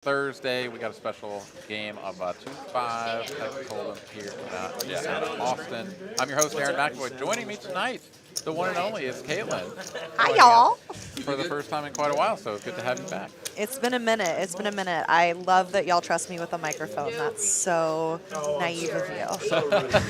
Thursday. We got a special game of 2-5 Texas Hold'em here out of Austin. I'm your host, Aaron McAvoy. Joining me tonight, the one and only, is Caitlin. Hi, y'all. For the first time in quite a while, so good to have you back. It's been a minute. It's been a minute. I love that y'all trust me with a microphone. That's so naive of you. I was going to say,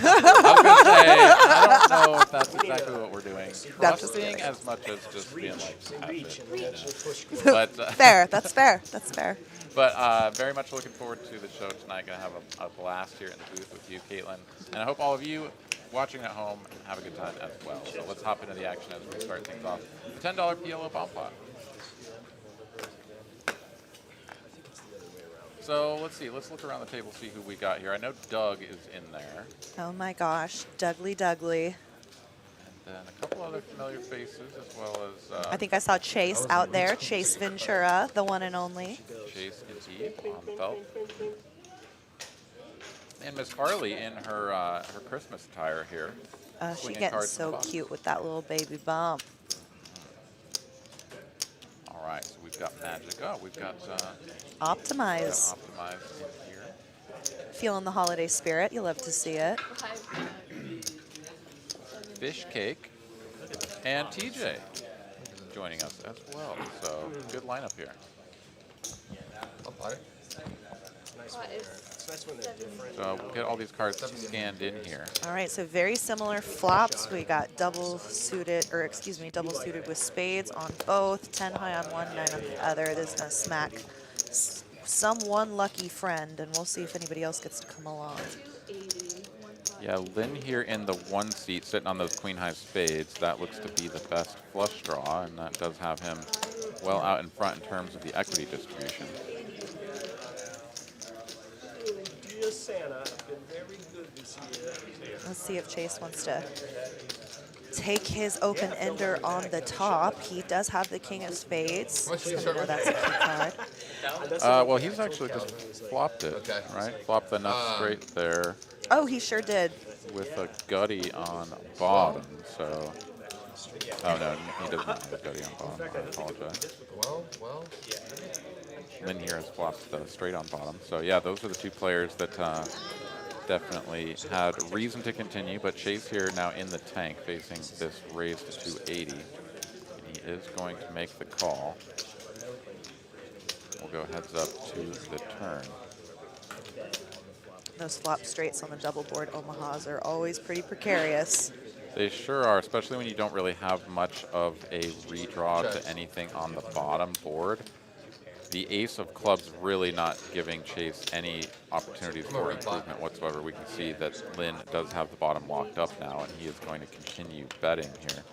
I don't know if that's exactly what we're doing. Trusting as much as just being like, have it. But, fair. That's fair. That's fair. But very much looking forward to the show tonight. Going to have a blast here in the booth with you, Caitlin. And I hope all of you watching at home have a good time as well. So let's hop into the action as we start things off. The $10 PLO bomb pot. So let's see. Let's look around the table, see who we got here. I know Doug is in there. Oh my gosh, Dougly. And then a couple other familiar faces as well as... I think I saw Chase out there. Chase Ventura, the one and only. Chase indeed on felt. And Miss Harley in her her Christmas attire here. She getting so cute with that little baby bump. All right, so we've got Magic. Oh, we've got Optimize. Optimize in here. Feeling the holiday spirit. You love to see it. Fish Cake and TJ joining us as well. So good lineup here. So we'll get all these cards scanned in here. All right, so very similar flops. We got double suited with spades on both, 10 high on one, 9 on the other. This is going to smack someone lucky friend, and we'll see if anybody else gets to come along. Yeah, Lynn here in the one seat, sitting on those queen high spades. That looks to be the best flush draw, and that does have him well out in front in terms of the equity distribution. Let's see if Chase wants to take his open ender on the top. He does have the king of spades, so that's a key card. Well, he's actually just flopped it, right? Flopped the nuts straight there. Oh, he sure did. With a gutty on bottom, so... Oh, no, he doesn't have a gutty on bottom. I apologize. Well. Lynn here has flopped the straight on bottom. So, yeah, those are the two players that definitely had reason to continue. But Chase here now in the tank facing this raise to 280. And he is going to make the call. We'll go heads up to the turn. Those flop straights on the double board Omahas are always pretty precarious. They sure are, especially when you don't really have much of a redraw to anything on the bottom board. The ace of clubs really not giving Chase any opportunities for improvement whatsoever. We can see that Lynn does have the bottom locked up now, and he is going to continue betting here.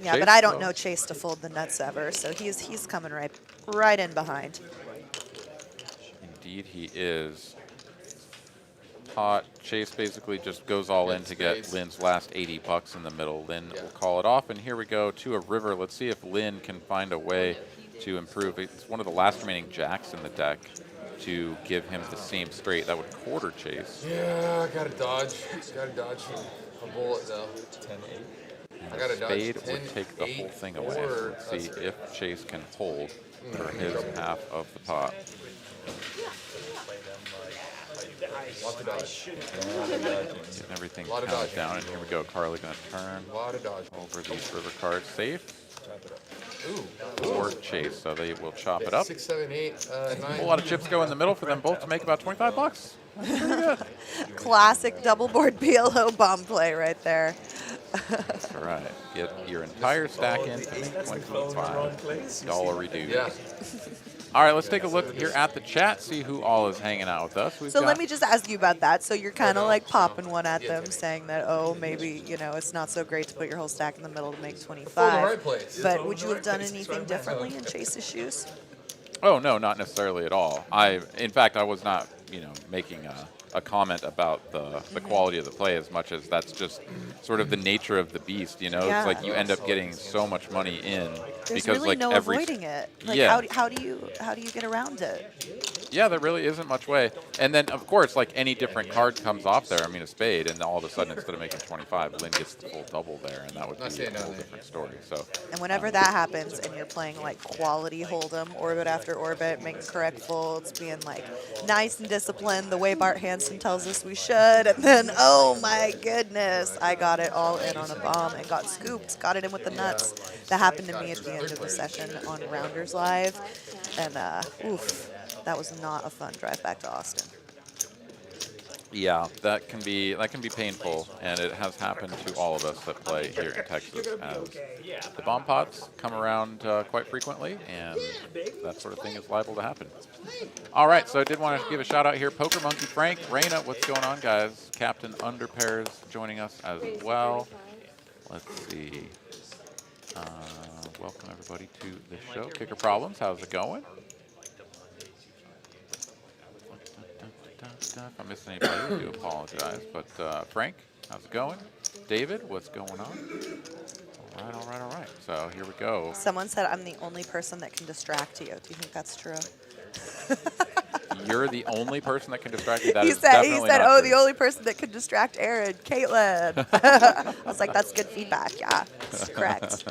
Yeah, Chase, but I don't know Chase to fold the nuts ever, so he's coming right in behind. Indeed, he is. Chase basically just goes all in to get Lynn's last 80 bucks in the middle. Lynn will call it off, and here we go to a river. Let's see if Lynn can find a way to improve. It's one of the last remaining jacks in the deck to give him the same straight. That would quarter Chase. Yeah, I gotta dodge. A bullet though. 10-8. I gotta spade would take the whole thing away. So let's see if Chase can hold for his half of the pot. Getting everything counted down, and here we go. Carly going to turn over these river cards safe. Or Chase, so they will chop it up. 6, 7, 8, 9. A whole lot of chips go in the middle for them both to make about 25 bucks. That's pretty good. Classic double board PLO bomb play right there. That's all right. Get your entire stack in to make $25 reduced. Yeah. All right, let's take a look here at the chat, see who all is hanging out with us. So let me just ask you about that. So you're kind of like popping one at them, saying that, oh, maybe, it's not so great to put your whole stack in the middle to make 25. But would you have done anything differently in Chase's shoes? Oh, no, not necessarily at all. In fact, I was not, making a comment about the quality of the play as much as that's just sort of the nature of the beast. You know, Yeah. it's like you end up getting so much money in There's because really like no every avoiding it. Like yeah. how do you get around it? Yeah, there really isn't much way. And then, of course, like any different card comes off there, I mean, a spade, and all of a sudden, instead of making 25, Lynn gets the full double there, and that would be a whole different story. So, And whenever that happens and you're playing like quality hold'em, orbit after orbit, making correct folds, being like nice and disciplined the way Bart Hansen tells us we should, and then, oh my goodness, I got it all in on a bomb and got scooped, got it in with the nuts. That happened to me at the end of the session on Rounders Live, and oof. That was not a fun drive back to Austin. yeah, that can be painful, and it has happened to all of us that play here in Texas, as the bomb pots come around quite frequently, and that sort of thing is liable to happen. All right, so I did want to give a shout out here. Poker Monkey Frank, Raina, what's going on, guys? Captain Underpairs joining us as well. Let's see. Welcome everybody to the show. Kicker Problems, how's it going? If I missed anybody, I do apologize. But Frank, how's it going? David, what's going on? All right. So here we go. Someone said I'm the only person that can distract you. Do you think that's true? You're the only person that can distract you. That He is said, definitely not oh, true. the only person that can distract Aaron, Caitlin. I was like, that's good feedback. Yeah, it's correct.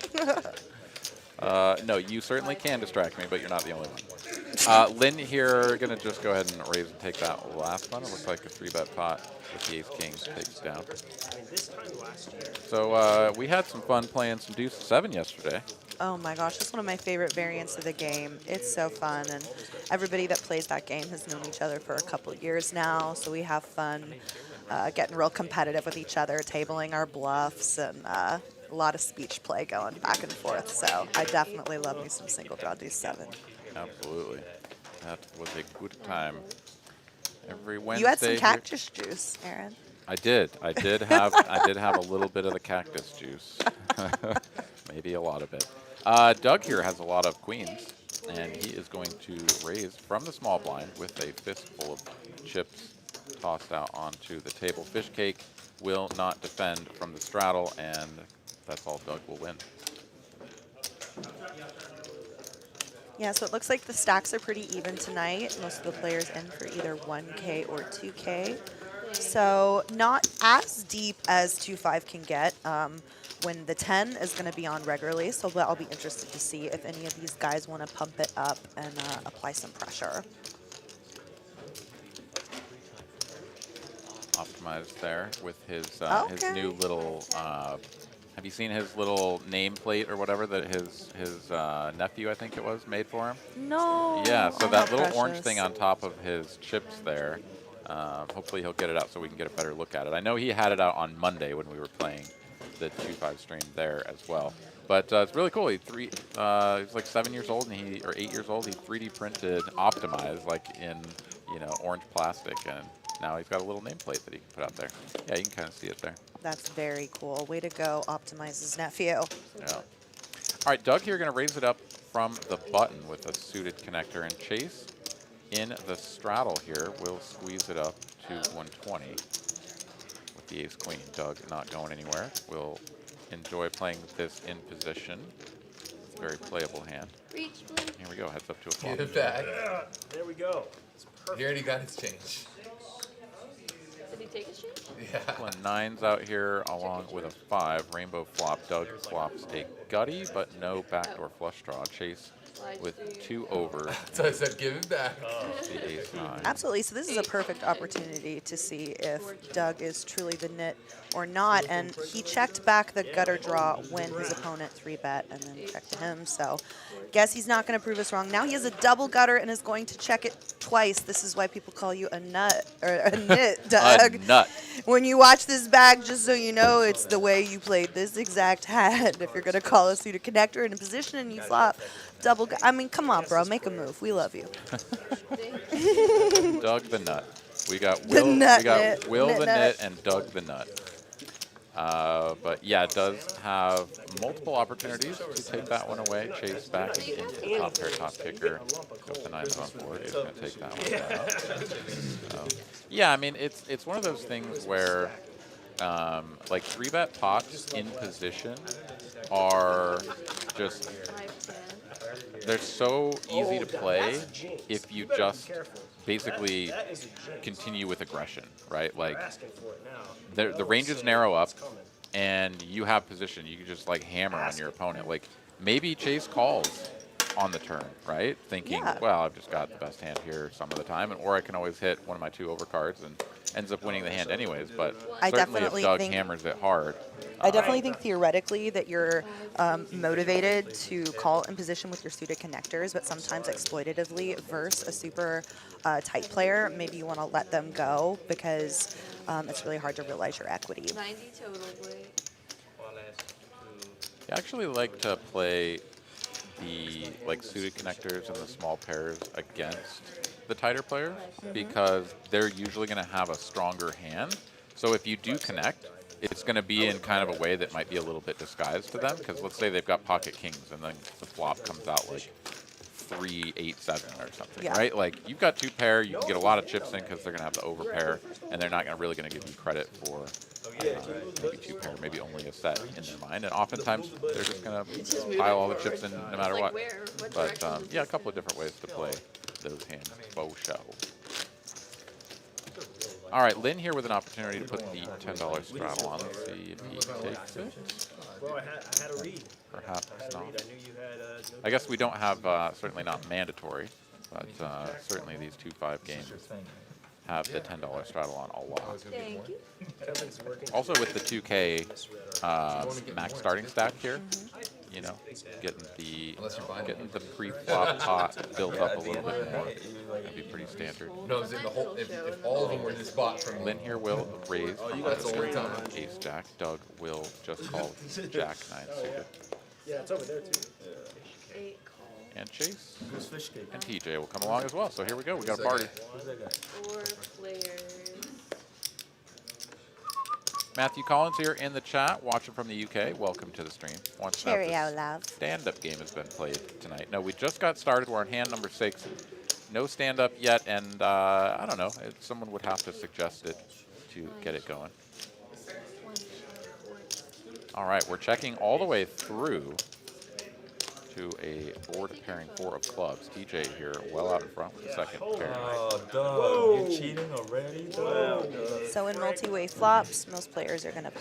No, you certainly can distract me, but you're not the only one. Lynn here, going to just go ahead and raise and take that last one. It looks like a 3-bet pot with the ace-king takes down. So we had some fun playing some deuce 7 yesterday. Oh my gosh, that's one of my favorite variants of the game. It's so fun, and everybody that plays that game has known each other for a couple years now, so we have fun getting real competitive with each other, tabling our bluffs, and a lot of speech play going back and forth. So I definitely love me some single draw deuce 7. Absolutely. That was a good time. Every Wednesday. You had some here- cactus juice, Aaron. I did. I did have a little bit of the cactus juice. Maybe a lot of it. Doug here has a lot of queens, and he is going to raise from the small blind with a fistful of chips tossed out onto the table. Fish cake will not defend from the straddle, and that's all Doug will win. Yeah, so it looks like the stacks are pretty even tonight. Most of the players in for either 1K or 2K. So not as deep as 2-5 can get when the 10 is going to be on regularly. So I'll be interested to see if any of these guys want to pump it up and apply some pressure. Optimized there with his Okay. new little. Have you seen his little nameplate or whatever that his nephew, I think it was, made for him? No. Yeah, so Oh, that how little orange precious. thing on top of his chips there, hopefully he'll get it out so we can get a better look at it. I know he had it out on Monday when we were playing the 2-5 stream there as well. But it's really cool. He's like 7 years old, and or 8 years old. He 3D printed Optimized, like in orange plastic, and now he's got a little nameplate that he can put out there. Yeah, you can kind of see it there. That's very cool. Way to go, Optimize's nephew. Yeah. All right, Doug here going to raise it up from the button with a suited connector, and Chase in the straddle here will squeeze it up to 120 with the ace-queen. Doug not going anywhere. Will enjoy playing this in position. It's a very playable hand. Here we go. Heads up to a flop. Get it back. Yeah, there we go. It's perfect. He already got his change. Did he take his change? Yeah. Couple of 9s out here along with a 5. Rainbow flop. Doug flops a gutty, but no backdoor flush draw. Chase with 2 over. So I said, give it back. The ace-9. Absolutely. So this is a perfect opportunity to see if Doug is truly the nit or not. And he checked back the gutter draw when his opponent 3-bet and then checked to him. So guess he's not going to prove us wrong. Now he has a double gutter and is going to check it twice. This is why people call you a nut or a nit, Doug. A nut. When you watch this bag, just so you know, it's the way you played this exact hand. If you're going to call a suited connector in a position and you flop double, I mean, come on, bro, make a move. We love you. Doug the nut. We got The Will. nut We got nit. Will Nit the nut. nit and Doug the nut. But yeah, it does have multiple opportunities to take that one away. Chase back into the top pair, top kicker. Go with the 9 on board. He's going to take that one out. So, yeah, I mean, it's one of those things where like 3-bet pots in position are just, 5, 10. they're so easy to play if you just basically continue with aggression, right? Like the ranges narrow up and you have position. You can just like hammer on your opponent. Like maybe Chase calls on the turn, right? Thinking, Yeah. well, I've just got the best hand here some of the time, or I can always hit one of my 2 overcards and ends up winning the hand anyways. But I certainly definitely if Doug think- hammers it hard, I definitely think theoretically that you're motivated to call in position with your suited connectors, but sometimes exploitatively versus a super tight player, maybe you want to let them go because it's really hard to realize your equity. 90 total, wait. I actually like to play the like suited connectors and the small pairs against the tighter players because they're usually going to have a stronger hand. So if you do connect, it's going to be in kind of a way that might be a little bit disguised to them, because let's say they've got pocket kings and then the flop comes out like 3, 8, 7 or something, Yeah. right? Like you've got 2 pair, you can get a lot of chips in because they're going to have the over pair, and they're not really going to give you credit for maybe 2 pair, maybe only a set in their mind. And oftentimes they're just going to pile all the chips in no matter Like what. where? What But direction is yeah, a this? couple of different ways to play those hands. Faux show. All right, Lynn here with an opportunity to put the $10 straddle on. Let's see if he takes it. Well, I had a read. Perhaps I had a not. read. I knew you had no I guess we don't have, certainly not mandatory, but certainly these 2-5 games have the $10 straddle on a lot. Thank you. Kevin's working. Also with the 2K max starting stack here, you know, getting the pre-flop pot built up a little bit more. That'd be pretty standard. No, it's in the whole. If all of them were just bought from Lynn here will raise from that's the only the time. ace jack. Doug will just call jack 9 suited. Yeah, it's over there too. 8 call. And Chase Who's fish cake? and TJ will come along as well. So here we go. We got a party. Who's that guy? 4 players. Matthew Collins here in the chat, watching from the UK. Welcome to the stream. Wants to know if Cheerio, this love. stand-up game has been played tonight. No, we just got started. We're on hand number 6. No stand-up yet, and I don't know. Someone would have to suggest it to get it going. 1, 4. All right, we're checking all the way through to a board pairing 4 of clubs. TJ here, well out in front with the second pair. Oh, Doug, you're cheating already, Doug. So in multi-way flops, most players are going to,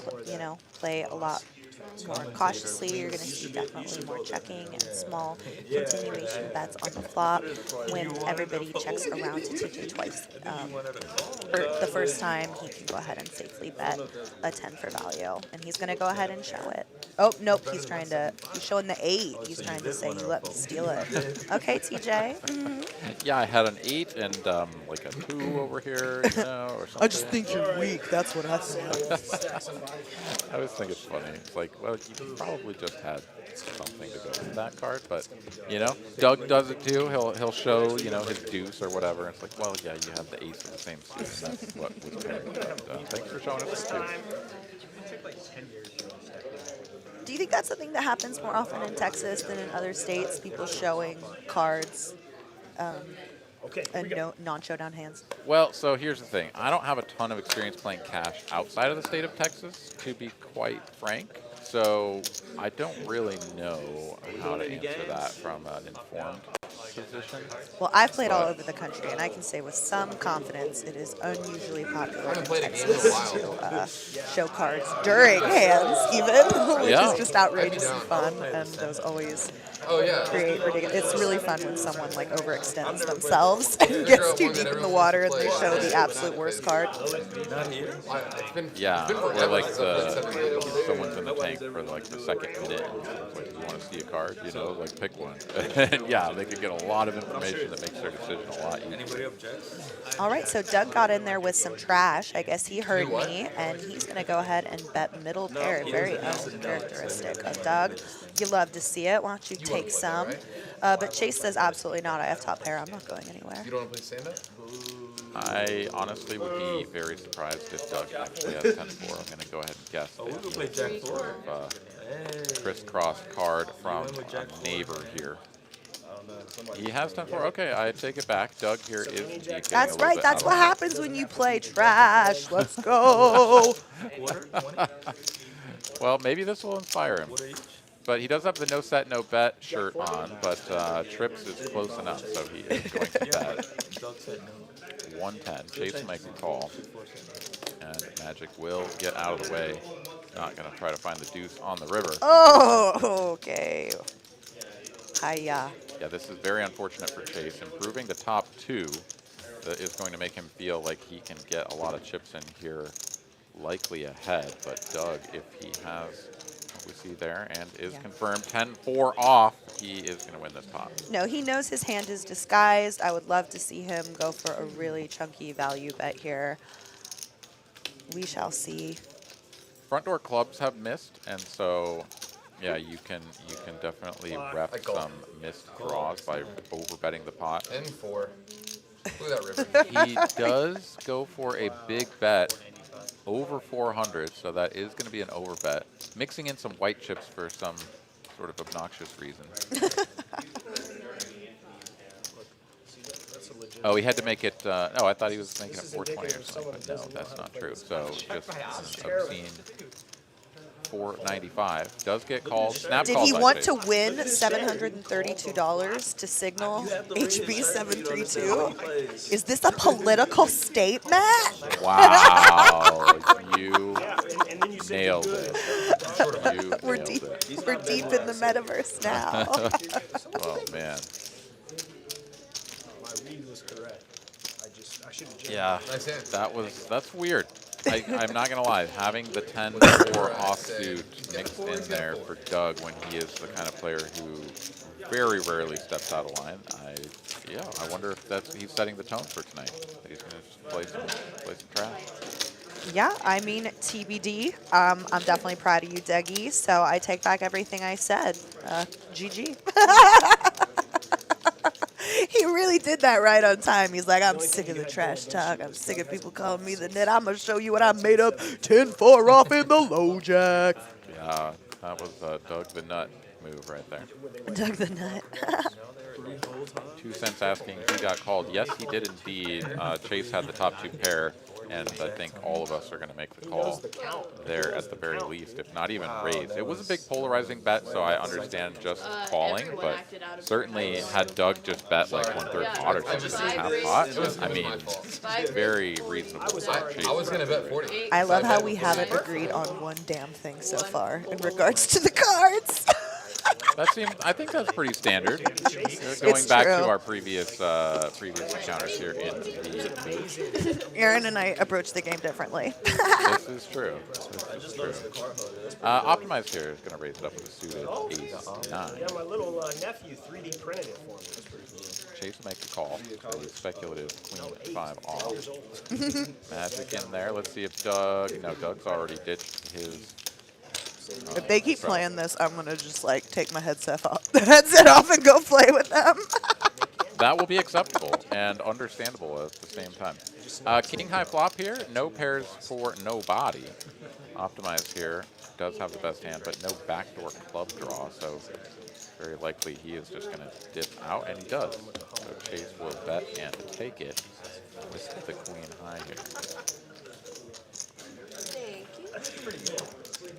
play a lot more cautiously. You're going to see definitely more checking and small continuation bets on the flop when everybody checks around to TJ twice. For the first time, he can go ahead and safely bet a 10 for value, and he's going to go ahead and show it. Oh, nope, he's showing the 8. He's trying to say, you let me steal it. Okay, TJ. Yeah, I had an 8 and like a 2 over here, you know, or something. think you're weak. That's what I said. I always think it's funny. It's like, well, you probably just had something to go with that card, but you know, Doug does it too. He'll show, you know, his deuce or whatever. And it's like, well, yeah, you have the ace of the same suit, and that's what was paired. But, thanks for showing us the Do you think that's something that happens more often in Texas than in other states? People showing cards Okay. and non-showdown hands? Well, so here's the thing. I don't have a ton of experience playing cash outside of the state of Texas, to be quite frank. So I don't really know how to answer that from an informed position. Well, I've played all over the country, and I can say with some confidence it is unusually popular in haven't played a game in a Texas while. to show cards during hands, even, which Yeah. is just outrageous and fun, and those always Oh yeah. create ridiculous. It's really fun when someone like overextends themselves and gets too deep in the water and they show the absolute worst card. Not here. It's been. Yeah, It's been or forever like since I've played 7 games. someone's in the tank for like the second minute, and it's like, you want to see a card, you know, like pick one. And yeah, they could get a lot of information that makes their decision a lot easier. Anybody object? All right, so Doug got in there with some trash. I guess he heard me, and he's going to go ahead and bet middle pair. Very uncharacteristic of Doug. You love to see it. Why don't you take some? But Chase says absolutely not. I have top pair. I'm not going anywhere. You don't want to play stand-up? I honestly would be very surprised if Doug actually has 10-4. I'm going to go ahead and guess Oh, we that can he play has Jack some four. sort of Hey. crisscross card from went with Jack a four. neighbor here. I don't know. Somebody He has 10-4. Okay, I take it back. Doug here is indeed getting That's a little right. bit That's out what of it. happens when you play trash. Let's go. Quarter, 20, Well, maybe this will inspire him. quarter each. But he does have the no set, no bet shirt on, but Trips is close enough, so he is going to bet. Doug said no. 110. Chase will make a call, and Magic will get out of the way. Not going to try to find the deuce on the river. Oh, okay. Hiya. Yeah, this is very unfortunate for Chase. Improving the top two is going to make him feel like he can get a lot of chips in here, likely ahead. But Doug, if he has what we see there and is confirmed 10-4 off, he is going to win this pot. No, he knows his hand is disguised. I would love to see him go for a really chunky value bet here. We shall see. Front door clubs have missed, and so yeah, you can definitely rep I call. some missed draws by overbetting the pot. And 4. Look at that river. He does go for a big bet over 400, so that is going to be an overbet. Mixing in some white chips for some sort of obnoxious reason. That's a legit. Oh, he had to make it. No, I thought he was making it 420 or something, but no, that's not true. So just an obscene 495 does get called. Snap Did called he by want Chase. to win $732 to signal HB 732? Is this a political statement? Wow, you Yeah, and then you said you're nailed good. it. You We're nailed deep. it. We're deep in the metaverse now. Oh man. My read was correct. I should have jumped. Yeah, Nice hand. that's weird. I'm not gonna lie, having the 10-4 offsuit mixed in there for Doug when he is the kind of player who very rarely steps out of line. I wonder if he's setting the tone for tonight. That he's gonna just play some trash. Yeah, I mean, TBD. I'm definitely proud of you, Dougie. So I take back everything I said. GG. He really did that right on time. He's like, I'm sick of the trash talk. I'm sick of people calling me the net. I'm going to show you what I made up. 10-4 off in the low jack. Yeah, that was Doug the Nut move right there. Doug the nut. 2 cents asking who got called. Yes, he did indeed. Chase had the top 2 pair, and I think all of us are going to make the call there at the very least, if not even raise. It was a big polarizing bet, so I understand just calling, everyone but acted out of certainly had Doug just bet like 1/3 pot or something, half pot, I mean, very reasonable. that Chase I was going to bet bet 40. I love how we haven't agreed on one damn thing so far in regards to the cards. I think that's pretty standard. Going It's back true. to our previous encounters here in the Aaron and I approach the game differently. This is true. This is true. Optimized here is going to raise it up with a suited ace-9. Yeah, my little nephew 3D printed it for me. That's pretty cool. Chase will make the call. So the speculative queen 5 off. Magic in there. Let's see if Doug. No, Doug's already ditched his. If they keep playing this, I'm going to just like take my headset off and go play with them. That will be acceptable and understandable at the same time. King high flop here. No pairs for nobody. Optimized here. Does have the best hand, but no backdoor club draw. So very likely he is just going to dip out, and he does. So Chase will bet and take it with the queen high here. Thank you.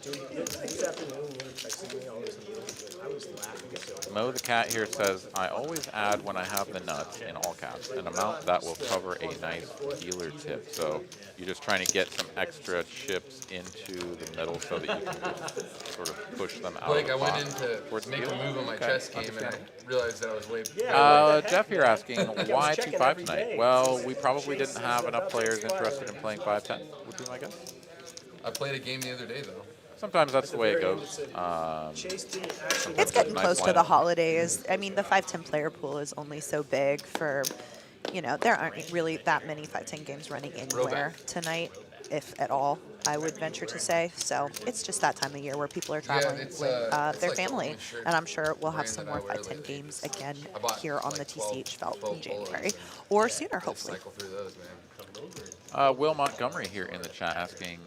This afternoon, you were texting me all those deals, but I was laughing so Mo the cat here says, I always add when I have the nuts, in all caps, an amount that will cover a nice dealer tip. So you're just trying to get some extra chips into the middle so that you can just sort of push them out Blake, of I the went pot in towards to the make a dealer. move on my Okay, chess game, and I understandable. realized that I was way. Jeff here asking, why checking 2-5 every tonight? day. Well, we probably didn't have enough players interested in playing 5-10, would be my guess. I played a game the other day, though. Sometimes that's the way it goes. Chase didn't actually. It's getting Nice close to lineup. the holidays. I mean, the 5-10 player pool is only so big for, there aren't really that many 5-10 games running anywhere tonight. if at all, I would venture to say. So it's just that time of year where people are traveling it's, with it's their like the family. only shirt And I'm sure we'll have brand some that more I wear 5-10 lately. games again I bought here on the like 12 TCH felt 12 in January. polos Or and sooner, I just hopefully. cycle through those, man. Will Montgomery here in the chat asking,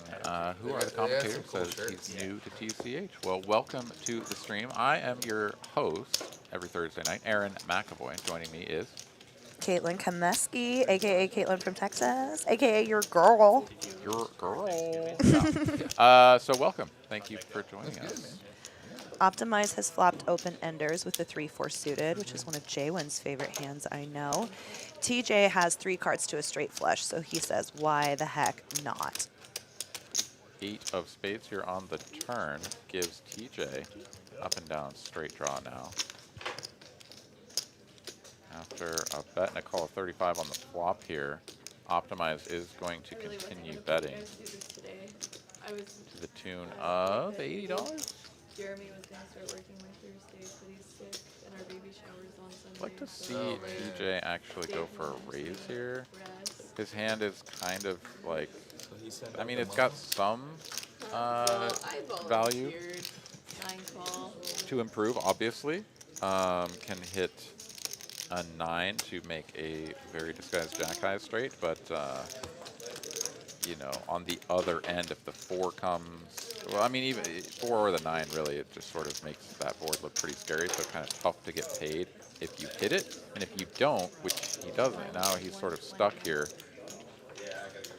who are the commentators? some cool Says shirts. he's new to TCH. Well, welcome to the stream. I am your host every Thursday night, Aaron McAvoy. Joining me is Caitlin Kameski, a.k.a. Caitlin from Texas, a.k.a. your girl. your girl. So welcome. Thank you for joining us. Optimize has flopped open enders with the 3-4 suited, which is one of Jaywin's favorite hands, I know. TJ has 3 cards to a straight flush, so he says, why the heck not? 8 of spades here on the turn gives TJ up and down straight draw now. After a bet and a call of 35 on the flop here, Optimize is going to continue betting I was, to the tune of $80. Jeremy was gonna start working my Thursdays, but he's sick, and our baby shower's on Sunday. I'd like to see man. TJ actually go for a raise here. His hand is kind of like, So he sent I out mean, the it's money. got some I value volunteered 9 call. to improve, obviously. Can hit a 9 to make a very disguised jack high straight, but you know, on the other end, if the 4 comes, well, I mean, even 4 or the 9, really, it just sort of makes that board look pretty scary. So kind of tough to get paid if you hit it, and if you don't, which he doesn't, now he's sort of stuck here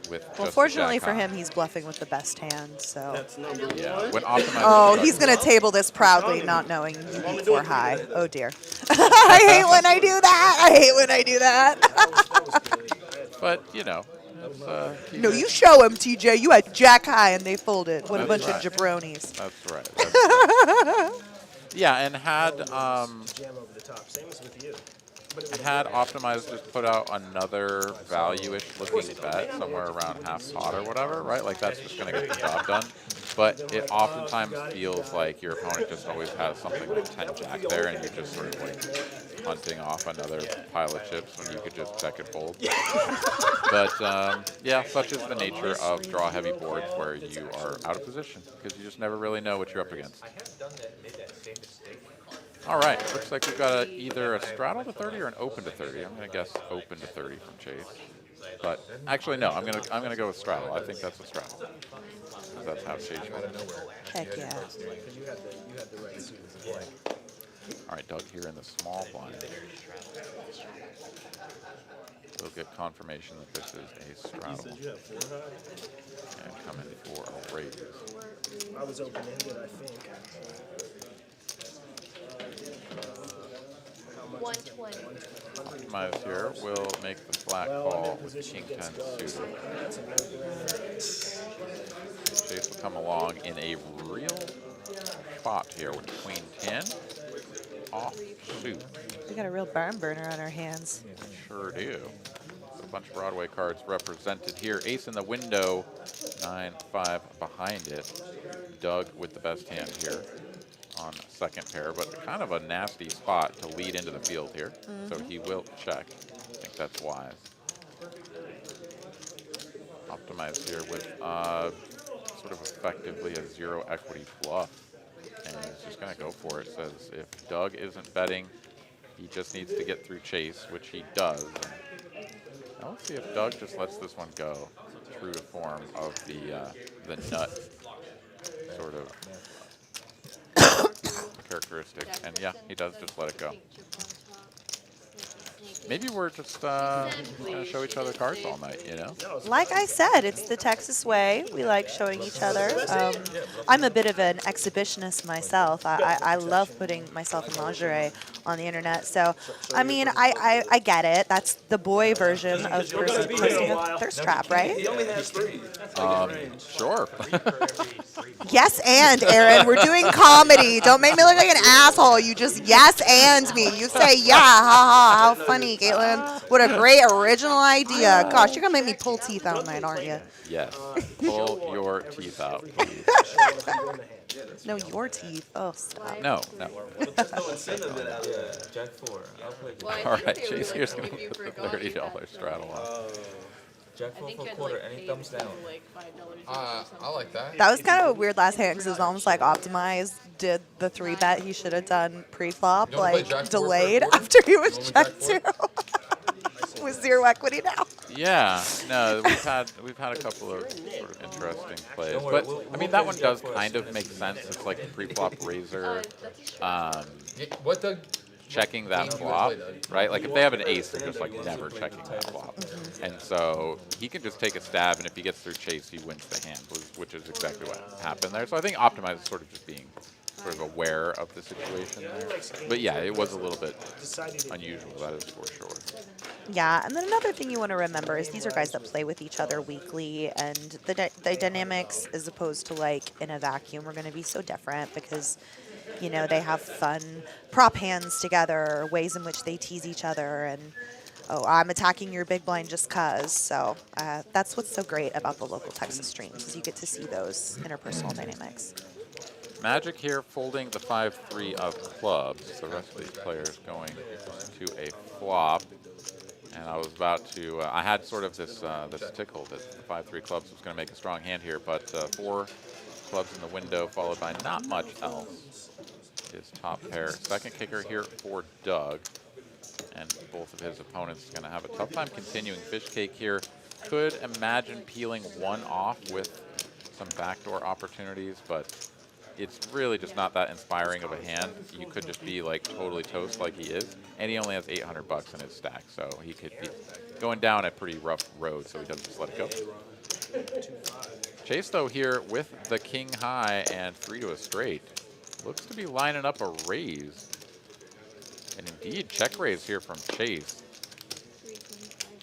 with. Well, just fortunately jack for high. him, he's bluffing with the best hand, so. That's number Yeah, one. when Optimize. Oh, he's going to table this proudly, not knowing you beat 4 high. Oh, dear. I hate when I do that. I hate when I do that. That was good. But you know, it's, No, you show him, TJ. You had jack high and they folded. What a That's bunch right. of jabronis. That's right. That's right. Yeah, and had Jam over the top. Same as with you. But it would had Optimize just put out another value-ish looking bet somewhere around half pot or whatever, right? Like that's just going to get the job done. But it oftentimes feels like your opponent just always has something like 10 jack there, and you're just sort of like hunting off another pile of chips when you could just check and fold. But yeah, such is the nature of draw-heavy boards where you are out of position because you just never really know what you're up against. All right, looks like we've got either a straddle to 30 or an open to 30. I'm gonna guess open to 30 from Chase, but actually no, I'm gonna go with straddle. I think that's a straddle. 'Cause that's how Chase rolled. Heck yeah. you had the right suit. All right, Doug here in the small blind. We'll get confirmation that this is a straddle You have 4 high? and come in for a raise. I was open-ended, I think. 120. Optimize here will make the flat Well, I'm call in with position king 10 against Doug. suited. That's a no-brainer. Chase will come along in a real spot here with queen 10 offsuit. We got a real barn burner on our hands. Sure do. A bunch of Broadway cards represented here. Ace in the window, 9-5 behind it. Doug with the best hand here on second pair, but kind of a nasty spot to lead into the field here. So he will check. I think that's wise. Optimize here with sort of effectively a 0 equity bluff. And he's just going to go for it. Says if Doug isn't betting, he just needs to get through Chase, which he does. Now let's see if Doug just lets this one go, true to form of the nut sort of characteristic. And yeah, he does just let it go. Maybe we're just going to show each other cards all night, you know? Like I said, it's the Texas way. We like showing each other. I'm a bit of an exhibitionist myself. I love putting myself in lingerie on the internet. So, I mean, I get it. That's the boy version of posting a thirst trap, right? He only has 3. Sure. Yes, and Aaron, we're doing comedy. Don't make me look like an asshole. You just yes and me. You say yeah, ha ha. How funny, Caitlin. What a great original idea. Gosh, you're gonna make me pull teeth out tonight, aren't you? Yes. Pull your teeth out, please. No, your teeth. Oh, stop. No, no. There's no incentive in that. Jack 4. I'll play Well, I All think right, they would Chase like here's to going to leave you put for the going $30 that straddle on. Jack I 4 think for you a had to quarter. like Any pay thumbs the down? people, like $5 each or I something. like that. That was kind of a weird last hand because it was almost like Optimize did the 3-bet he should have done pre-flop, You wanna play like Jack 4 for a delayed quarter? after he was You wanna Jack checked 2 with 0 equity now. Yeah, no, we've had a couple of sort of interesting plays, Don't worry, but we'll- I we'll mean that play one Jack does for kind us. of make sense. It's like the pre-flop razor, That's Yeah, what the? checking that Game you flop, wanna play, Doug? right? Like if they have an ace, they're just like never checking that flop, and so he can just take a stab, and if he gets through chase, he wins the hand, which is exactly what happened there. So I think Optimize is sort of just being sort of aware of the situation there. But yeah, it was a little bit unusual, that is for sure. Yeah, and then another thing you want to remember is these are guys that play with each other weekly, and the dynamics as opposed to like in a vacuum are going to be so different because, you know, they have fun prop hands together, ways in which they tease each other, and oh, I'm attacking your big blind just cuz. So that's what's so great about the local Texas streams is you get to see those interpersonal dynamics. Magic here folding the 5-3 of clubs. The rest of these players going to a flop. And I was about to, I had sort of this this tickle that the 5-3 clubs was going to make a strong hand here, but 4 clubs in the window followed by not much else is top pair. Second kicker here for Doug. And both of his opponents are going to have a tough time continuing. Fish cake here. Could imagine peeling one off with some backdoor opportunities, but it's really just not that inspiring of a hand. You could just be like totally toast like he is, and he only has 800 bucks in his stack, so he could be going down a pretty rough road, so he doesn't just let it go. Chase though here with the king high and 3 to a straight. Looks to be lining up a raise. And indeed, check raise here from Chase.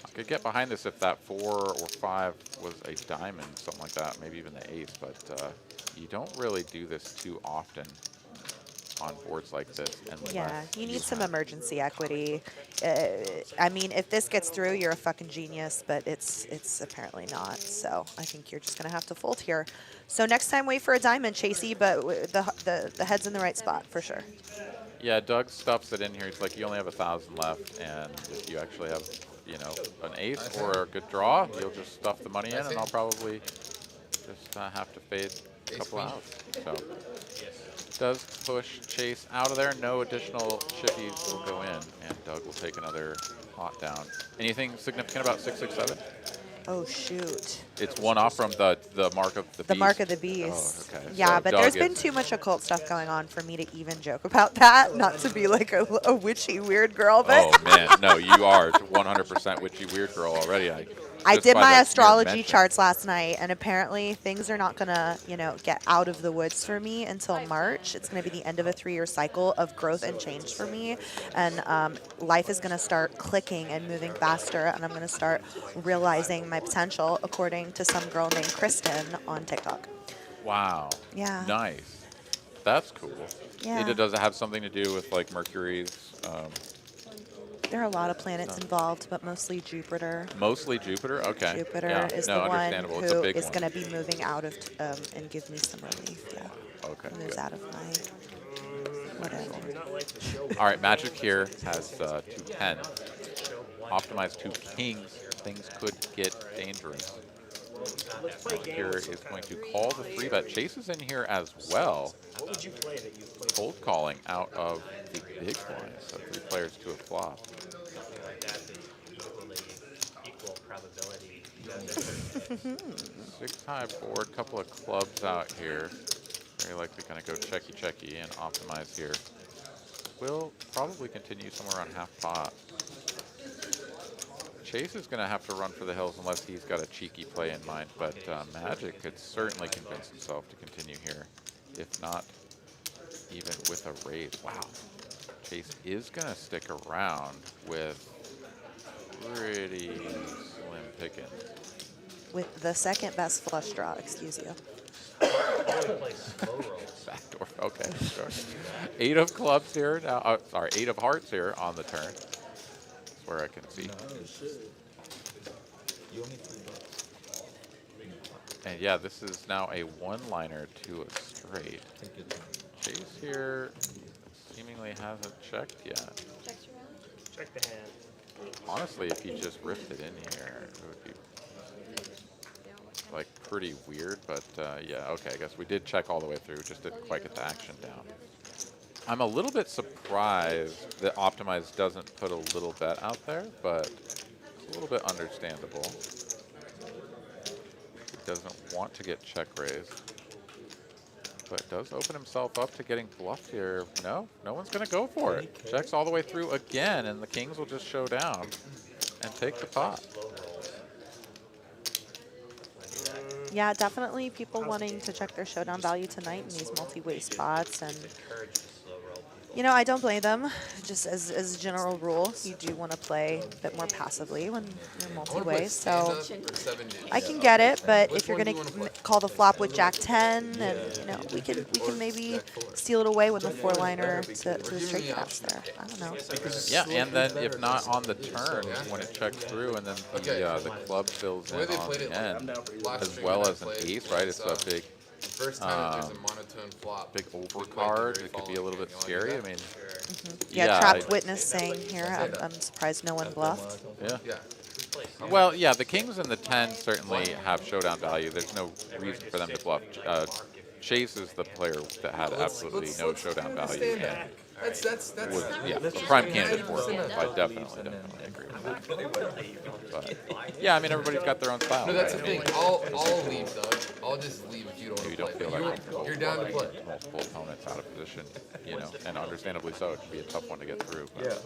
I could get behind this if that 4 or 5 was a diamond, something like that, maybe even the ace, but you don't really do this too often on boards like this. Yeah, you need some have- emergency equity. I mean, if this gets through, you're a fucking genius, but it's apparently not. So I think you're just gonna have to fold here. So next time, wait for a diamond, Chasey, but the head's in the right spot for sure. Yeah, Doug stuffs it in here. He's like, you only have 1,000 left, and if you actually have, you know, an ace or a good draw, you'll just stuff the money in, and I'll probably just have to fade a couple outs. So does push Chase out of there. No additional chippies will go in, and Doug will take another pot down. Anything significant about 667? Oh shoot. It's one off from the mark of the beast. The mark of the beast. Oh, okay. Yeah, So but Doug there's been is- too much occult stuff going on for me to even joke about that. Not to be like a witchy weird girl, but Oh man, no, you are 100% witchy weird girl already. I just did by my the mere astrology mention. charts last night, and apparently things are not gonna, you know, get out of the woods for me until March. It's gonna be the end of a 3-year cycle of growth and change for me, and life is gonna start clicking and moving faster, and I'm gonna start realizing my potential, according to some girl named Kristen on TikTok. Wow. Yeah. Nice. That's cool. Yeah. Does it have something to do with like Mercury's? There are a lot of planets involved, but mostly Jupiter. Mostly Jupiter. Okay. Jupiter Yeah. is no, the one understandable. It's a who big is one. going to be moving out of and give me some relief. Yeah. Okay. Moves Good. out of my whatever. All right. Magic here has 2 10s. Optimize 2 kings. Things could get dangerous. Magic here is going to call the 3-bet. Chase is in here as well. What would you play that you've played? Cold calling out of the big blind. So 3 players to a flop. Like that is equal probability. 6 high board, couple of clubs out here. Very likely going to go checky and optimize here. Will probably continue somewhere around half pot. Chase is going to have to run for the hills unless he's got a cheeky play in mind, but Magic could certainly convince himself to continue here, if not even with a raise. Wow. Chase is going to stick around with pretty slim pickings. With the second best flush draw, excuse you. Play slow rolls. Backdoor, okay, sure. 8 of clubs here now, sorry, 8 of hearts here on the turn. That's where I can see. You owe me $3. And yeah, this is now a 1-liner to a straight. Take your time. Chase here seemingly hasn't checked yet. Checks around. Check the hand. Honestly, if he just ripped it in here, it would be like pretty weird, but yeah, okay, I guess we did check all the way through, just didn't quite get the action down. I'm a little bit surprised that Optimize doesn't put a little bet out there, but it's a little bit understandable. He doesn't want to get check raised, but does open himself up to getting bluffed here. No, no one's going to go for it. Checks all the way through again, and the kings will just show down and take the pot. Yeah, definitely people wanting to check their showdown value tonight in these multi-way spots. And, you know, I don't blame them. Just as a general rule, you do want to play a bit more passively when you're multi-way. So I can get it, but if you're going to call the flop with Jack 10, and you know, we can maybe steal it away with the 4-liner to the straight traps there. I don't know. Yeah, and then if not on the turn, when it checks through, and then the club fills in on the end, as well as an ace, right? It's a big, First time there's a monotone flop. big overcard. It could be a little bit scary. I mean, Yeah, trapped witness saying here, I'm surprised no one bluffed. yeah. Yeah. Well, yeah, the kings and the 10 certainly have showdown value. There's no reason for them to bluff. Chase is the player that had absolutely no showdown value. And That's was, yeah, the prime candidate for it. I definitely agree with that. But, yeah, I mean, everybody's got their own style. No, that's right? the thing. I'll leave, Doug. I'll just leave if you don't You want don't to feel play. like But you're down to play. multiple opponents out of position, you know, and understandably so. It can be a tough one to get through. But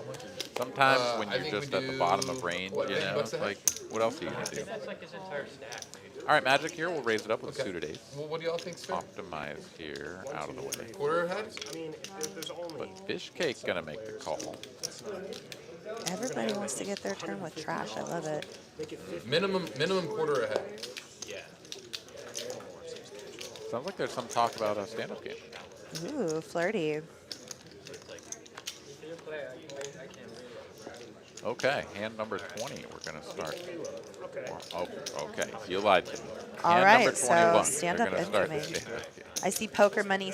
sometimes when I you're think we just at the bottom of do- range, what, you know, what's it's that? like, what else are you gonna do? That's like his entire stack. All right, Magic here. We'll raise it up with Okay. suited ace. Well, what do y'all think, sir? Optimize here, out of the way. Quarter ahead? I mean, there's only. But Fish Cake's gonna make the call. Everybody wants to get their turn with trash. I love it. Minimum quarter ahead. Yeah. Sounds like there's some talk about a stand-up game. Ooh, flirty. Okay, hand number 20. We're gonna start. Oh, okay. You lied to me. All hand right, number so 21. stand They're up gonna start the incoming. stand-up game. I see Poker Monkey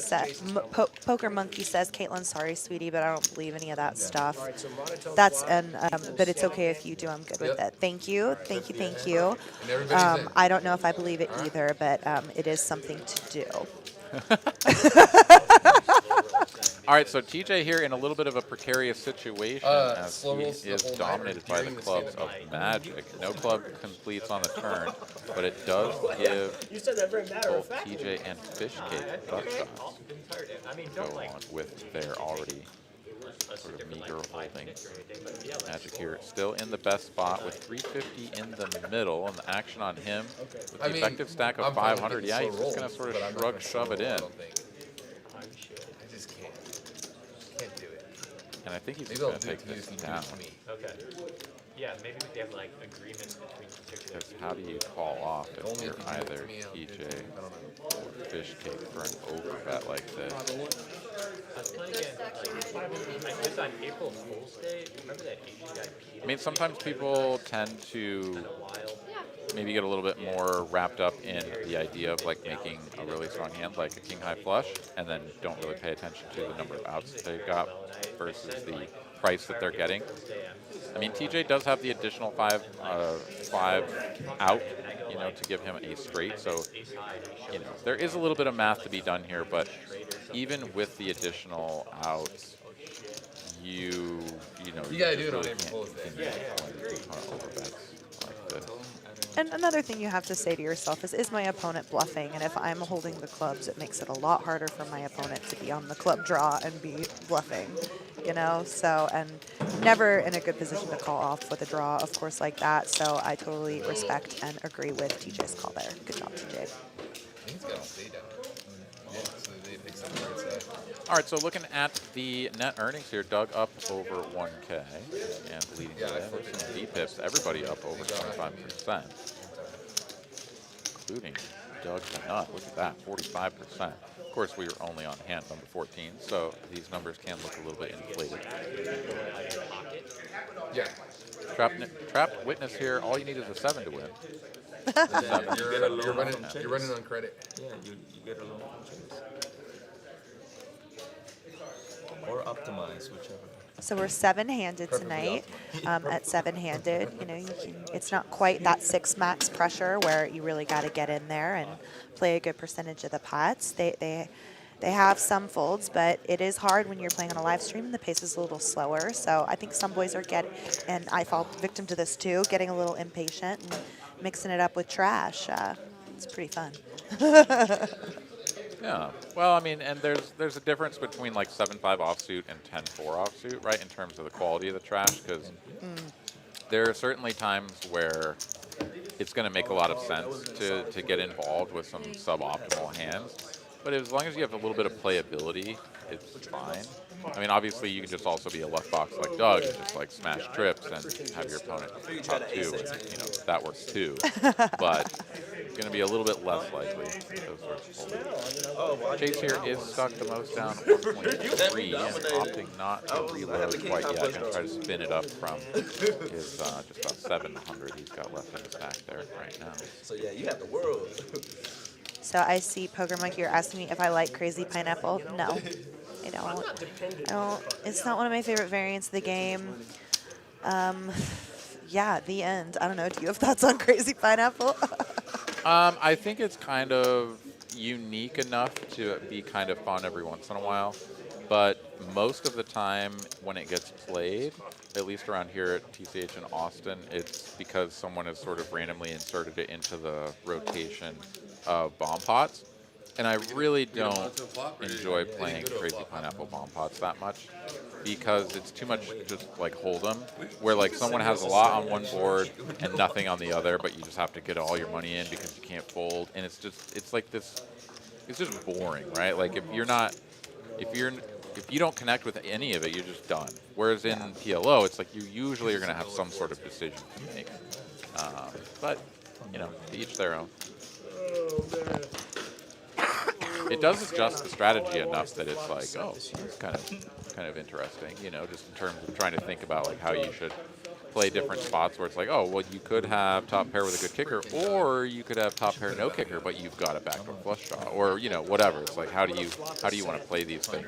says, Caitlin, sorry, sweetie, but I don't believe any of that stuff. All right, so monotone That's flop. but it's okay if you do. I'm good with it. Thank you, thank you, thank you. And everybody's in. I don't know if I believe it either, but it is something to do. All right, so TJ here in a little bit of a precarious situation as slow he rolls the is whole night dominated by the during the clubs stand-up of Magic. No club completes on the turn, but it does give You said that very matter of both fact. TJ and Fish Cake butt shots I mean, to go don't like on with their already sort of meager holding. Magic here still in the best spot with 350 in the middle, and the action on him with the effective stack of I'm fine with 500. getting Yeah, slow he's just going rolls, to sort but I'm of not shrug, gonna shove slow it roll, I in. don't think. I just can't. Can't do it. And I think he's Maybe just I'll going to do take it this if you down. do it to me. Okay. Yeah, maybe we have like agreements between particular. Because how do you call off if Only you're if you do it to either me, I'll do it TJ to you. I don't know. or Fish Cake for an overbet like this? I was playing again, like, I guess on April Fool's Day. Remember that Asian guy Pete? I mean, sometimes people tend to maybe get a little bit more wrapped up in the idea of like making a really strong hand, like a king high flush, and then don't really pay attention to the number of outs that they've got versus the price that they're getting. I mean, TJ does have the additional five out, you know, to give him a straight. So, you know, there is a little bit of math to be done here, but even with the additional outs, you know, You gotta just do it on really April can't Fool's Day. continue on overbets like this. And another thing you have to say to yourself is my opponent bluffing? And if I'm holding the clubs, it makes it a lot harder for my opponent to be on the club draw and be bluffing, you know? So, and never in a good position to call off with a draw, of course, like that. So I totally respect and agree with TJ's call there. Good job, TJ. I think it's got to stay down. Yeah, so they pick something where it's at. All right, so looking at the net earnings here, Doug up over 1K and leading the way. There's some D-pips, everybody up over 25%, including Doug the Nut. Look at that, 45%. Of course, we were only on hand number 14, so these numbers can look a little bit inflated. Yeah. Trapped witness here, all you need is a 7 to win. You're running on credit. Yeah, you get a loan from Chase. Or optimize, whichever. So we're seven-handed tonight. At seven-handed, you know, it's not quite that 6 max pressure where you really got to get in there and play a good percentage of the pots. They have some folds, but it is hard when you're playing on a live stream. The pace is a little slower, so I think some boys are and I fall victim to this too, getting a little impatient and mixing it up with trash. It's pretty fun. Yeah. Well, I mean, and there's a difference between like 7-5 offsuit and 10-4 offsuit, right? In terms of the quality of the trash, because there are certainly times where it's going to make a lot of sense to get involved with some suboptimal hands. But as long as you have a little bit of playability, it's fine. I mean, obviously, you can just also be a left box like Doug and just like smash trips and have your opponent top 2. And, you know, that works too. But it's going to be a little bit less likely. Those sorts of holdings. Chase here is stuck the most down 1.3 and opting not to reload quite yet. Going to try to spin it up from his just about 700 he's got left in his stack there right now. So yeah, you have the world. So I see Poker Monkey, you're asking me if I like Crazy Pineapple. No, I don't. It's not one of my favorite variants of the game. Yeah, the end. I don't know. Do you have thoughts on Crazy Pineapple? I think it's kind of unique enough to be kind of fun every once in a while. But most of the time when it gets played, at least around here at TCH in Austin, it's because someone has sort of randomly inserted it into the rotation of bomb pots. And I really don't enjoy playing Crazy Pineapple bomb pots that much because it's too much just like hold'em, where like someone has a lot on one board and nothing on the other, but you just have to get all your money in because you can't fold. And it's like this, it's just boring, right? Like if you don't connect with any of it, you're just done. Whereas in PLO, it's like you usually are going to have some sort of decision to make. But, you know, to each their own. It does adjust the strategy enough that it's like, oh, it's kind of interesting, you know, just in terms of trying to think about like how you should play different spots where it's like, oh, well, you could have top pair with a good kicker, or you could have top pair no kicker, but you've got a backdoor flush draw, or you know, whatever. It's like, how do you want to play these things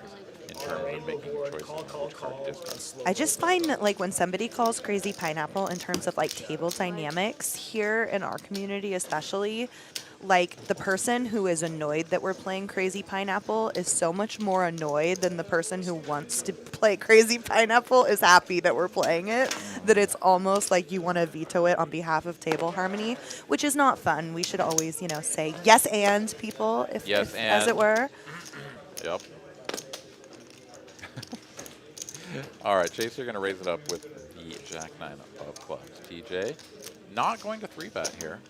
in terms of making choices on which card to discard? I just find that like when somebody calls Crazy Pineapple in terms of like table dynamics here in our community especially, like the person who is annoyed that we're playing Crazy Pineapple is so much more annoyed than the person who wants to play Crazy Pineapple is happy that we're playing it, that it's almost like you want to veto it on behalf of table harmony, which is not fun. We should always, you know, say yes and people, if as it were. Yep. All right, Chase, you're going to raise it up with the Jack-9 of clubs. TJ, not going to 3-bet here.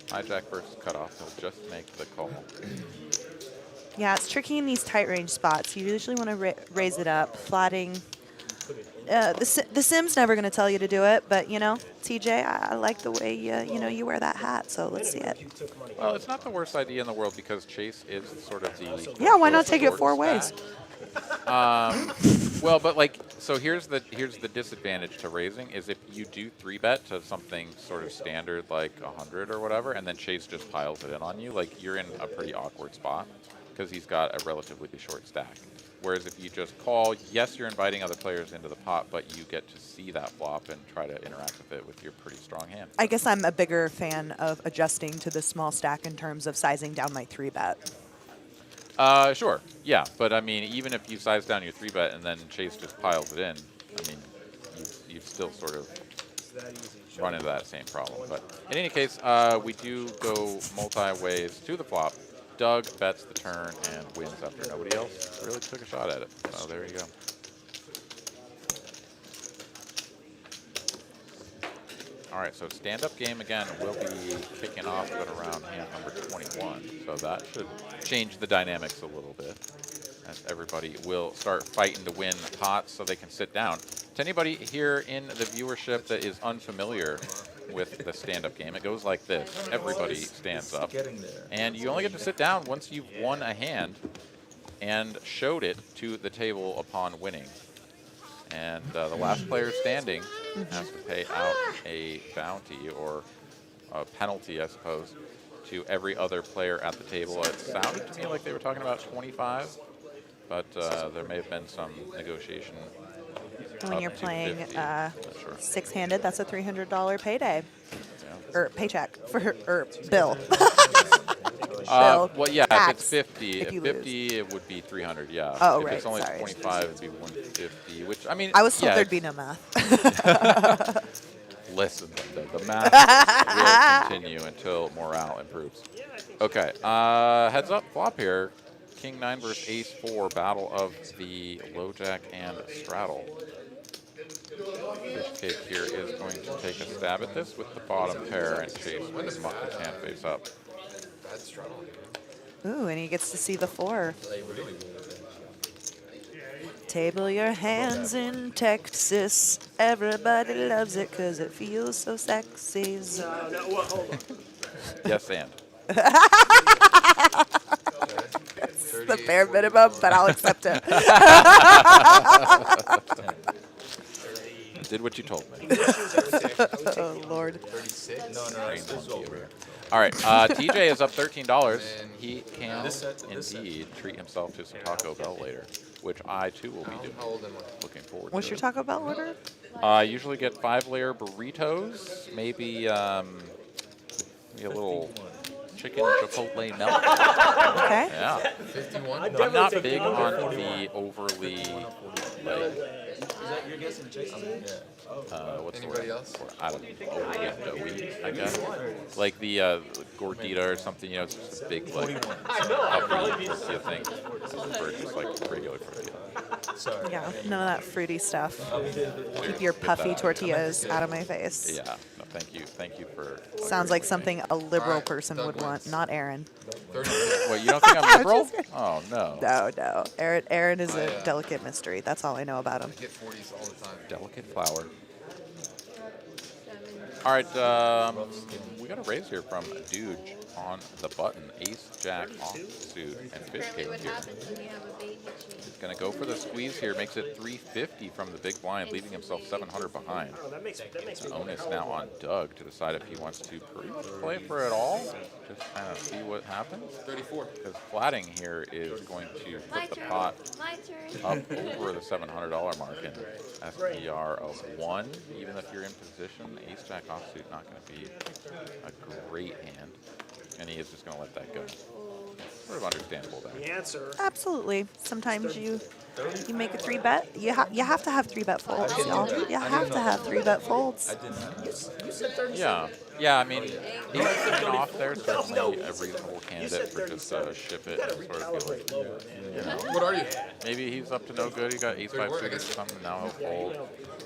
Hijack versus cutoff. He'll just make the call. Yeah, it's tricky in these tight range spots. You usually want to raise it up, flatting. The Sim's never going to tell you to do it, but you know, TJ, I like the way you wear that hat. So let's see it. Well, it's not the worst idea in the world because Chase is sort of the why not take it 4 ways? Well, but like, so here's the disadvantage to raising is if you do 3-bet to something sort of standard like 100 or whatever, and then Chase just piles it in on you, like you're in a pretty awkward spot because he's got a relatively short stack. Whereas if you just call, yes, you're inviting other players into the pot, but you get to see that flop and try to interact with it with your pretty strong hand. I guess I'm a bigger fan of adjusting to the small stack in terms of sizing down my 3-bet. Sure, yeah, but I mean, even if you size down your 3-bet and then Chase just piles it in, I mean, you've still sort of run into that same problem. But in any case, we do go multi-ways to the flop. Doug bets the turn and wins after nobody else really took a shot at it. So there you go. All right, so stand-up game again will be kicking off at around hand number 21. So that should change the dynamics a little bit as everybody will start fighting to win pots so they can sit down. To anybody here in the viewership that is unfamiliar with the stand-up game, it goes like this. Everybody stands up, and you only get to sit down once you've won a hand and showed it to the table upon winning. And the last player standing has to pay out a bounty or a penalty, I suppose, to every other player at the table. It sounded to me like they were talking about 25, but there may have been some negotiation And when up you're to playing 50. Not sure. six-handed, that's a $300 payday. Yeah. Or paycheck or bill. Well, Bill. yeah, Tax if it's 50, if if you 50, it would be 300. Yeah. Oh, if right, it's only sorry. 25, it'd be 150. Which I mean, I was told yeah, there'd be it's- no math. Listen, the math will continue until morale improves. Okay, heads up, flop here. King 9 versus Ace 4, battle of the low jack and straddle. Fish cake here is going to take a stab at this with the bottom pair and chase with muck his hand face up. Bad straddle. Ooh, and he gets to see the 4. Table your hands in Texas. Everybody loves it because it feels so sexy. No, well, hold on. Yes, and. The bare minimum, but I'll accept it. Did what you told me. Oh, Lord. 36. No, Train it's monkey over. over here. All right, TJ is up $13. And He can This set. indeed treat himself to some Taco Bell later, which I too will be doing. How old am I? Looking forward What's to your it. Taco Bell order? I usually get 5-layer burritos, maybe a little chicken chipotle melt. Okay. Yeah, 51. I'm not big on the overly like Is that your guess in Chase? what's the Anybody word? else? I don't know, overly doughy, I guess. Like the gordita or something, you know, it's just a big like puffy tortilla thing versus like regular tortilla. Sorry. Yeah, none of that fruity stuff. Keep your puffy tortillas out of my face. Yeah, no, thank you for. Sounds like something a liberal Alright, person Doug would want, wins. not Aaron. 36. Wait, you don't think I'm liberal? Oh no. No, no. Aaron is a I, delicate mystery. That's all I know about him. I get 40s all the time. Delicate flower. All right, we got a raise here from Dude on the button. Ace, Jack, offsuit, and fish cake What here. happens when you have a baby chain? He's gonna go for the squeeze here. Makes it 350 from the big blind, leaving himself 700 behind. Oh, that makes me Onus now on Doug to decide if he wants to pretty much play for it all. Just kind of see what happens. 34. Because flatting here is going to put the pot My turn. up over the $700 mark and SPR of 1. Even if you're in position, ace jack offsuit not going to be a great hand, and he is just going to let that go. Sort of understandable there. The answer. Absolutely. Sometimes you make a 3-bet. You have to have 3-bet folds, y'all. You have to have 3-bet folds. You said 36. Yeah. I mean, he's coming off there. Certainly a reasonable candidate for just ship it and sort of feel like, you know, What are you? maybe he's up to no good. He got ace 5 suited or something. Now he'll fold,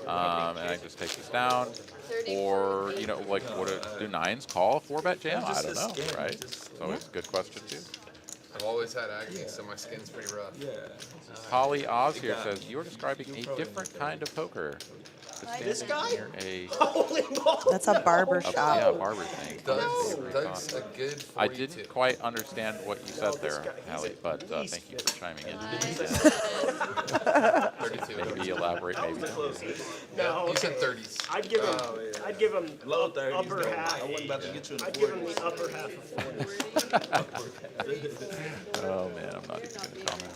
and I just take this down. Or, you know, like, do 9s call a 4-bet jam? I don't know, right? It's always a good question, too. I've always had acne, so my skin's pretty rough. Holly Oz here says, you're describing a different kind of poker. This guy? Near a, Holy moly. That's a barber yeah, shop. barber thing. Doug's a good 42. I didn't quite understand what you said there, Hallie, but thank you for chiming in. 32. Maybe elaborate, maybe not. No, You said okay. 30s. I'd give him Low 30s. upper half. I wasn't about to get you in the I'd give him 40s. the upper half of 40s. Oh man, I'm not even going to comment.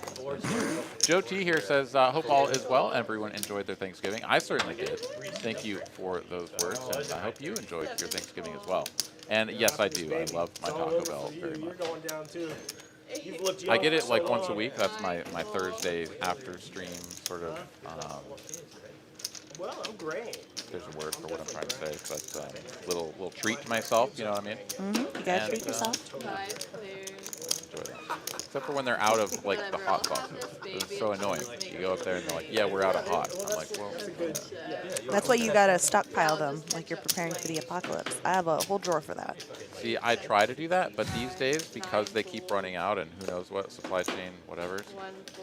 Joe T here says, hope all is well. Everyone enjoyed their Thanksgiving. I certainly did. Thank you for those words, and I hope you enjoyed your Thanksgiving as well. And yes, I do. I love my Taco Bell very You're much. going down too. You've looked I young get for it so like once a long. week. That's my Thursday after stream sort of. Well, I'm great. There's a word for what I'm trying to say, but little treat to myself. You know what I mean? You gotta treat yourself. 5 players. Enjoy that. Except for when they're out of like the hot sauces. It's so annoying. You go up there and they're like, "Yeah, we're out of hot." I'm like, "Well, That's why you gotta stockpile them, like you're preparing for the apocalypse. I have a whole drawer for that. see, I try to do that, but these days because they keep running out and who knows what supply chain, whatever.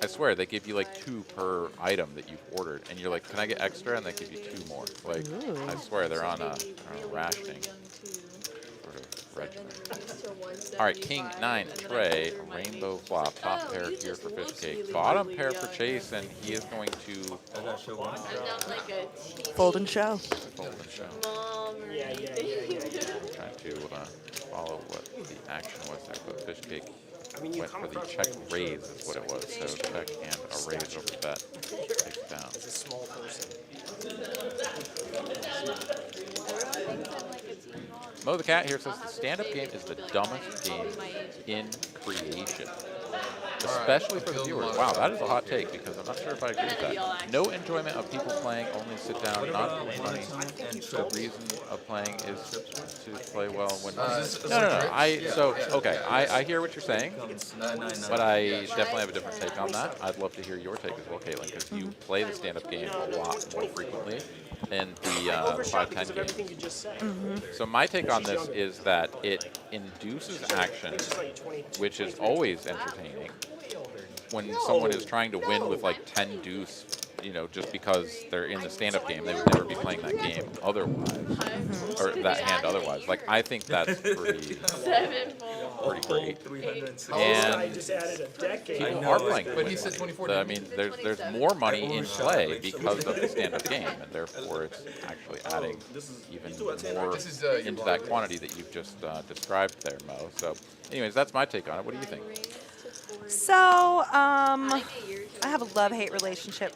I swear they give you like 2 per item that you've ordered, and you're like, "Can I get extra?" And they give you 2 more. Like, I swear they're on a rationing sort of regimen. All right, King 9 Trey, rainbow flop, top pair here for fish cake, bottom pair for Chase, and he is going to I'm not like a teen Fold and show. fold and show. mom or anything. Trying to follow what the action was there, but fish cake I mean, you went come for the across check very raise is what it was. So check and a raise over bet takes down. as a small person. Everyone thinks I'm like a teen mom. Mo the Cat here says I'll the have this stand-up baby game and is the she'll be like, dumbest "Fine, I'll game be my age." in creation. All Especially right, for the I feel viewers. a lot Wow, of that is a hot here. take because I'm not sure if I agree with None of y'all that. actually. No enjoyment of people playing, only sit down, What not about putting money. monotone and The trips? reason of playing is to play well when Is this no, no, no. trick? I Yeah, so yeah. okay. I hear what you're saying, Comes 999. but I definitely have a different take on that. I'd love to hear your take as well, Caitlin, because you play the stand-up game a lot more frequently than the Overshot because 5-10 of game. everything you just said. So my take on this is that it induces action, She's like 20, which is 23. always entertaining. When someone is trying to win with like 10 deuce, you know, just because they're in the stand-up game, they would never be playing that game otherwise, or that hand otherwise. Like, I think that's pretty great. 360. And I just added a decade. people know, are it's playing. good. But with he said money. 24, I didn't mean, he? there's more money in Overshot, play like, because of the stand-up game, and therefore it's actually adding This is even you two at 10. more This is, your into bar. that quantity that you've just described there, Mo. So, anyways, that's my take on it. What do you think? So, I have a love-hate relationship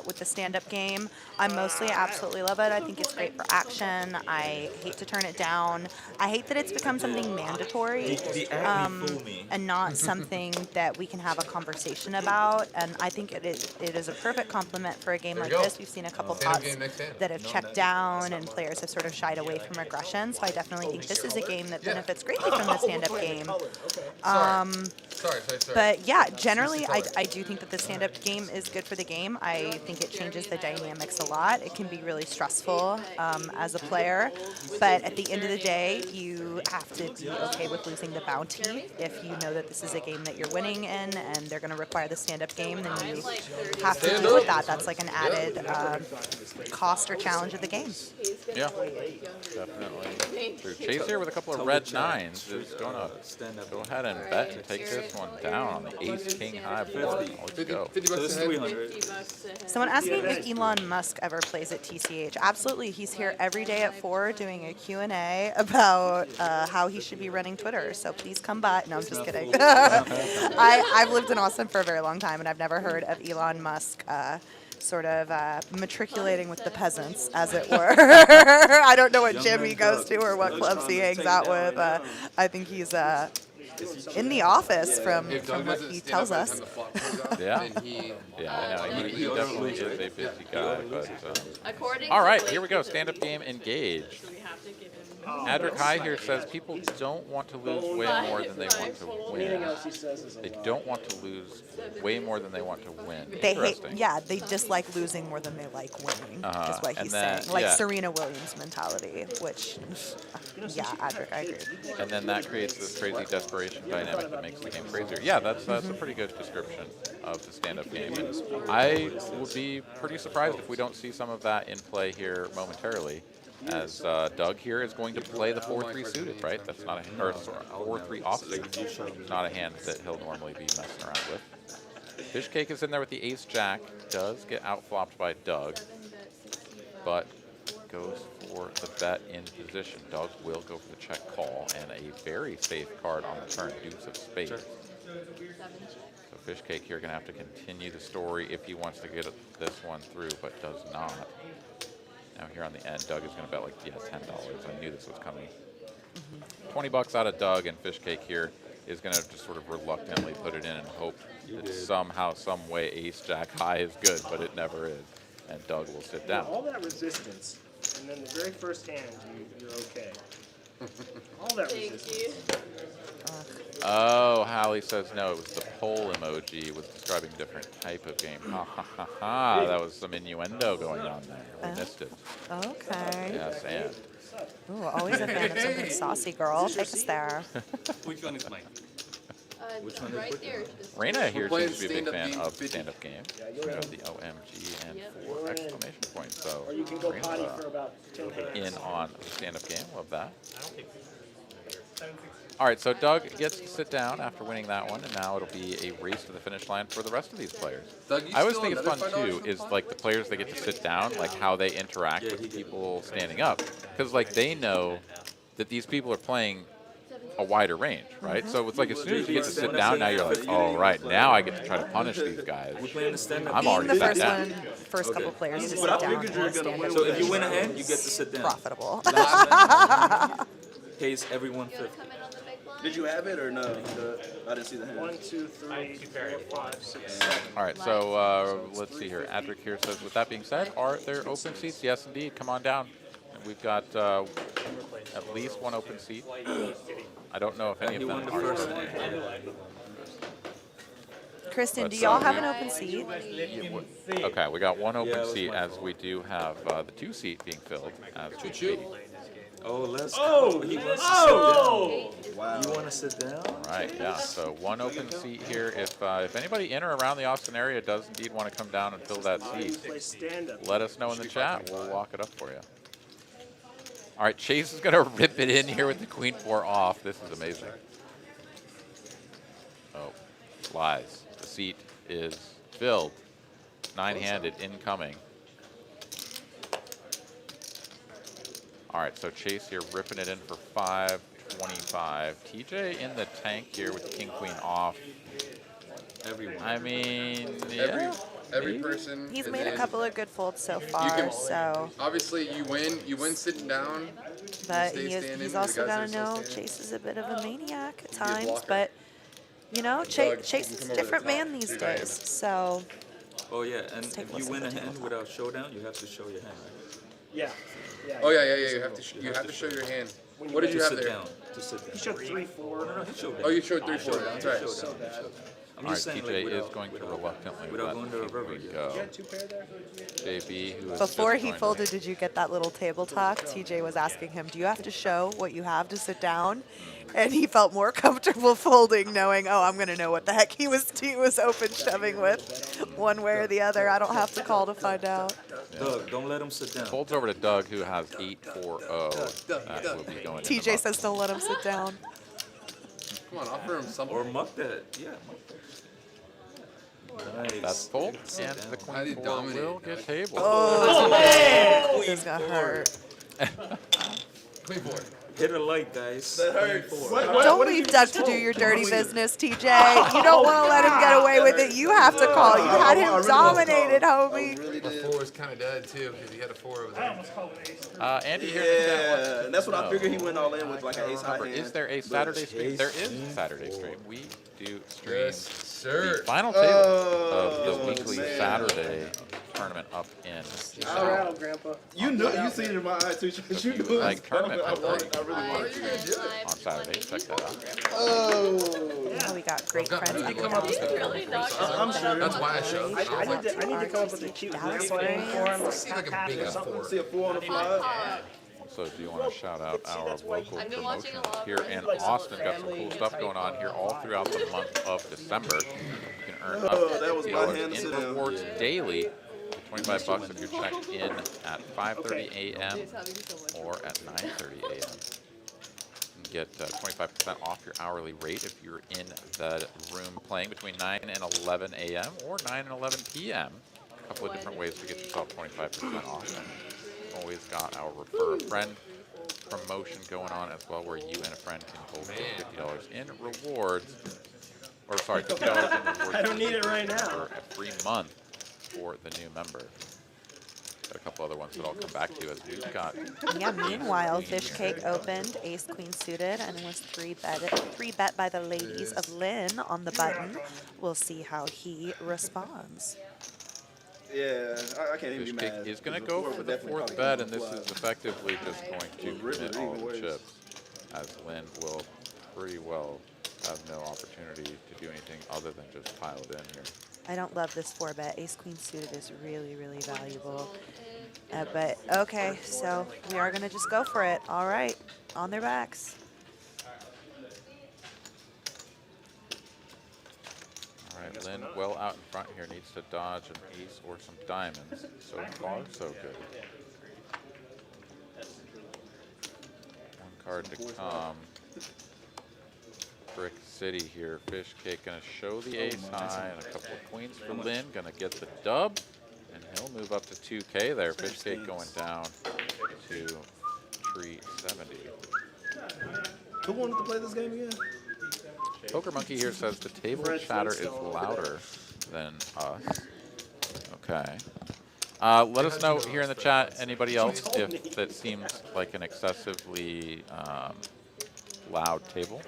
with the stand-up game. I mostly absolutely love it. I think it's great for action. I hate to turn it down. I hate that it's become something mandatory The acne fool me. and not something that we can have a conversation about. And I think it is a perfect complement for a game There like you go. this. We've seen a couple Stand-up pots game next hand. that have checked down and players have sort of shied away from aggression. So I definitely think this is a game that Yeah. benefits greatly from the stand-up game. Color, okay. Sorry. But yeah, generally, I do think that the stand-up game is good for the game. I think it changes the dynamics a lot. It can be really stressful as a player, but at the end of the day, you have to be okay with losing the bounty. If you know that this is a game that you're winning in and they're going to require the stand-up game, then you have to deal with that. That's like an added cost or challenge of the game. Yeah, definitely. True. Chase here with a couple of red nines is going to go ahead and bet and take this one down on the ace-king high board. Let's 50, go. 50 So bucks this a is head. 300. Someone asked me if Elon Musk ever plays at TCH. Absolutely. He's here every day at 4 doing a Q&A about how he should be running Twitter. So please come by. No, I'm just kidding. I've lived in Austin for a very long time, and I've never heard of Elon Musk sort of matriculating with the peasants, as it were. I don't know what gym he goes to or what clubs he hangs out with. I think he's in the office from If Doug what doesn't he stand tells up by the us. time the flop comes out, Yeah. then he Yeah, I know. He definitely is a busy guy, but... According all to right, Blake, here we go. he's a Stand-up game lead. engaged. So we have to give him. Adric High here says people don't want to lose way more than they want to Anything win. else he says is a They lie. don't want to lose way more than they want to win. They hate, Interesting. yeah, they dislike losing more than they like winning, is what and he's then- saying. Like yeah. Serena Williams mentality, which, yeah, Adric, I agree. And then that creates this crazy desperation dynamic that makes the game crazier. Yeah, that's a pretty good description of the stand-up game. And I would be pretty surprised if we don't see some of that in play here momentarily, as Doug here is going to play the 4-3 suited, right? That's not a, or sorry, 4-3 offsuit. Not a hand that he'll normally be messing around with. Fish Cake is in there with the ace-jack. Does get outflopped by Doug, but goes for the bet in position. Doug will go for the check call, and a very safe card on the turn, deuce of spades. So Fish Cake here going to have to continue the story if he wants to get this one through, but does not. Now here on the end, Doug is going to bet like, yeah, $10. I knew this was coming. 20 bucks out of Doug, and Fish Cake here is going to just sort of reluctantly put it in and hope that somehow, some way, ace-jack high is good, but it never is. And Doug will sit down. All that resistance, and then the very first hand, you're okay. All that Thank resistance. you. Oh, Hallie says no, it was the poll emoji was describing a different type of game. Ha ha ha ha, that was some innuendo going on there. We missed it. Okay. Yes, and. Ooh, always a fan of something saucy, girl. Take us there. Which one is mine? Which one is Right which there. one? Just Raina here playing seems to be a big stand-up fan game, of 50. stand-up game. We have the OMG and Yep. 4 exclamation points. So Or you can go potty Raina's for about 10 hands. in on the stand-up game. Love that. All right, so Doug gets to sit down after winning that one, and now it'll be a race to the finish line for the rest of these players. Doug, you I always still think it's fun another too, $5 is from like the players that get to sit down, like how they interact with the people standing up, because like they know that these people are playing a wider range, right? So it's like as soon as you get to sit down, now you're like, oh, right, now I get to try to punish these guys. We're playing the stand up. I'm Being already the sat first down. first couple Okay. players to But sit I down figured in you a were gonna stand-up win. So if you game win a hand, you is get to sit down. profitable. Pays every 150. Come in on the big blind. Did you have it or no? I didn't see the hand. 1, 2, 3, 4, 5, 6, 7. All right, so let's see here. Adric here says, with that being said, are there open seats? Yes, indeed. Come on down. And we've got at least one open seat. I don't know if any He of won them the are. first hand. Kristen, do But, y'all have an open seat? Okay, we got one Yeah, open it was seat my as fault. we do have the 2 seat being filled as we Choo-choo. speak. Oh, let's Oh! go. He wants Oh! to sit down. Wow. You want to sit down? All right, yeah, so one open seat here. If anybody in or around the Austin area does indeed want to come down and fill that seat, Play stand-up. let us know in the chat. We'll walk it up for you. All right, Chase is going to rip it in here with the queen 4 off. This is amazing. Oh, lies. The seat is filled. 9-handed incoming. All right, so Chase here ripping it in for 525. TJ in the tank here with the king queen off. Everyone. I mean, yeah, Every maybe. person. He's is made a in. couple of good folds so far, can- so Obviously, you win sitting down. but stay standing, he's the also guys got that to are still know standing. Chase is a bit of a maniac at a times, blocker. but you know, Doug, Chase you is can a come over the different top. man these You're right. days. So Oh, yeah, and take if a you listen win to a the hand table. without showdown, you have to show your hand, right? Yeah. Oh yeah. You have to. You have to show your hand. What did you To have sit there? down. To sit down. He showed 3, 4. No, he showed Oh, down. you showed 3 showdown. That's right. So bad. I'm All right, just saying, TJ like, is without- going to without- reluctantly without let going to the a king river queen yet. go. You had 2 pair there? JB, who is before just he joined folded, us. did you get that little table talk? TJ was asking him, "Do you have to show what you have to sit down?" And he felt more comfortable folding, knowing, "Oh, I'm gonna know what the heck he was open shoving with, one way or the other. I don't have to call to find out." Doug, don't let him sit down. Folds over to Doug, who has 8-4-0. That will be going in the TJ muck. says, "Don't let him sit down." Come on, offer him something. Or muck that. Yeah, muck that. Nice. That's fold, Sit and down. the Highly queen 4 will dominated, get Doug. table. Oh, this is gonna hurt. Queen 4. Hit a light, guys. That hurts. Don't leave Doug to do your dirty business, TJ. You don't want to let him get away with it. You have to call. You had him dominated, homie. Really The did. 4 is kind of dead too because he had a 4 over there. Andy here in the chat wants Yeah, to and that's what I know. figured he went all in with, like an ace high Remember, hand. is there a But- Saturday stream? There is a Saturday stream. We do stream Yes, sir. the final table of the Oh, weekly man. Saturday tournament up in Rattle, Grandpa. You knew, you seen it in my eyes too. You knew it like was tournament coming. I preparation really wanted to. on Saturday. Check that out. Oh. Oh, we got great Well, friends. God, in the come house. up with Really not I'm sure. That's why I showed. I need to come up with a cute grandpa name for him. See like a big or something. See a 4 on the fly. So do you want to shout out our local I've been watching promotion a lot of here in like some Austin? Got some cool family stuff type going on here all throughout the month of December. You can earn up Oh, to that was my hand to $50 sit in down. rewards daily. $25 if you're checked in at 5:30 a.m. It's having so much or at 9:30 a.m. You can get 25% off your hourly rate if you're in the room playing between 9 and 11 a.m. or 9 and 11 p.m. A couple of different ways to get yourself 25% off. And always got our refer a friend promotion going on as well, where you and a friend can hold $50 in rewards. Or sorry, $50 in rewards. I don't need it right now. For a free month for the new member. Got a couple other ones that I'll come back to as we've got. Yeah, meanwhile, Fish Cake opened, ace queen suited, and was three bet by the ladies of Lynn on the button. We'll see how he responds. Yeah, I can't even be Fish mad. Cake is going to The go four for would the definitely fourth probably bet, come and this on is fly. effectively just going to Well, River commit all even the worse. chips, as Lynn will pretty well have no opportunity to do anything other than just pile it in here. I don't love this 4-bet. Ace queen suited is really, really valuable. But okay, so we are going to just go for it. All right, on their backs. All right, Lynn well out in front here, needs to dodge an ace or some diamonds. So far, so good. One card to come. Brick City here. Fish Cake gonna show the ace high and a couple of queens for Lynn. Gonna get the dub, and he'll move up to 2K there. Fish Cake going down to 370. Who wanted to play this game again? Poker Monkey here says the table Fred chatter is Flintstone. louder than us. Okay. Let us know here in the chat, anybody else, if that seems like an excessively loud table.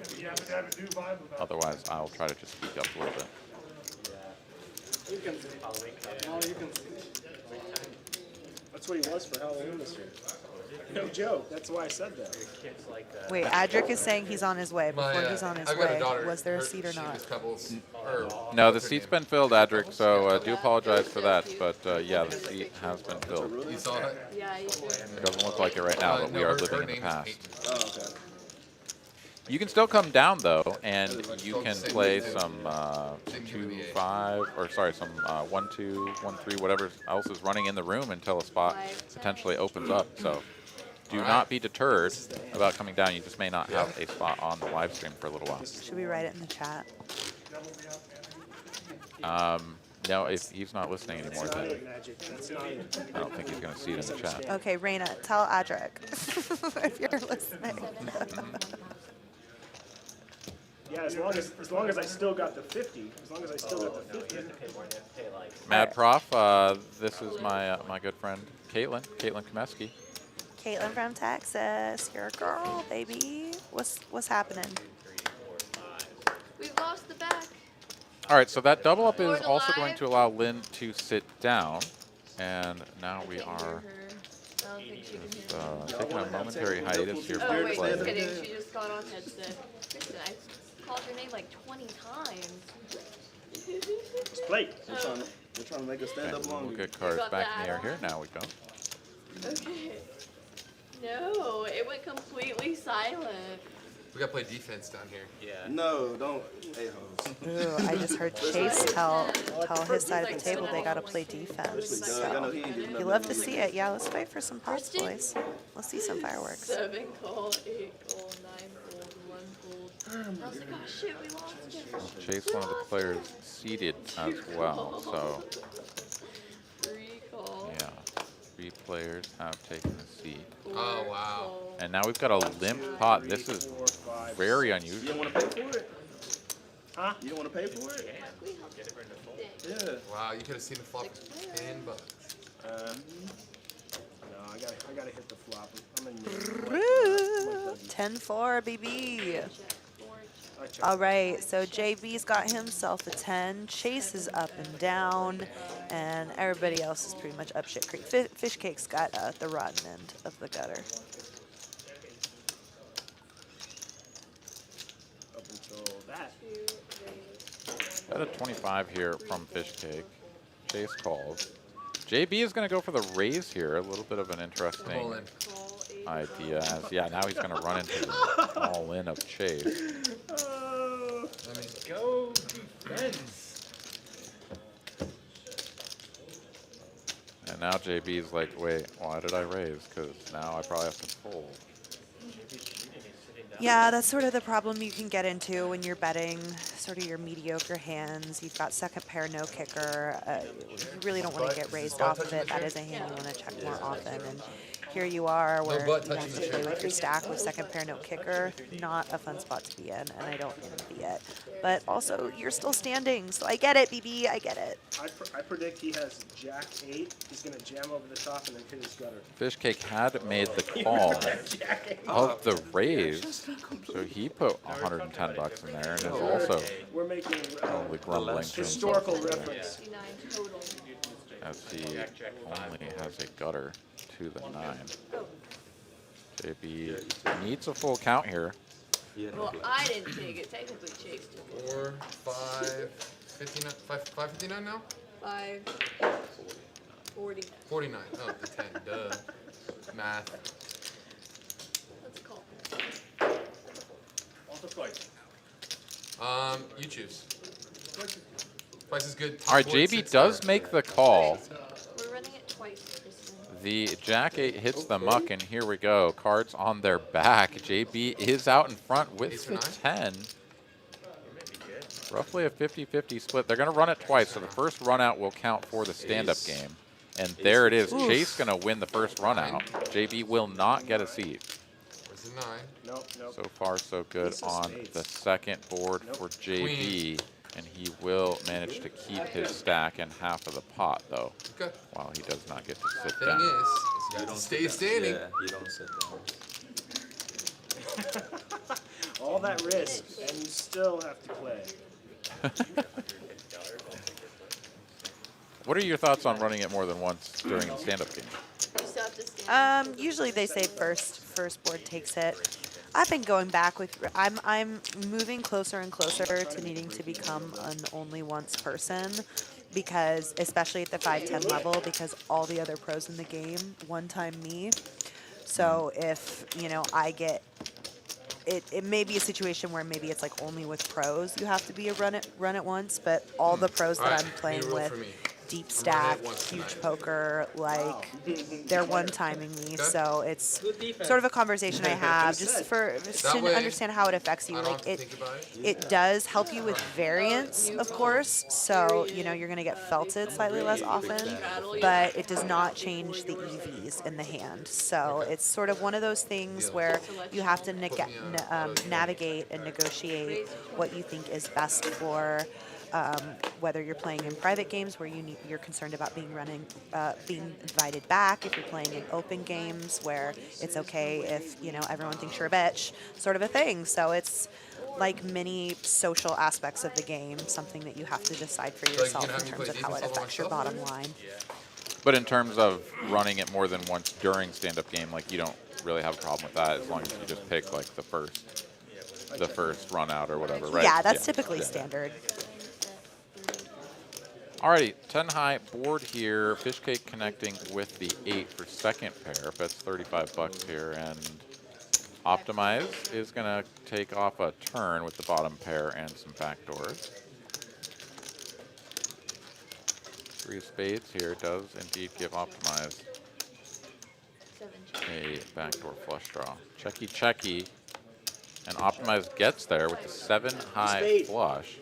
Otherwise, I'll try to just speak up a little bit. That's what he was for Halloween this year. No joke. That's why I said that. Kids like Wait, Adric is saying he's on his way. Before he's on his I've got a way, daughter. was there a Her- seat or she not? was Pebbles, or No, the what's her seat's name? been filled, Adric, so do apologize for that. But yeah, the seat has been filled. You saw it? Yeah, you do. It doesn't look like it right now, but we No, are her living in the name's past. Kate. Oh, okay. You can still come down though, and you can play some 2-5, or sorry, some 1-2, 1-3, whatever else is running in the room until a spot potentially opens up. So do not be deterred about coming down. You just may not have a spot on the live stream for a little while. Should we write it in the chat? No, if he's not listening anymore, That's not then it, Magic. That's not it. I don't think he's going to see it in the chat. Okay, Raina, tell Adric if you're listening. Yeah, as long as I still got the 50. As long as I still got the 50. Mad Prof, this is my my good friend Caitlin Komeski. Caitlin from Texas, you're a girl, baby. What's happening? We've lost the back. All right, so that double up is Lord also alive. going to allow Lynn to sit down, and now we I can't hear are her. I don't think she can just, hear me. taking a momentary hiatus here Oh, from wait, play. just kidding. She just got on headset. Kristen, I called your name like 20 times. Just play. They're trying to make us stand Okay, up we'll longer. get cards got back that in the air on? here. Now we go. Okay. No, it went completely silent. We gotta play defense down here. Yeah. No, don't. A-holes. Ooh, I just heard Chase tell his side of the table they gotta play defense. Especially Doug. I know he ain't giving You up love to nothing. see it. Yeah, let's fight for some pots, boys. Let's see some fireworks. 7 call, 8 call, 9 fold, 1 fold. I was like, oh shit, we lost it. Chase, one of the players, seated as well. So 3 call. yeah, 3 players have taken the seat, 4 Oh, wow. call. and now we've got a limp pot. This is 4, 5. very You unusual. don't want to pay for it? Huh? You don't want to pay for it? We helped it. Yeah. Wow, you could have seen the flop Six. 10 bucks. No, I gotta hit the flop. I'm in. 10-4, baby. Check, 4, check. All right, so JB's got himself a 10. Chase is up and down, and everybody else is pretty much up shit creek. Fish Cake's got the rotten end of the gutter. Up until that. 2, raise, Got a 25 here from Fish Cake. Chase calls. JB is going to go for the raise here. A little bit of an All interesting in. call, 8, idea. As yeah, now he's going to run into the all-in of Chase. I mean, Go defense. And now JB's like, wait, why did I raise? Because now I probably have to fold. Yeah, that's sort of the problem you can get into when you're betting sort of your mediocre hands. You've got second pair, no kicker. You really don't want to get raised off of it. That is a hand you want to check more often. And here you are where butt you touching have the to play chair. with your stack with second pair, no kicker. Not a fun spot to be in, and I don't envy it. But also, you're still standing, so I get it, BB. I get it. I predict he has Jack 8. He's gonna jam over the top and then hit his gutter. Fish Cake had made the call of the raise, so he put 110 bucks in there and is also We're making probably grumbling to historical himself reference. 59 total. as he only has a gutter to the 9. Oh, JB needs a full count here. well, I didn't take it. Technically, Chase took it. 4, 5, 59, 559 now? 5, 49. 49. Oh, the 10. Duh. Math. Let's call. You choose. Price is good. All right, Top board, JB 6 does hour. make the call. We're running it twice, Kristen. The Jack 8 hits the muck, and here we go. Cards on their back. JB is out in front with Ace the or 10. Roughly a 50-50 split. They're going to run it twice, so the first run out will count for the stand-up game. And there it is. Chase going to win the first run out. JB will not get a seat. That's a 9. Nope, nope. So far, so good Ace of on spades. the second board Nope. for JB. And he will manage to keep his stack in half of the pot, though, Okay. while he does not get to sit Thing down. is you You got to don't stay sit down. standing. Yeah, you don't sit down. All that risk, and you still have to play. What are your thoughts on running it more than once during the stand-up game? You still have to stand. Usually they say first board takes it. I've been going back with. I'm moving closer and closer to needing to become an only once person, because especially at the 510 level, because all the other pros in the game one time me. So if I get it, it may be a situation where maybe it's like only with pros you have to be a run it once, but all the pros that Alright, I'm playing new rule with. for me. Deep I'm running stack, it once huge tonight. poker, like they're one-timing me, Okay. so it's Good defense. sort of a conversation I have just That to way, understand how it affects you. I don't Like have to think about it. it does help you with variance, of course. So you're gonna get felted slightly less often, but it does not change the EVs in the hand. So it's sort of one of those things where you have to navigate and negotiate what you think is best for. Whether you're playing in private games where you're concerned about being invited back, if you're playing in open games where it's okay if everyone thinks you're a bitch, sort of a thing. So it's like many social aspects of the game, something that you have to decide for So, like, you yourself can have in me terms of play how it defense all by affects your myself, bottom or? line. But in terms of running it more than once during stand-up game, like you don't really have a problem with that as long as you just pick like the first run out or whatever, right? Yeah, that's typically standard. Alrighty, 10 high board here. Fish cake connecting with the 8 for second pair. Bets 35 bucks here, and Optimize is gonna take off a turn with the bottom pair and some backdoors. 3 of spades here does indeed give Optimize a backdoor flush draw. Checky, checky, and Optimize gets there with the 7 high flush.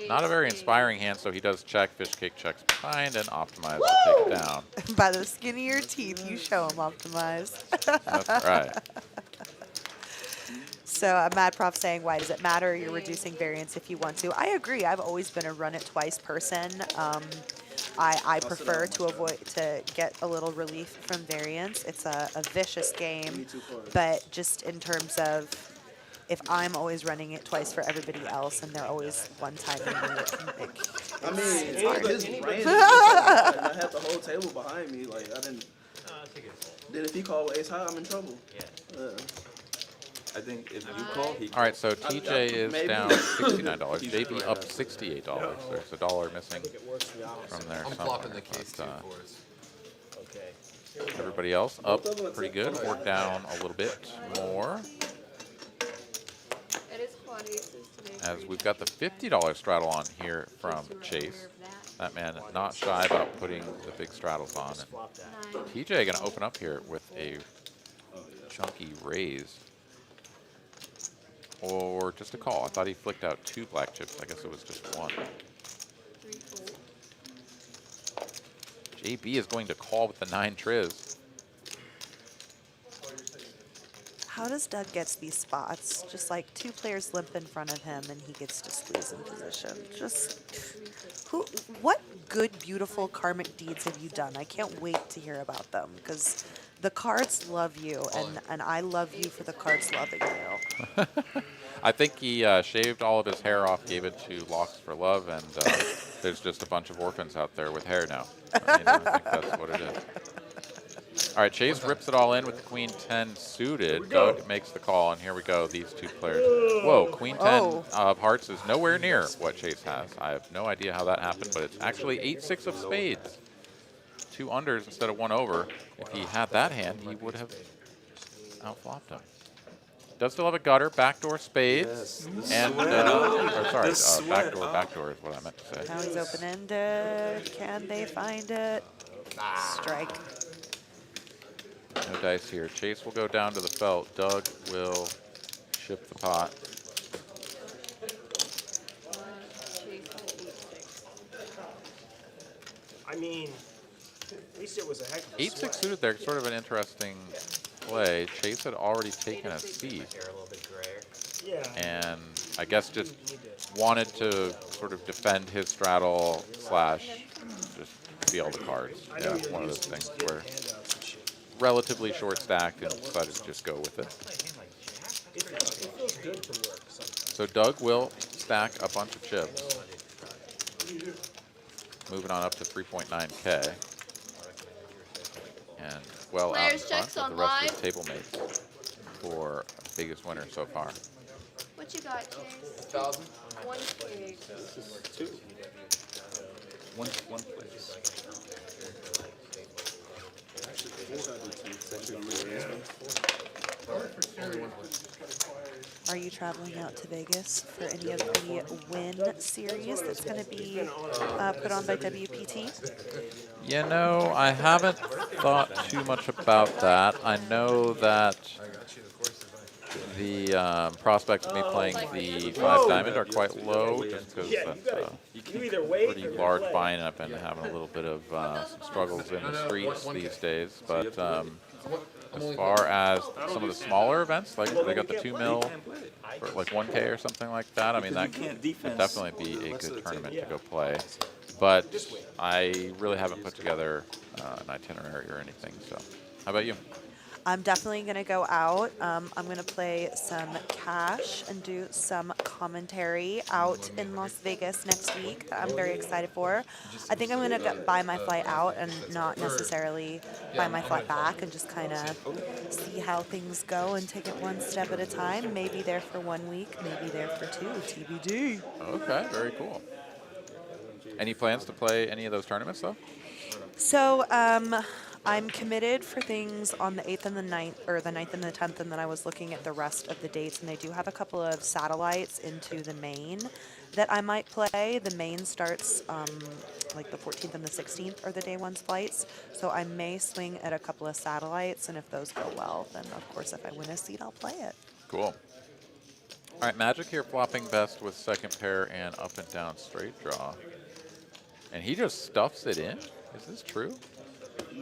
Not a very inspiring hand, so he does check. Fish cake checks behind, and Optimize will take it down. By the skin of your teeth, you show them Optimize. That's right. So Mad Prof saying, why does it matter? You're reducing variance if you want to. I agree. I've always been a run it twice person. I prefer to get a little relief from variance. It's a vicious game, but just in terms of if I'm always running it twice for everybody else and they're always one time, I mean, it's hard. his range is like, I had the whole table behind me. Like, I didn't. That's a good call. Then if he called with ace high, I'm in trouble. Yeah. I think if you call, he All right, so TJ is Maybe. down $69. He's JB right up up. $68. There's a dollar missing from there I'm somewhere. flopping the case too But, for us. Okay. everybody else up pretty good, or down a little bit more, It is quad aces today. as we've got the $50 straddle on here from Chase. That man not shy about putting the big straddles on. And Flop that. 9. TJ gonna open up here with a chunky raise. Or just a call. I thought he flicked out 2 black chips. I guess it was just 1. 3 fold. JB is going to call with the 9 triz. How does Doug gets these spots? Just like 2 players limp in front of him and he gets to squeeze in position. Just what good, beautiful karmic deeds have you done? I can't wait to hear about them because the cards love you and I love you for the cards loving you. I think he shaved all of his hair off, gave it to Locks for Love, and there's just a bunch of orphans out there with hair now. I think that's what it is. All right, Chase rips it all in with the Queen 10 suited. Doug makes the call, and here we go, these 2 players. Whoa, Queen 10 of hearts is nowhere near what Chase has. I have no idea how that happened, but it's actually 8-6 of spades. 2 unders instead of 1 over. If he had that hand, he would have outflopped him. Does still have a gutter, backdoor spades, and backdoor is what I meant to say. Now he's open-ended. Can they find it? Strike. No dice here. Chase will go down to the felt. Doug will ship the pot. Chase had 8-6. I mean, at least it was a heck of a 8-6 sweat. suited there, sort of an interesting play, Chase had already taken a seat, Hair a little bit grayer. Yeah. and I guess just wanted to sort of defend his straddle slash just feel the cards. I Yeah, know you're one of those used to things getting where handouts and shit. relatively short stacked and decided to just go with it. It feels good to work sometimes. So Doug will stack a bunch of chips, moving on up to 3.9K. And well out in Players front checks of on the rest live. of the table mates for biggest winner so far. What you got, Chase? 1,000. 1 pig. One place. Are you traveling out to Vegas for any of the Win series that's going to be put on by WPT? You know, I haven't thought too much about that. I know that the prospects of me playing the 5 diamond are quite low, just because Yeah, you either wait pretty or you large play. buy-in up and having a little bit of some struggles in the streets these days. But as far as some of the smaller events, like they got the 2 mil for like 1K or something like that, I mean that could definitely be a good tournament to go play. But I really haven't put together an itinerary or anything. So, how about you? I'm definitely going to go out. I'm going to play some cash and do some commentary out in Las Vegas next week that I'm very excited for. I think I'm going to buy my flight out and not necessarily buy my flight back and just kind of see how things go and take it one step at a time. Maybe there for 1 week, maybe there for 2, TBD. Okay, very cool. Any plans to play any of those tournaments though? So, I'm committed for things on the 8th and the 9th, or the 9th and the 10th, and then I was looking at the rest of the dates, and they do have a couple of satellites into the main that I might play. The main starts like the 14th and the 16th are the day one's flights, so I may swing at a couple of satellites, and if those go well, then of course if I win a seat, I'll play it. Cool. All right, Magic here flopping best with second pair and up and down straight draw. And he just stuffs it in? Is this true?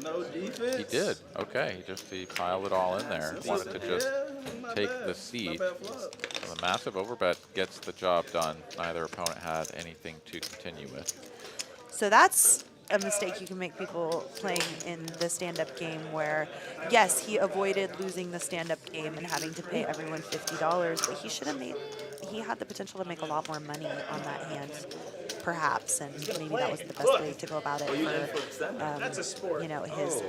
No defense. He did. Okay, he piled it all in there. Wanted to just take the seat. So the massive overbet gets the job done. Neither opponent had anything to continue with. So that's a mistake you can make people playing in the stand-up game where, yes, he avoided losing the stand-up game and having to pay everyone $50, but he should have made, he had the potential to make a lot more money on that hand, perhaps, and maybe that was the best way to go about it for, That's a sport. you know, his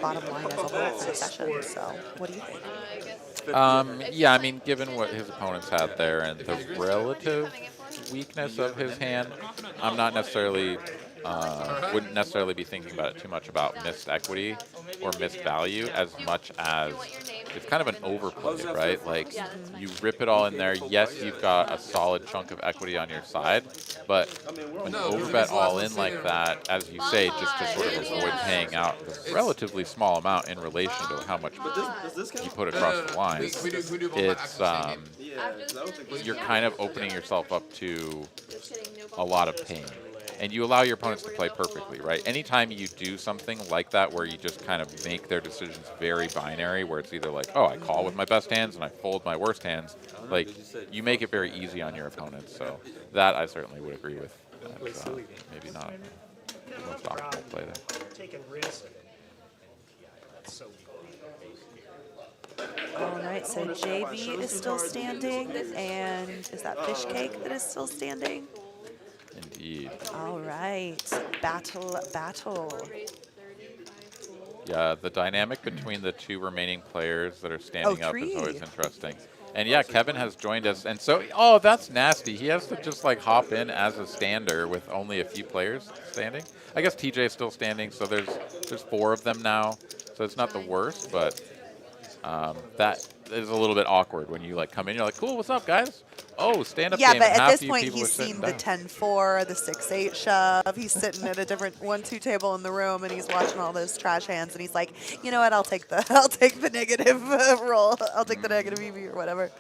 bottom line as a whole for the session. So what do you think? Yeah, I mean, given what his opponents had there and the relative weakness of his hand, I'm not necessarily, wouldn't necessarily be thinking about it too much about missed equity or missed value as much as it's kind of an overplay, right? Like, you rip it all in there. Yes, you've got a solid chunk of equity on your side, but when you overbet all in like that, as you say, just to sort of avoid paying out a relatively small amount in relation to how much you put across the line, it's you're kind of opening yourself up to a lot of pain. And you allow your opponents to play perfectly, right? Anytime you do something like that where you just kind of make their decisions very binary, where it's either like, oh, I call with my best hands and I fold my worst hands, like, you make it very easy on your opponents. So that I certainly would agree with. That's, maybe not the most optimal play there. Taking risks. That's so All right, so JV is still standing, and is that Fish Cake that is still standing? Indeed. All right, battle. Yeah, the dynamic between the two remaining players that are standing up is three. always interesting. And yeah, Kevin has joined us, and so, oh, that's nasty. He has to just like hop in as a stander with only a few players standing. I guess TJ is still standing, so there's 4 of them now, so it's not the worst, but that is a little bit awkward when you like come in. You're like, cool, what's up, guys? Oh, stand up Yeah, game. but and at half this you point, people are he's sitting seen the down. 10-4, the 6-8 shove. He's sitting at a different 1-2 table in the room, and he's watching all those trash hands, and he's like, you know what? I'll take the negative roll. I'll take the negative EV or whatever.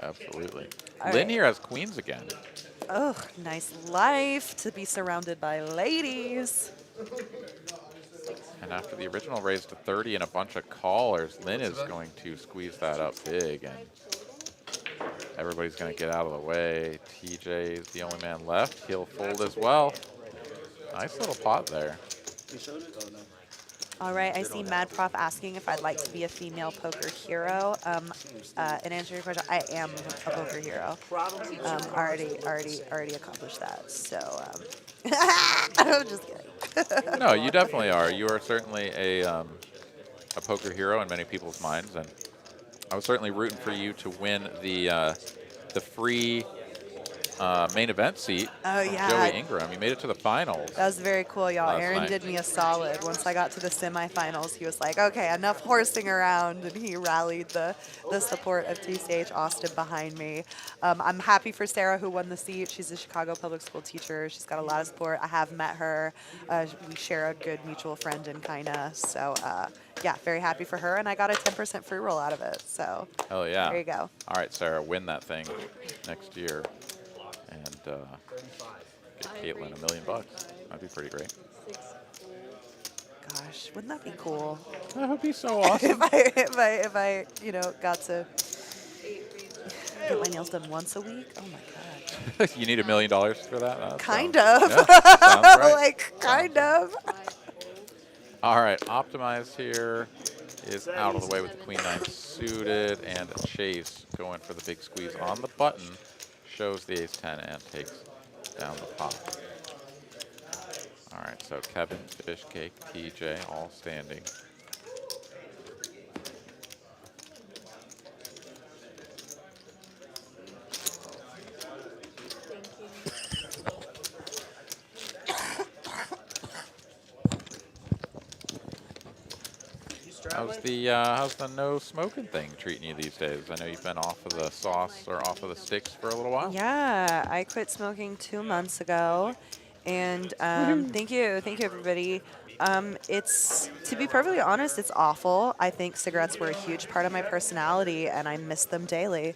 Absolutely. All Lynn right. here has queens again. Oh, nice life to be surrounded by ladies. And after the original raise to 30 and a bunch of callers, Lynn is going to squeeze that up big, and everybody's going to get out of the way. TJ is the only man left. He'll fold as well. Nice little pot there. He showed it? Oh, no. All right, I see Mad Prof asking if I'd like to be a female poker hero. In answer to your question, I am a poker hero. Already accomplished that. So, I'm just kidding. No, you definitely are. You are certainly a poker hero in many people's minds, and I was certainly rooting for you to win the free main event seat. Oh, from yeah. Joey Ingram. You made it to the finals. That was very cool, y'all. Last Aaron night. did me a solid. Once I got to the semifinals, he was like, okay, enough horsing around, and he rallied the support of TCH Austin behind me. I'm happy for Sarah, who won the seat. She's a Chicago public school teacher. She's got a lot of support. I have met her. We share a good mutual friend in Kaina. So, yeah, very happy for her, and I got a 10% free roll out of it. So, Hell yeah. there you go. All right, Sarah, win that thing next year. And get Caitlin $1 million. That'd be pretty great. Gosh, wouldn't that be cool? That would be so awesome. if I, got to get my nails done once a week. Oh my God. You need $1 million for that? Kind sounds- of. Yeah, sounds right. Like, kind of. All right, optimized here is out of the way with the queen nine suited, and Chase going for the big squeeze on the button. Shows the ace 10 and takes down the pot. All right, so Kevin, Fishcake, TJ, all standing. How's the no smoking thing treating you these days? I know you've been off of the sauce or off of the sticks for a little while. Yeah, I quit smoking 2 months ago, and thank you everybody. It's, to be perfectly honest, it's awful. I think cigarettes were a huge part of my personality, and I miss them daily.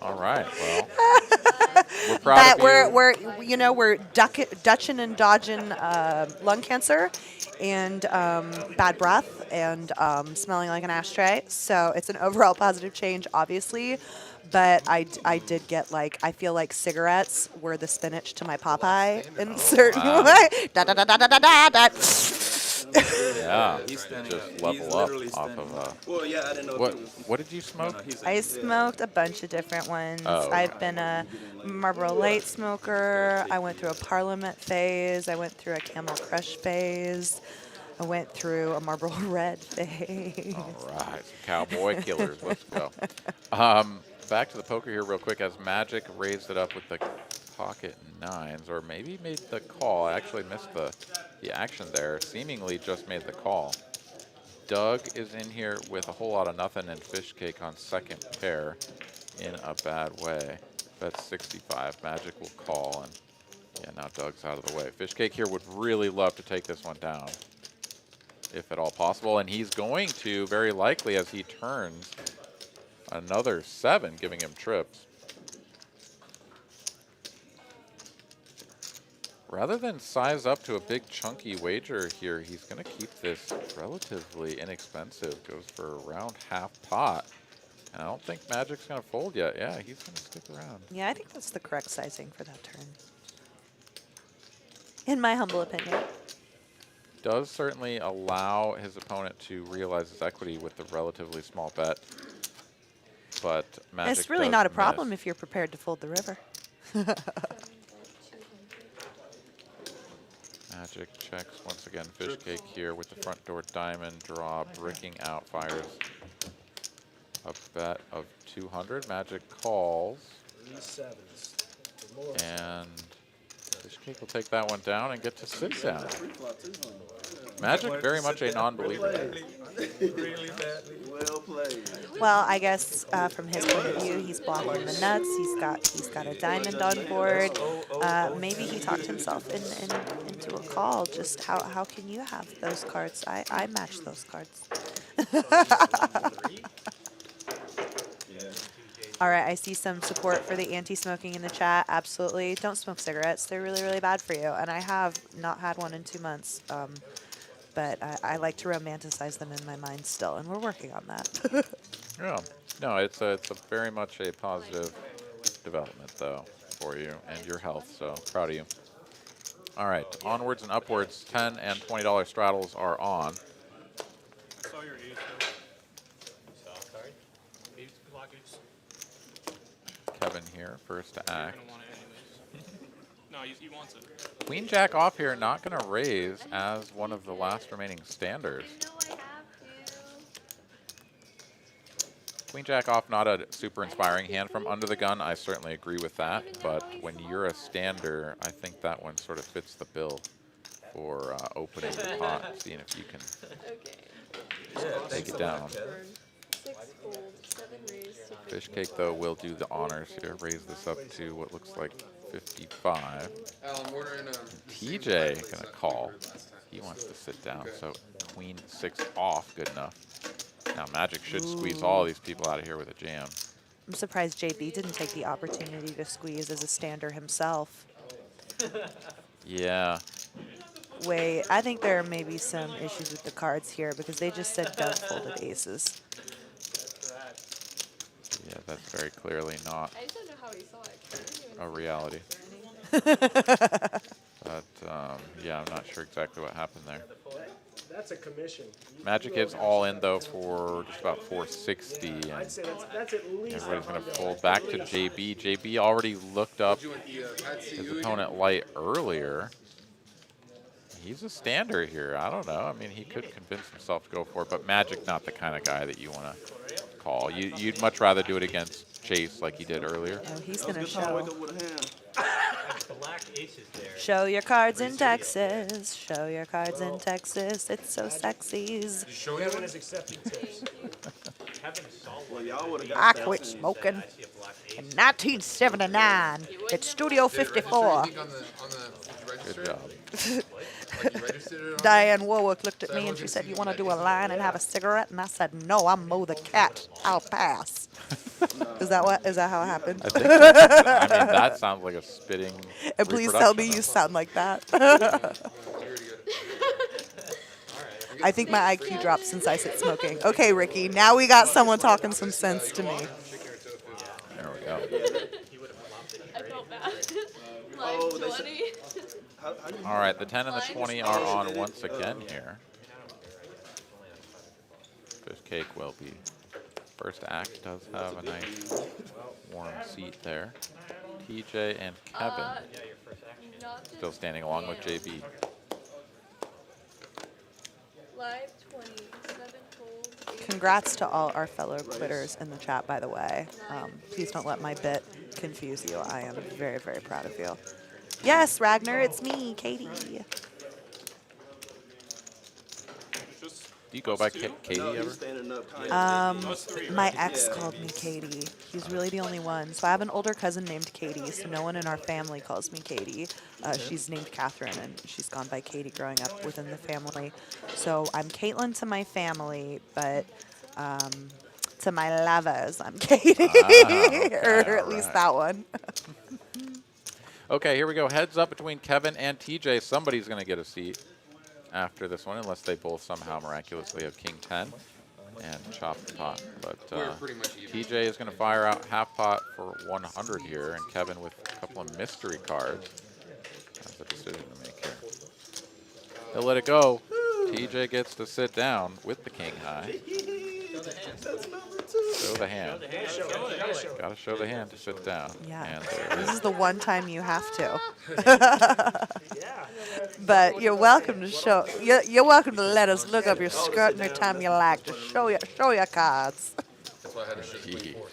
All right, well, we're proud of you. We're dutching and dodging lung cancer and bad breath and smelling like an ashtray. So it's an overall positive change, obviously. But I did get, like, I feel like cigarettes were the spinach to my Popeye in a certain way. Da, da, da, da, da, da, da. Yeah, He's standing just up. level He's up literally off standing of. up. Well, yeah, I didn't know. What did you smoke? I smoked a bunch of different ones. Oh, I've been a Marlboro Light smoker. I went through a Parliament phase. I went through a Camel Crush phase. I went through a Marlboro Red phase. All right, cowboy killers. Let's go. Back to the poker here real quick as Magic raised it up with the pocket nines, or maybe made the call. I actually missed the action there. Seemingly just made the call. Doug is in here with a whole lot of nothing and Fishcake on second pair in a bad way. That's 65. Magic will call, and yeah, now Doug's out of the way. Fishcake here would really love to take this one down, if at all possible, and he's going to, very likely, as he turns another 7, giving him trips. Rather than size up to a big chunky wager here, he's going to keep this relatively inexpensive. Goes for around half pot. And I don't think Magic's going to fold yet. Yeah, he's going to stick around. Yeah, I think that's the correct sizing for that turn, in my humble opinion. Does certainly allow his opponent to realize his equity with the relatively small bet. But Magic It's really does not a miss. problem if you're prepared to fold the river. Magic checks once again. Fishcake here with the front door diamond draw, bricking out, fires a bet of 200. Magic calls, 3 sevens. For more. and Fishcake will take that one down and get to sit down. Free flop too, huh? Magic very much a non-believer. Really badly. Well played. Well, I guess from his point of view, he's blocking the nuts. He's got a diamond on board. Maybe he talked himself into a call. Just how can you have those cards? I match those cards. All right, I see some support for the anti-smoking in the chat. Absolutely. Don't smoke cigarettes. They're really, really bad for you. And I have not had one in 2 months. But I like to romanticize them in my mind still, and we're working on that. Yeah. No, it's a very much a positive development though for you and your health. So proud of you. All right, onwards and upwards. $10 and $20 straddles are on. I saw your ace. Sorry. Ace blockage. Kevin here, first to You're act. gonna want it anyways. No, he wants it. Queen Jack off here, not going to raise as one of the last remaining standers. You know I have to. Queen Jack off, not a super inspiring hand from under the gun. I certainly agree with that. But when you're a stander, I think that one sort of fits the bill for opening the pot, seeing if you can Okay. Yeah, take it down. Burn. 6 fold, 7 raise to Fish Cake, though, will do the honors here. Raise this up to what looks like 55. I'm ordering TJ gonna call. He wants to sit down, so Queen 6 off, good enough. Now Magic should squeeze all these people out of here with a jam. I'm surprised JB didn't take the opportunity to squeeze as a stander himself. Yeah, Wait, I think there may be some issues with the cards here because they just said don't folded aces. yeah, that's very clearly not I just don't know how he saw it. 'Cause I didn't even a see reality. But yeah, I'm not sure exactly what happened there. That's a commission. Magic is all in though for just about 460, I'd and say that's at least. everybody's gonna fold back to JB. JB already looked up his opponent light earlier. He's a stander here. I don't know. I mean, he could convince himself to go for it, but Magic not the kind of guy that you want to call. You'd much rather do it against Chase like he did earlier. Oh, he's That was a gonna good time to wake show. up with a hand. Black aces there. Show your cards in Texas. Show your cards in Texas. It's so sexy. Kevin is accepting tips. Kevin saw Well, one. y'all would have got I that quit hand. smoking I see a black ace. in 1979 at Studio 54. Good job. Diane Warwick looked at me and she said, "You want to do a line and have a cigarette?" And I said, "No, I'm Mo the cat. I'll pass." Is that how it happened? I think I mean, that sounds like a spitting And please tell me reproduction you of- sound like that. I think my IQ dropped since I quit smoking. Okay, Ricky, now we got someone talking some sense to me. There we go. I felt bad. Oh, Live they said- 20. How do you All right, the 10 and the 20 are on once again here. Fish Cake will be first act. Does have a nice warm seat there. TJ and Kevin Not still standing along with JB. Live 20. 7 fold. 8. Congrats to all our fellow quitters in the chat, by the way. Please don't let my bit confuse you. I am very, very proud of you. Yes, Ragnar, it's me, Katie. Just Do you go by two? Katie No, ever? he's standing up. Kind us three, My right? ex called me Katie. He's really the only one. So I have an older cousin named Katie, so no one in our family calls me Katie. She's named Catherine, and she's gone by Katie growing up within the family. So I'm Caitlin to my family, but to my lovers, I'm Katie. okay, or at least alright. that one. Okay, here we go. Heads up between Kevin and TJ. Somebody's going to get a seat after this one, unless they both somehow miraculously have King 10 and chop the pot. But TJ is going to fire out half pot for 100 here, and Kevin with a couple of mystery cards has a decision to make here. He'll let it go. TJ gets to sit down with the King high. That's number 2. Show the hand. Got to show the hand to sit down. Yeah. And there it This is. is the one time you have to. Yeah. But you're welcome to show. You're welcome to let us look up your skirt anytime you like. Just show your cards. That's why I had to show the Gee. 24.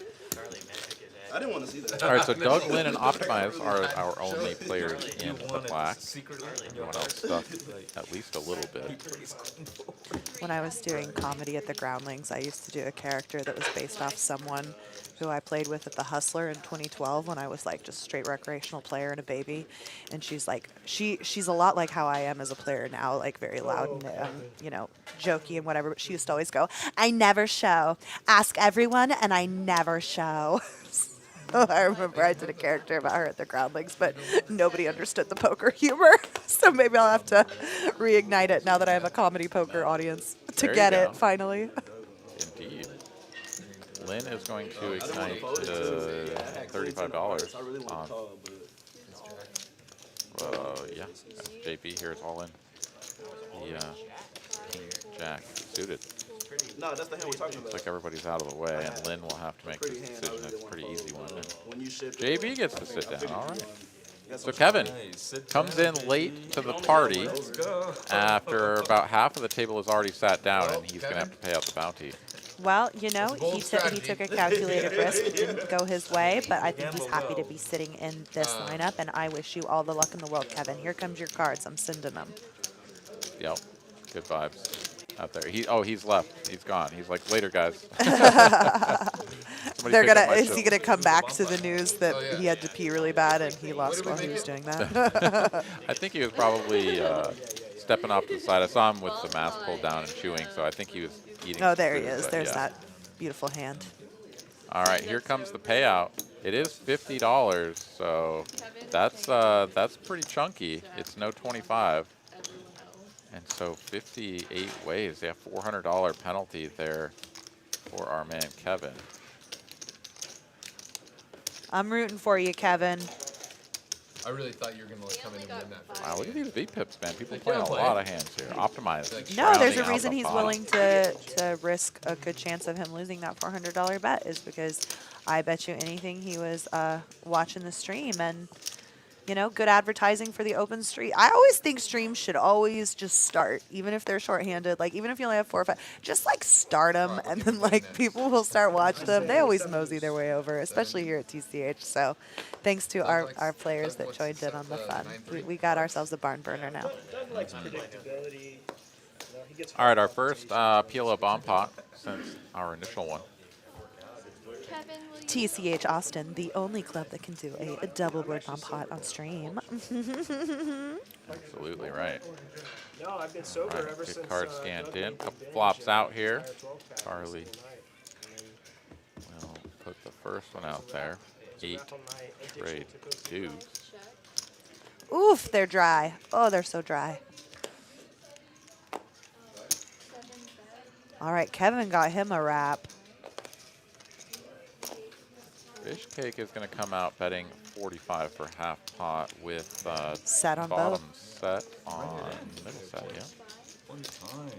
I didn't want to see that. All right, so Doug, Lynn, and Optimize are our only players in You the wanted black. secretly in your Everyone else stuck at least a little bit. When I was doing comedy at the Groundlings, I used to do a character that was based off someone who I played with at the Hustler in 2012 when I was like just straight recreational player and a baby. And she's like, she's a lot like how I am as a player now, like very loud and, you know, jokey and whatever. But she used to always go, I never show. Ask everyone and I never show. I remember I did a character about her at the Groundlings, but nobody understood the poker humor. So maybe I'll have to reignite it now that I have a comedy poker audience to There you get go. it finally. Indeed. Lynn is going to ignite $35 I really want on, to call, but yeah, JP here is all in. The King Jack suited. no, that's the hand we're talking Looks about. like everybody's out of the way, and Lynn will have to make this Pretty hand, I decision. really It's a want pretty to easy one. And When you ship JB gets to sit down. All right. That's So what Kevin Hey, sit comes down, in late to the party Let's go. after about half of the table has already sat down, and he's going to have to pay out the bounty. Well, you know, bold he strategy. took a calculated risk. It didn't go his way, but I think he's happy to be sitting in this lineup, and I wish you all the luck in the world, Kevin. Here comes your cards. I'm sending them. Yep, good vibes out there. He's left. He's gone. He's like, later, guys. Somebody They're pick up my gonna. Is shit. he gonna come back to the news that he had to pee really bad and he lost while he was doing that? I think he was probably stepping off to the side. I saw him with the mask pulled down and chewing, so I think he was eating. Oh, there he food, is. but There's yeah. that beautiful hand. All right, here comes the payout. It is $50, so that's pretty chunky. It's no 25, and so 58 ways. They have $400 penalty there for our man Kevin. I'm rooting for you, Kevin. I really thought you were gonna come in and win that first Wow, look at game. these V-pips, man. People Like, playing yeah, a play. lot of hands here. Optimized. No, there's rounding a out reason the he's bottom. willing to risk a good chance of him losing that $400 bet is because I bet you anything he was watching the stream and, you know, good advertising for the open stream. I always think streams should always just start, even if they're shorthanded. Like, even if you only have 4 or 5, just like start them and then like people will start watching them. They always mosey their way over, especially here at TCH. So thanks to our players that joined in on the fun. We got ourselves a barn burner now. Doug likes predictability. You know, he gets All right, our first PLO bomb pot since our initial one. Kevin, will you? TCH Austin, the only club that can do a double board bomb pot on stream. Absolutely right. No, I've been sober All right, ever good since. card scanned Doug in. made me Couple binge, flops out here. 12 pack Charlie tonight. And will put the first one out there. then 8 raffle night, addiction trade to go see deuce. Check. Oof, they're dry. Oh, they're so dry. 7 bet. All right, Kevin got him a wrap. Fish Cake is going to come out betting 45 for half pot with Set on bottom both. set on middle set, yeah. One time.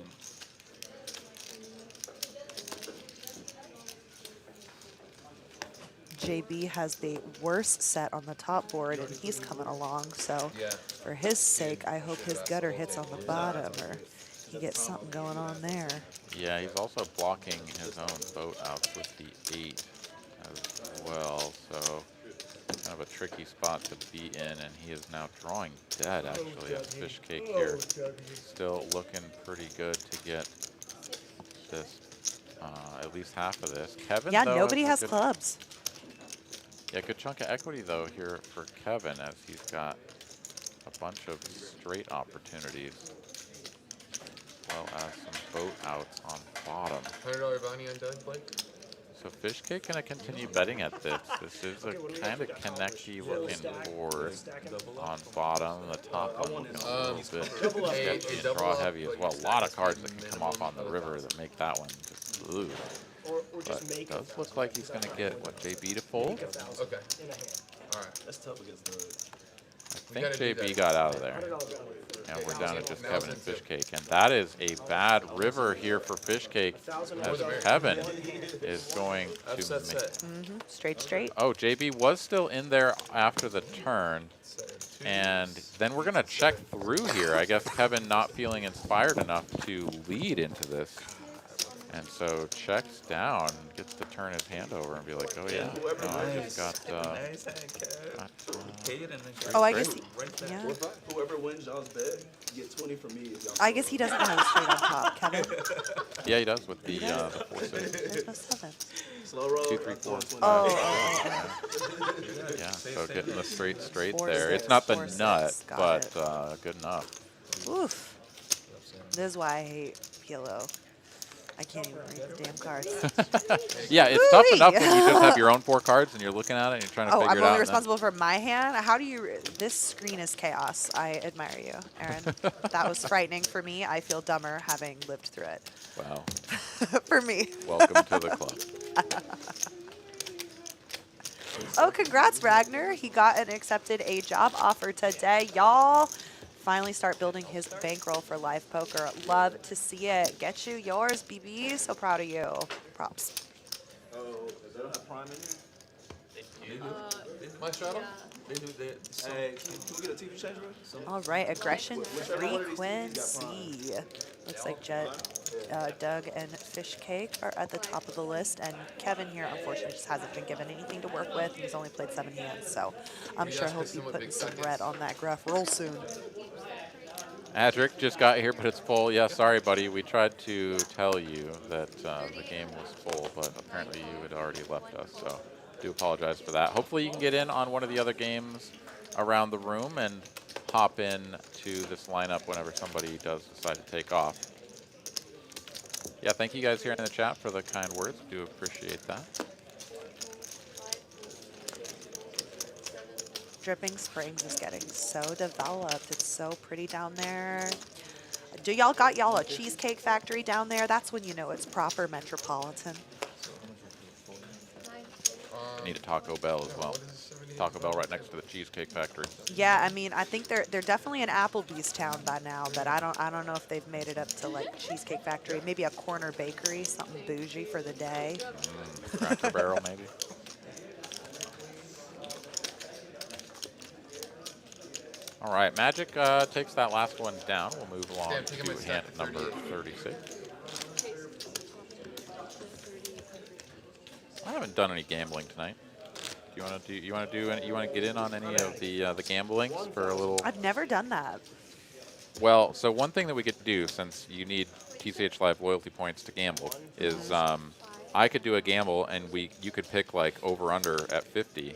JB has the worst set on the top board, and he's coming along. So Yeah. for his sake, I hope his gutter hits on the bottom, or he gets something going on there. Yeah, he's also blocking his own boat outs with the 8 as well. So kind of a tricky spot to be in, and he is now drawing dead, actually, as Fish Cake here. Still looking pretty good to get this, at least half of this. Kevin, Yeah, though, nobody has good, clubs. Yeah, good chunk of equity, though, here for Kevin, as he's got a bunch of straight opportunities, as well as some boat outs on bottom. $100 bounty on Doug, Blake? So Fish Cake gonna continue betting at this. This is a kind of connecty looking board on bottom. The top one looking a little bit sketchy and draw heavy as well. A lot of cards that can come off on the river that make that one just lose. Or But just it make does look like he's gonna get what JB to fold. Okay. in a hand. Alright. That's tough against Doug. I We think gotta do JB that. got out of there. $100 bounty for And we're down to just Now Kevin and it's Fish in Cake. And that is a bad river here for Fish Cake, as Kevin is going Upset to make. set. Straight. Oh, JB was still in there after the turn. And then we're going to check through here. I guess Kevin not feeling inspired enough to lead into this. And so checks down, gets to turn his hand over and be like, oh yeah, whoever no, I Nice. just got, Nice hand, Kev. Paid and then Oh, I straight. guess. Yeah. Whoever wins y'all's bet, get 20 from me if y'all. I guess he doesn't have a straight on top, Kevin. Yeah, he does with the 4 6. There's no seven. Slow roll. 2 3 4. Oh. Yeah, so getting the straight Four, there. six, It's not the 4, 6. nut, Got but it. good enough. Oof. This is why I hate PLO. I can't even read the damn cards. Yeah, it's tough Woo-wee. enough when you just have your own 4 cards and you're looking at it and you're trying to Oh, figure I'm it out. only and responsible for my hand? How do you... This screen is chaos. I admire you, Aaron. That was frightening for me. I feel dumber having lived through it. then- Wow. For me. Welcome to the club. Oh, congrats, Ragnar. He got and accepted a job offer today. Y'all finally start building his bankroll for live poker. Love to see it. Get you yours, BB. So proud of you. Props. Oh, they don't have Prime in here? My shuttle? Yeah. They do that. Hey, can we get a TV change room? All right, aggression Whichever one of these teams frequency. Looks like Doug and Fish Cake are at the top of the list, and Kevin here unfortunately just hasn't been given anything to work with. He's only played 7 hands, so I'm You sure guys he'll fixed be him with putting big some seconds? red on that graph real soon. Adric just got here, but it's full. Yeah, sorry, buddy. We tried to tell you that the game was full, but apparently you had already left us, so do apologize for that. Hopefully you can get in on one of the other games around the room and hop in to this lineup whenever somebody does decide to take off. Yeah, thank you guys here in the chat for the kind words. Do appreciate that. Dripping Springs is getting so developed. It's so pretty down there. Do y'all got y'all a cheesecake factory down there? That's when you know it's proper metropolitan. I need a Taco Bell as well. Taco Bell right next to the Cheesecake Factory. Yeah, I mean, I think they're definitely an Applebee's town by now, but I don't know if they've made it up to like Cheesecake Factory. Maybe a corner bakery, something bougie for the day. Cracker Barrel, maybe. All right, Magic takes that last one down. We'll move along Damn, taking my to stack hand to number 38. 36. I haven't done any gambling tonight. Do you want to do? You want to get in on any of the gamblings for a little? I've never done that. Well, so one thing that we could do, since you need TCH Live loyalty points to gamble, is I could do a gamble and you could pick like over under at 50,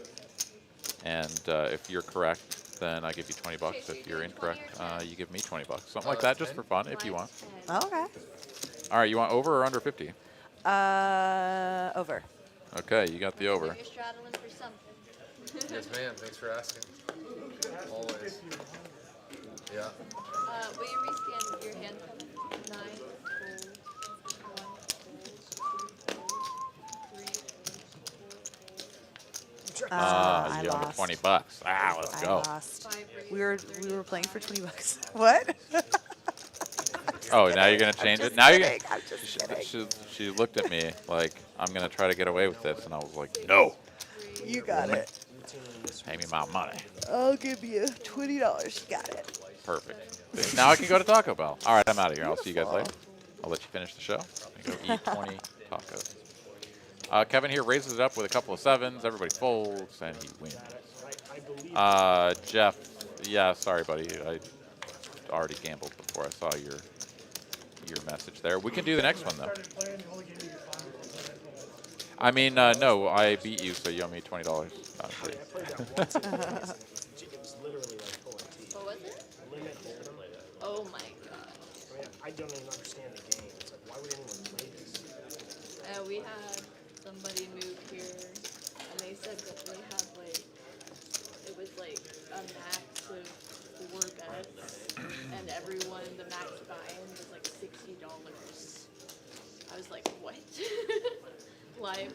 and if you're correct, then I give you $20. If you're incorrect, you give me $20. Something like that, just for fun, if you want. Okay. All right, you want over or under 50? Over. Okay, you got the over. You're straddling for something. Yes, ma'am. Thanks for asking. Always. Yeah. Will you rescan your hand coming? 9, fold, 1, fold, 2, fold, 3, I you owe me lost. $20. Ah, let's I go. lost. 5, We were playing for $20. What? Oh, now you're gonna change it. Now kidding. I'm just kidding. she looked at me like I'm gonna try to get away with this, and I was like, no, You got it. pay me my money. I'll give you $20. You got it. Perfect. Now I can go to Taco Bell. All right, I'm out of here. I'll see you guys later. I'll let you finish the show. Go eat 20 tacos. Kevin here raises it up with a couple of 7s. Everybody folds, and he wins. Jeff, yeah, sorry, buddy. I already gambled before I saw your message there. We can do the next one, though. I mean, no, I beat you, so you owe me $20. I played that once. It was literally like pulling teeth. What was it? Limit hold'em. Oh my god. I mean, I don't even understand the game. It's like, why would anyone play this? We had somebody move here, and they said that they had like, it was like a max of 4 bets, and everyone, the max buy-in was like $60. I was like, what? Live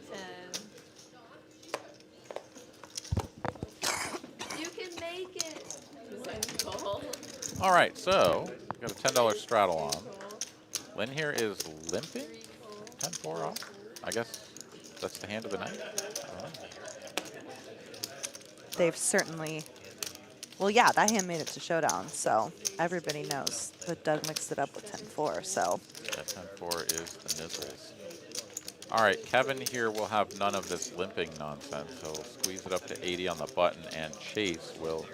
10. You can make it. Simple. All right, so we got a $10 straddle on. Lynn here is limping. 10-4 off. I guess that's the hand of the night. They've certainly... Well, yeah, that hand made it to Showdown, so everybody knows that Doug mixed it up with 10-4, so Yeah, 10-4 is the nizzles. All right, Kevin here will have none of this limping nonsense. He'll squeeze it up to 80 on the button, and Chase will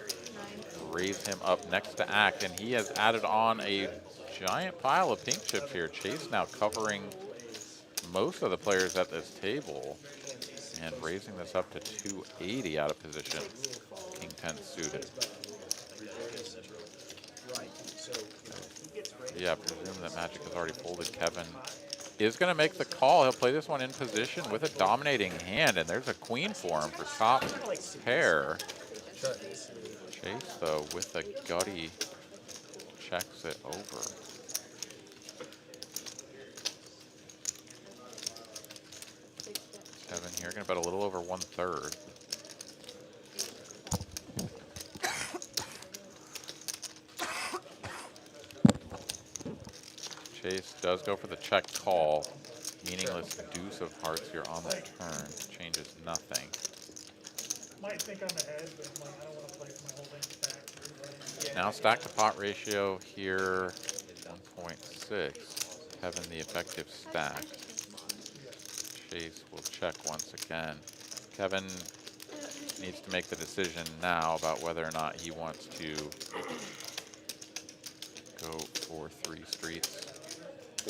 raise him up next to Act, and he has added on a giant pile of pink chips here. Chase now covering most of the players at this table and raising this up to 280 out of position. King 10 suited. Yeah, presume that Magic has already folded. Kevin is going to make the call. He'll play this one in position with a dominating hand, and there's a queen for him for top pair. Chase, though, with a gutty, checks it over. Kevin here going to bet a little over 1/3. Chase does go for the check call. Meaningless deuce of hearts here on the turn. Changes nothing. Might think I'm ahead, but I'm like, I don't want to place my whole thing stacked. Now stack to pot ratio here, 1.6. Kevin the effective stack. Chase will check once again. Kevin needs to make the decision now about whether or not he wants to go for 3 streets.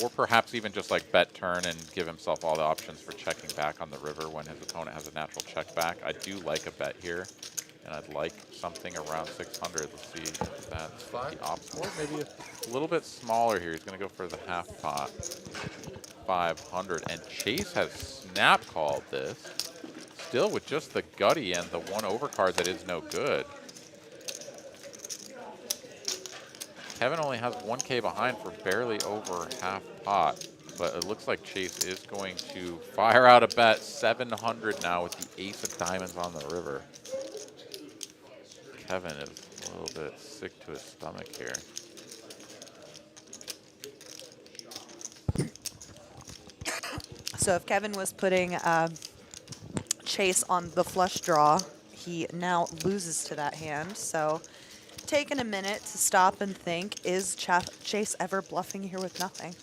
Or perhaps even just like bet turn and give himself all the options for checking back on the river when his opponent has a natural check back. I do like a bet here, and I'd like something around 600. Let's see if that's the ops board. Maybe a little bit smaller here. He's going to go for the half pot, 500. And Chase has snap called this, still with just the gutty and the 1 overcard that is no good. Kevin only has 1K behind for barely over half pot, but it looks like Chase is going to fire out a bet, 700 now with the ace of diamonds on the river. Kevin is a little bit sick to his stomach here. So if Kevin was putting Chase on the flush draw, he now loses to that hand. So taking a minute to stop and think, is Chase ever bluffing here with nothing?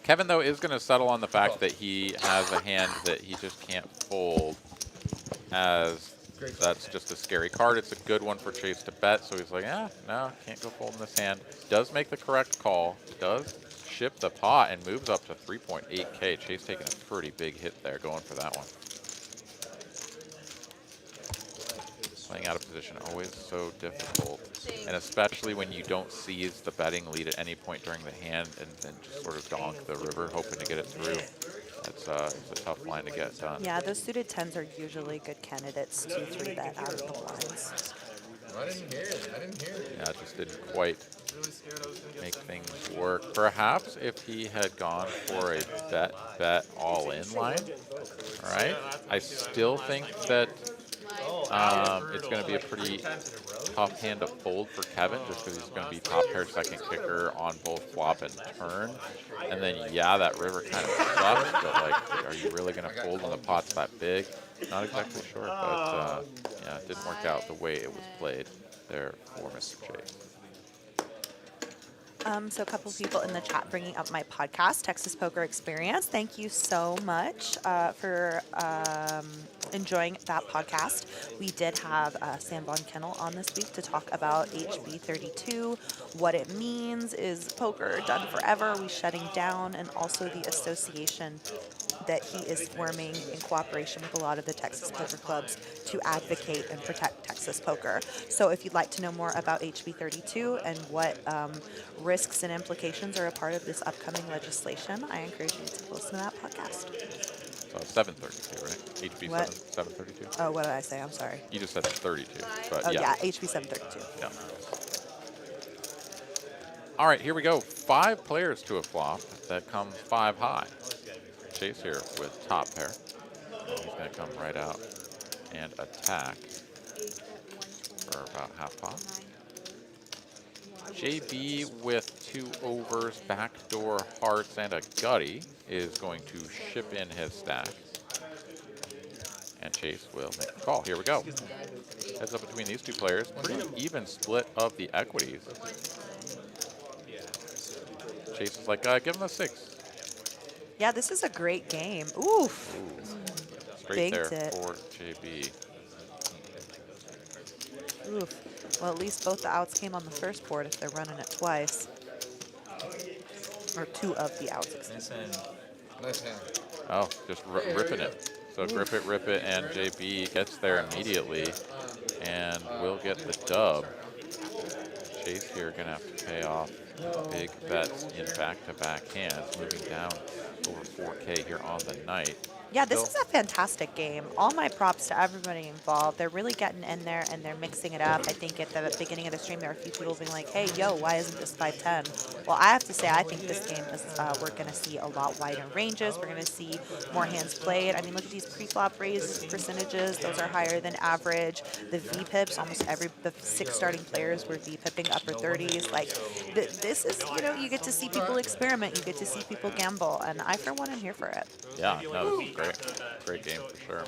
Kevin, though, is going to settle on the fact that he has a hand that he just can't fold, as that's just a scary card. It's a good one for Chase to bet, so he's like, no, can't go fold in this hand. Does make the correct call, does ship the pot, and moves up to 3.8K. Chase taking a pretty big hit there, going for that one. Playing out of position, always so difficult, and especially when you don't seize the betting lead at any point during the hand and then just sort of donk the river, hoping to get it through. It's a tough line to get done. Yeah, those suited 10s are usually good candidates to 3-bet out of the blinds. I didn't hear it. Yeah, it just didn't quite make things work. Perhaps if he had gone for a bet all-in line, all right? I still think that it's going to be a pretty tough hand to fold for Kevin, just because he's going to be top pair second kicker on both flop and turn. And then, yeah, that river kind of sucks, but like, are you really going to fold when the pot's that big? Not exactly sure, but yeah, it didn't work out the way it was played there for Mr. Chase. So a couple of people in the chat bringing up my podcast, Texas Poker Experience. Thank you so much for enjoying that podcast. We did have Sam Von Kennel on this week to talk about HB32, what it means, is poker done forever, are we shutting down, and also the association that he is forming in cooperation with a lot of the Texas poker clubs to advocate and protect Texas poker. So if you'd like to know more about HB32 and what risks and implications are a part of this upcoming legislation, I encourage you to listen to that podcast. So 732, right? HB What? 732? Oh, what did I say? I'm sorry. You just said 32, but Oh, yeah. yeah, HB 732. Yeah. All right, here we go. 5 players to a flop. That comes 5 high. Chase here with top pair. He's going to come right out and attack for about half pot. JB with 2 overs, backdoor hearts, and a gutty is going to ship in his stack. And Chase will make the call. Here we go. Heads up between these 2 players. Pretty even split of the equities. Chase is like, give him a 6. Yeah, this is a great game. Oof. Straight there Bigged it. for JB. Oof. Well, at least both the outs came on the first board if they're running it twice. Or 2 of the outs. Nice hand. Nice hand. Oh, just ripping it. So rip it, and JB gets there immediately and will get the dub. Chase here gonna have to pay off big bets in back-to-back hands, moving down over 4K here on the night. Yeah, this is a fantastic game. All my props to everybody involved. They're really getting in there and they're mixing it up. I think at the beginning of the stream, there were a few people being like, hey, yo, why isn't this 5-10? Well, I have to say, I think this game is, we're going to see a lot wider ranges. We're going to see more hands played. I mean, look at these pre-flop raise percentages. Those are higher than average. The V-pips, almost the 6 starting players were V-pipping upper 30s. Like, this is, you know, you get to see people experiment. You get to see people gamble. And I, for one, am here for it. Yeah, no, this is great. Great game for sure.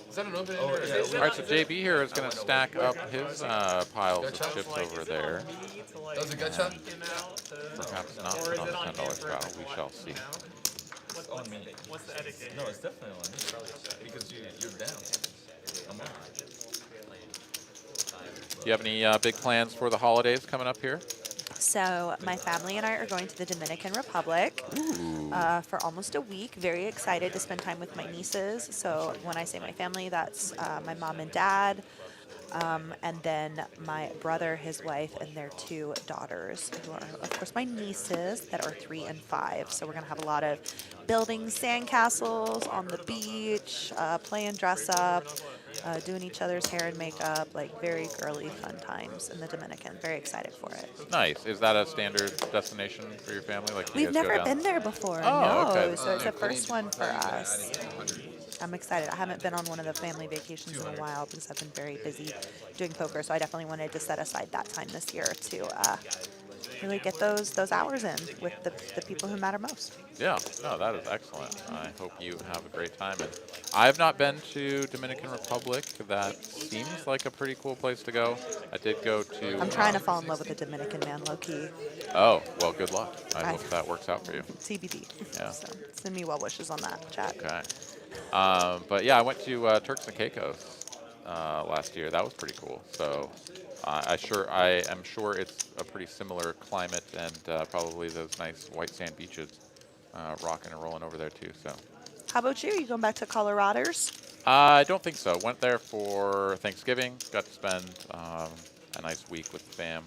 Is that an open Oh, ender? yeah. All right, so JB here is going to stack up his piles of chips over there. That was a gut shot? Perhaps not put on the $10 straddle. We shall see. It's on me. What's the etiquette? No, it's definitely on me. Because you're down. I'm on. Do you have any big plans for the holidays coming up here? So my family and I are going to the Dominican Republic for almost a week. Very excited to spend time with my nieces. So when I say my family, that's my mom and dad, and then my brother, his wife, and their 2 daughters, who are, of course, my nieces that are 3 and 5. So we're going to have a lot of building sandcastles on the beach, playing dress up, doing each other's hair and makeup, like very girly fun times in the Dominican. Very excited for it. Nice. Is that a standard destination for your family? Like, do you We've guys go never down? been there before, Oh, no. okay. So it's a first one for us. I'm excited. I haven't been on one of the family vacations in a while because I've been very busy doing poker. So I definitely wanted to set aside that time this year to really get those hours in with the people who matter most. Yeah, no, that is excellent. I hope you have a great time. And I have not been to Dominican Republic. That seems like a pretty cool place to go. I did go to... I'm trying to fall in love with a Dominican man, low-key. Oh, well, good luck. I hope that works out for you. TBD. Yeah. So send me well wishes on that, chat. Okay. But yeah, I went to Turks and Caicos last year. That was pretty cool. So I am sure it's a pretty similar climate and probably those nice white sand beaches rocking and rolling over there too. So. How about you? You going back to Colorado's? I don't think so. Went there for Thanksgiving. Got to spend a nice week with the fam,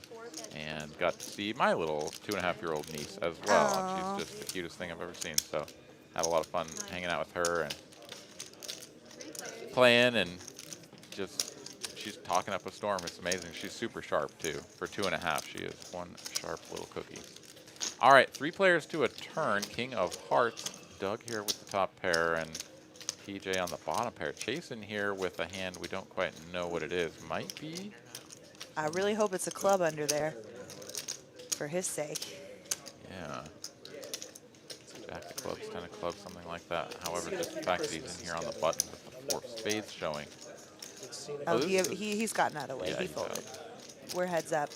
and got to see my little 2.5-year-old niece as well. And she's just the cutest thing I've ever seen. So had a lot of fun hanging out with her and playing, and just she's talking up a storm. It's amazing. She's super sharp too. For 2.5, she is one sharp little cookie. All right, 3 players to a turn. King of Hearts, Doug here with the top pair, and PJ on the bottom pair. Chasing here with a hand we don't quite know what it is. Might be. I really hope it's a club under there, for his sake. Yeah. Jack of clubs, 10 of clubs, something like that. However, just the fact that he's in here on the button with the 4 of spades showing. Oh, this he's gotten out of the way. Yeah, He he's folded. out. We're heads up.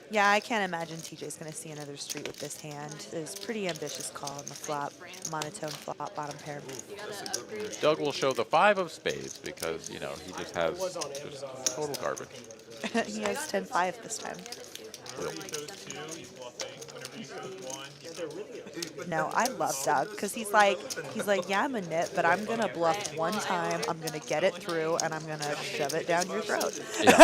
Yeah, I can't imagine TJ's going to see another street with this hand. It's a pretty ambitious call on the flop. Monotone flop, bottom pair. Doug will show the 5 of spades because, you know, he just has just total garbage. He has 10-5 this time. No, I love Doug because he's like, yeah, I'm a nit, but I'm gonna bluff one time. I'm gonna get it through, and I'm gonna shove it down your throat. Yeah.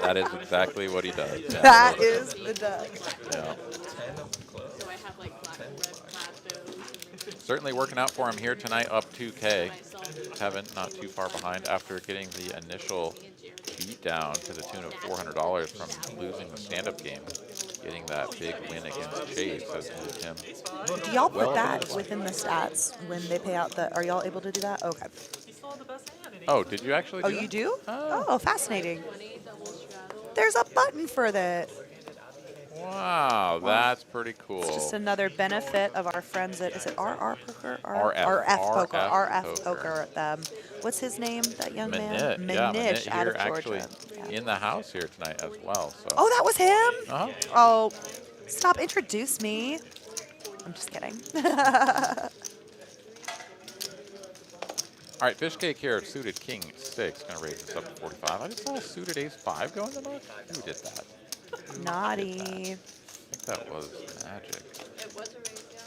That is exactly what he does. Yeah, That is the Doug. Yeah. So I have like black and red platos. Certainly working out for him here tonight, up 2K. Kevin not too far behind after getting the initial beat down to the tune of $400 from losing the stand-up game. Getting that big win against Chase has moved him. Do y'all put well that within the stats when they pay out the? Are y'all able to do that? Okay. Oh, did you actually do Oh, that? you do? Oh. Oh, fascinating. There's a button for that. Wow, that's pretty cool. It's just another benefit of our friends at, is it RR Poker? RF Poker. RF Poker. Poker. What's his name, that young man? Manit, yeah, Manit out here of actually Georgia. Yeah. in the house here tonight as well. So. Oh, that was him? Uh-huh. Oh, stop, introduce me. I'm just kidding. All right, fish cake here, suited king 6, gonna raise this up to 45. I just saw a suited ace 5 go in the muck. Who did that? Naughty. I think that was Magic. It was a raise, yeah.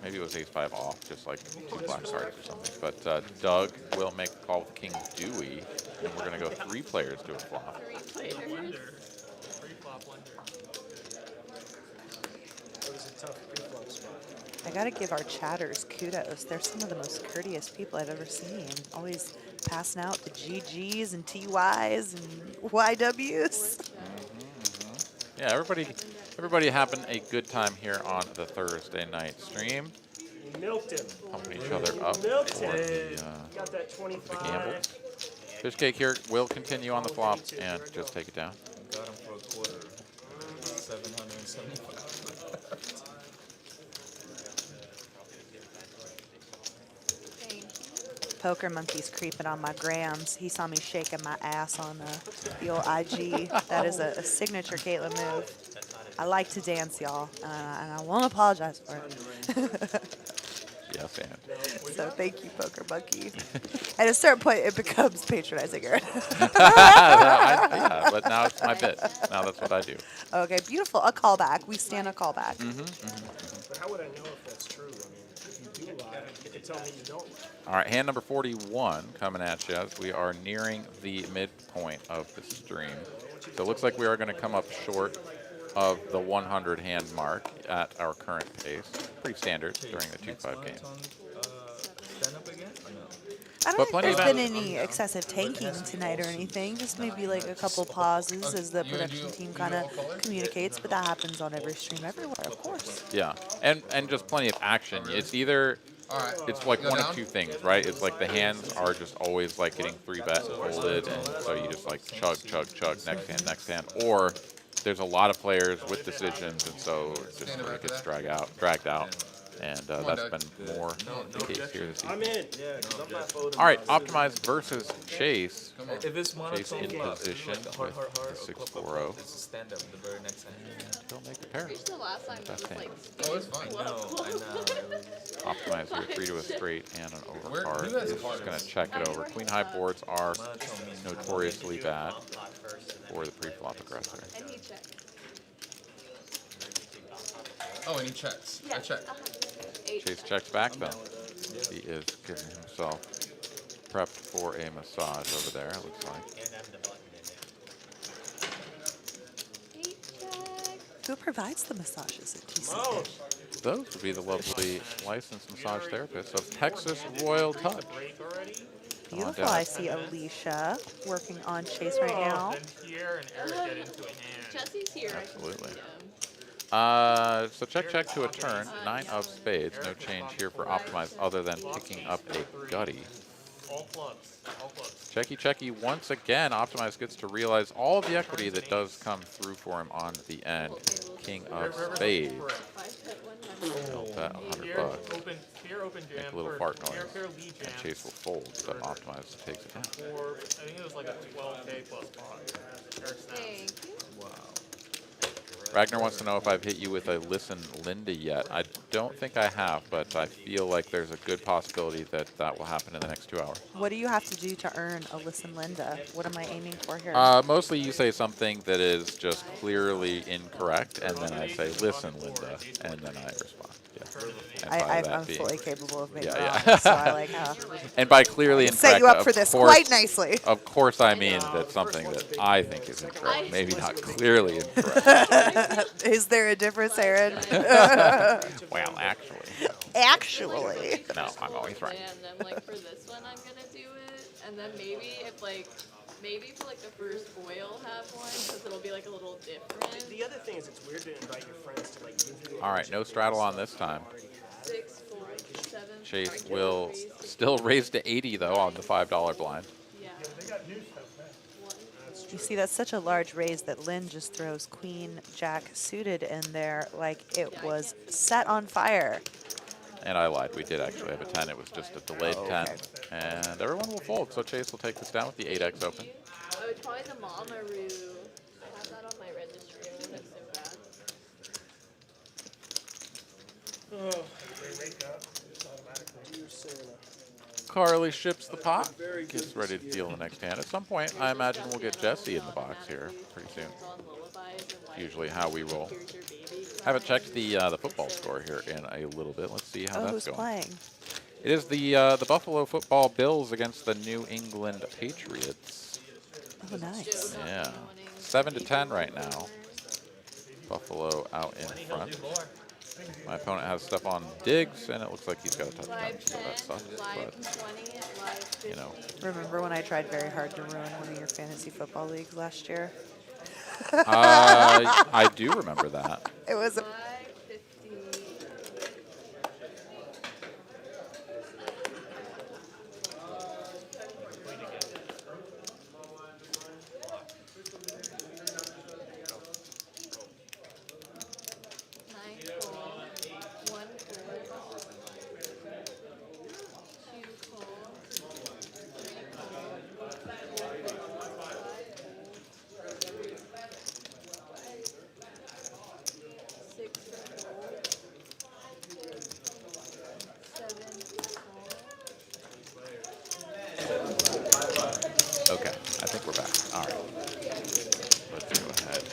Maybe it was ace 5 off, just like 2 black cards or something. But Doug will make the call with king Dewey, and we're gonna go 3 players to a flop. 3 players. Blender. Pre-flop blender. It was a tough pre-flop spot. I gotta give our chatters kudos. They're some of the most courteous people I've ever seen. Always passing out the GGs and TYs and YWs. Yeah, everybody having a good time here on the Thursday night stream. You milked him. Pumping each other up Milked for him. the Got that 25. gambles. Fish cake here will continue on the flop and just take it down. Got him for a quarter. 775. Poker Monkey's creeping on my grams. He saw me shaking my ass on the old IG. That is a signature Caitlin move. I like to dance, y'all, and I won't apologize for it. Yes, and. So thank you, Poker Monkey. At a certain point, it becomes patronizing. Yeah, but now it's my bit. Now that's what I do. Okay, beautiful. A callback. We stand a callback. But how would I know if that's true? I mean, if you do lie, you can tell me you don't lie. All right, hand number 41 coming at you as we are nearing the midpoint of the stream. So it looks like we are going to come up short of the 100 hand mark at our current pace. Pretty standard during the 2-5 game. Stand up again? Or no? I don't But think plenty there's of been that- any excessive tanking tonight or anything. Just maybe like a couple pauses as the production team kind of communicates. But that happens on every stream everywhere, of course. Yeah, and just plenty of action. It's either, it's like one of 2 things, right? It's like the hands are just always like getting 3-bet folded, and so you just like chug, chug, chug, next hand. Or there's a lot of players with decisions, and so it just sort of gets dragged out. And that's been more the case here this I'm evening. in. Yeah, 'cause I'm not folding. All right, Optimized versus Chase. If it's Chase monotone in flop, position like a hard, with hard, the or club, 6-4-0. it's a stand up the very next hand. He'll make the pair. Reach the last time it was like Oh, it's fine. I know. Optimized here, 3 to a straight and an Where- overcard. who has He's a just going to check it over. Queen high boards are notoriously bad for the pre-flop aggressor. and he checked. Oh, and he checks. I check. Chase checks back though. He is getting himself prepped for a massage over there, it looks like. Eight check. Who provides the massages at TCH? Oh, Those would be the lovely licensed massage therapists of Texas Royal Touch. Break already? Beautiful. I see Alicia working on Chase right now. Then Pierre and Eric get into a hand. Jesse's here. I can Absolutely. see him. So check to a turn, 9 of spades, no change here for Optimized other than picking up a gutty. All clubs. All clubs. Checky once again, Optimized gets to realize all of the equity that does come through for him on the end. King of spades. 5-100. He'll bet $100 Pierre bucks. Pierre open jam. Make a little or fart noise. Pierre lead jam. And Chase will fold, but Optimized takes it down. For, I think it was like a 12K plus pot. Eric snaps. Thank you. Ragnar wants to know if I've hit you with a Listen Linda yet. I don't think I have, but I feel like there's a good possibility that that will happen in the next 2 hours. What do you have to do to earn a Listen Linda? What am I aiming for here? Mostly you say something that is just clearly incorrect, and then I say, listen, Linda, and then I respond. Yeah. And by that I'm being- fully capable of making Yeah, wrong, so I like how And by clearly incorrect, set you up of for this course- quite nicely. Of course I mean that something that I think is incorrect, maybe not clearly incorrect. Is there a difference, Aaron? Well, actually, Actually. no, I'm always right. And then like for this one, I'm gonna do it, and then maybe if like maybe for like the first foil have one, because it'll be like a little different. the other thing is it's weird to invite your friends to like give you. All right, no straddle on this time. 6, 4, 7. Chase will still raise to 80 though on the $5 blind. Yeah. They got new stuff now. 1, That's You see, that's such a large raise that Lynn just throws Queen Jack suited in there like it was set on fire. And I lied. We did actually have a 10. It was just a delayed Oh, 10. okay. And everyone will fold. So Chase will take this down with the 8x open. Oh, it's probably the Mamaroo. I have that on my registry. I want it so bad. They wake up just automatically. You're saying Carly ships the pot. Gets ready to deal the next hand. At some point, I imagine we'll get Jesse in the box here pretty soon. Usually how we roll. Haven't checked the football score here in a little bit. Let's see how Oh, that's who's going. playing? It is the Buffalo Football Bills against the New England Patriots. Oh, nice. Yeah, 7-10 right now. Buffalo out in front. My opponent has stuff on Diggs, and it looks like he's got a touchdown, Live so 10, that sucks. live But 20, live 50. you know, Remember when I tried very hard to ruin one of your fantasy football leagues last year? I do remember that. It was. Live 50. Nine call, one call, two call, three call, four call, five call, six call, seven call. Okay, I think we're back. All right. Let's go ahead and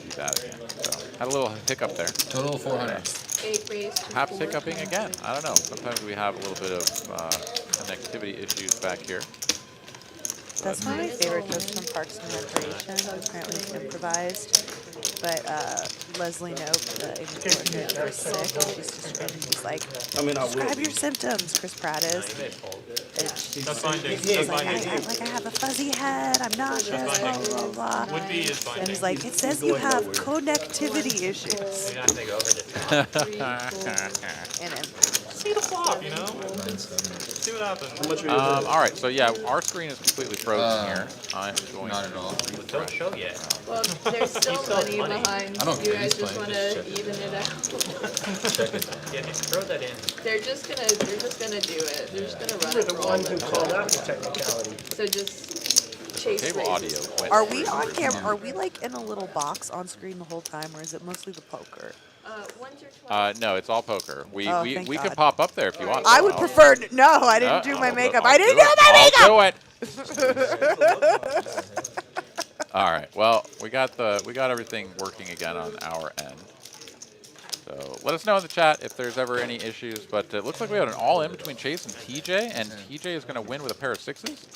do that again. So, had a little hiccup there. Total 400. Eight raised. Perhaps hiccuping again. I don't know. Sometimes we have a little bit of connectivity issues back here. That's one of my favorite jokes from Parks and Recreation. Apparently it's improvised. But Leslie Knope, the English character, is sick. And she's describing, he's like, I mean, I will. describe your symptoms, Chris Pratt is. And That's fine, Dave. she's That's like, fine, Dave. I have a fuzzy head. I'm nauseous, blah, blah, blah, blah. Would be is fine, And he's Dave. like, it says you have connectivity issues. You're not gonna go over this. And then, See the flop, you know? See what happens. All right, so yeah, our screen is completely frozen here. I'm going Not to at all. Don't show yet. Well, there's still still money money. behind. I don't You care, guys he's just playing, want just to check it. even it out. Check it. Yeah, throw that in. They're just gonna do it. They're just gonna run We're it the for all ones who of called them. out the technicality. So just chase Cable audio. raises. went are we through on the camera? roof. Are we like in a little box on screen the whole time, or is it mostly the poker? Ones or 12. No, it's all poker. We Oh, we, thank we can God. pop up there if you want. I would I'll- prefer. No, I didn't do my I'll makeup. I'll I didn't do my makeup. I'll do it. All right. Well, we got everything working again on our end. So let us know in the chat if there's ever any issues. But it looks like we have an all-in between Chase and TJ, and TJ is going to win with a pair of sixes.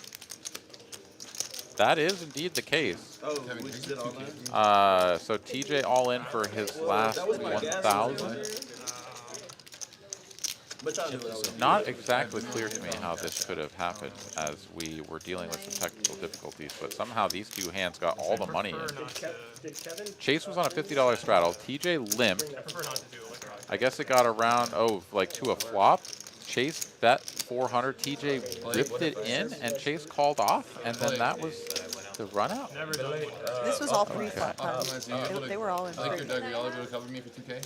That is indeed the case. Oh, we just did all that? So TJ all in for his last that was my gas 1,000. But y'all knew what I was doing. Not exactly clear to me how this could have happened as we were dealing with some technical difficulties, but somehow these two hands got all the money in. Did Kevin Chase was on a $50 straddle. TJ limped. I prefer not to do electronic. I guess it got around, like to a flop. Chase bet 400. TJ ripped it in, and Chase called off, and then that was the run out. Never done it. This was all pre-flop time. They were all in I like free. your Doug. Are y'all able to cover me for 2K?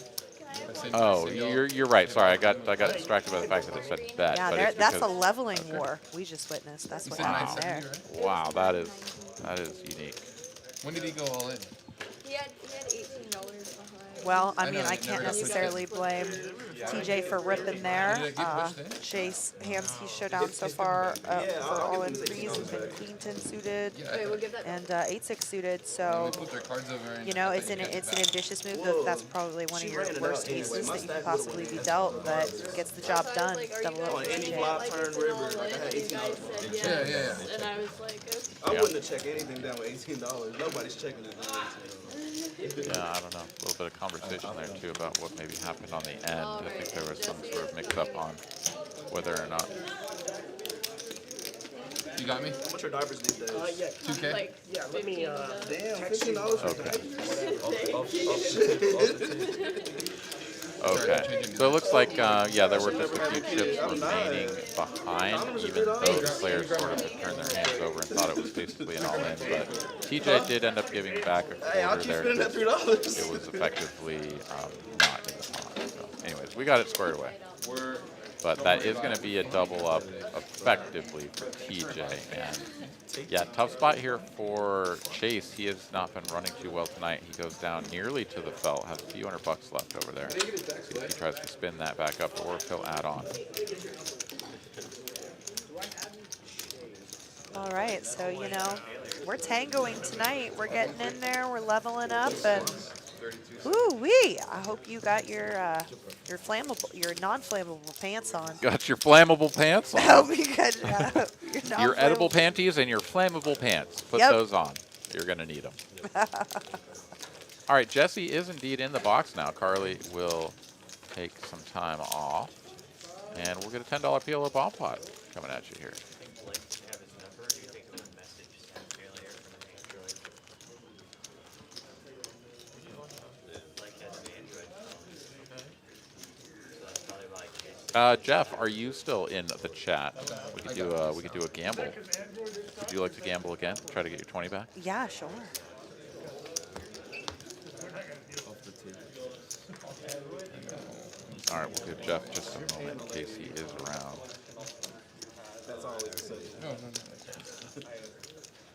Oh, you're right. Sorry, I got distracted by the fact that it said bet. Yeah, but there, it's that's a because- leveling war we just witnessed. That's what happened there. 970, right? Wow, that is unique. When did he go all in? He had $18 behind. Well, I I mean, know, I it can't never got necessarily blame TJ for ripping there. Did it get pushed in? Chase hands he's showdown so far for all in threes has been Queen 10 suited Wait, we'll give that. and 8-6 suited. They So put their cards over and you know, they it's an get it back. ambitious move. Whoa. That's probably one of She your ran it worst out anyway. aces My that you stack could possibly would've be went dealt, but gets the job So I done. was like, are you Double guys up On any TJ. block, like turn, it's an river, all like, I had in, and you guys $18 said Yeah, yes. yeah. And I was like, okay. I wouldn't have checked anything down with $18. Nobody's checking it down with $18. Yeah, I don't know. A little bit of conversation there too about what maybe happened on the end. I think there was some sort of mix-up on whether or not. You got me? How much are diapers these days? yeah, 2K? Like, yeah, let me, Damn, text you. $15 for Okay. diapers? Okay. So it looks like, yeah, there were just a few chips remaining behind, even though the players sort of had turned their hands over and thought it was basically an all-in. But TJ did end up giving back a Hey, how'd quarter you there. spend that $3? It was effectively not in the pot. So anyways, we got it squared away. But that is going to be a double up effectively for TJ. And yeah, tough spot here for Chase. He has not been running too well tonight. He goes down nearly to the felt, has a few $100 left over there. See if he tries to spin that back up or if he'll add on. All right, so, you know, we're tangoing tonight. We're getting in there. We're leveling up. And ooh-wee, I hope you got your flammable, your non-flammable pants on. Got your flammable pants on. I hope you got your edible panties and your flammable pants. Put those on. You're going to need them. All right, Jesse is indeed in the box now. Carly will take some time off. And we'll get a $10 PLO bomb pot coming at you here. Jeff, are you still in the chat? We could do a gamble. Would you like to gamble again? Try to get your 20 back? Yeah, sure. All right, we'll give Jeff just a moment in case he is around. That's all we can say.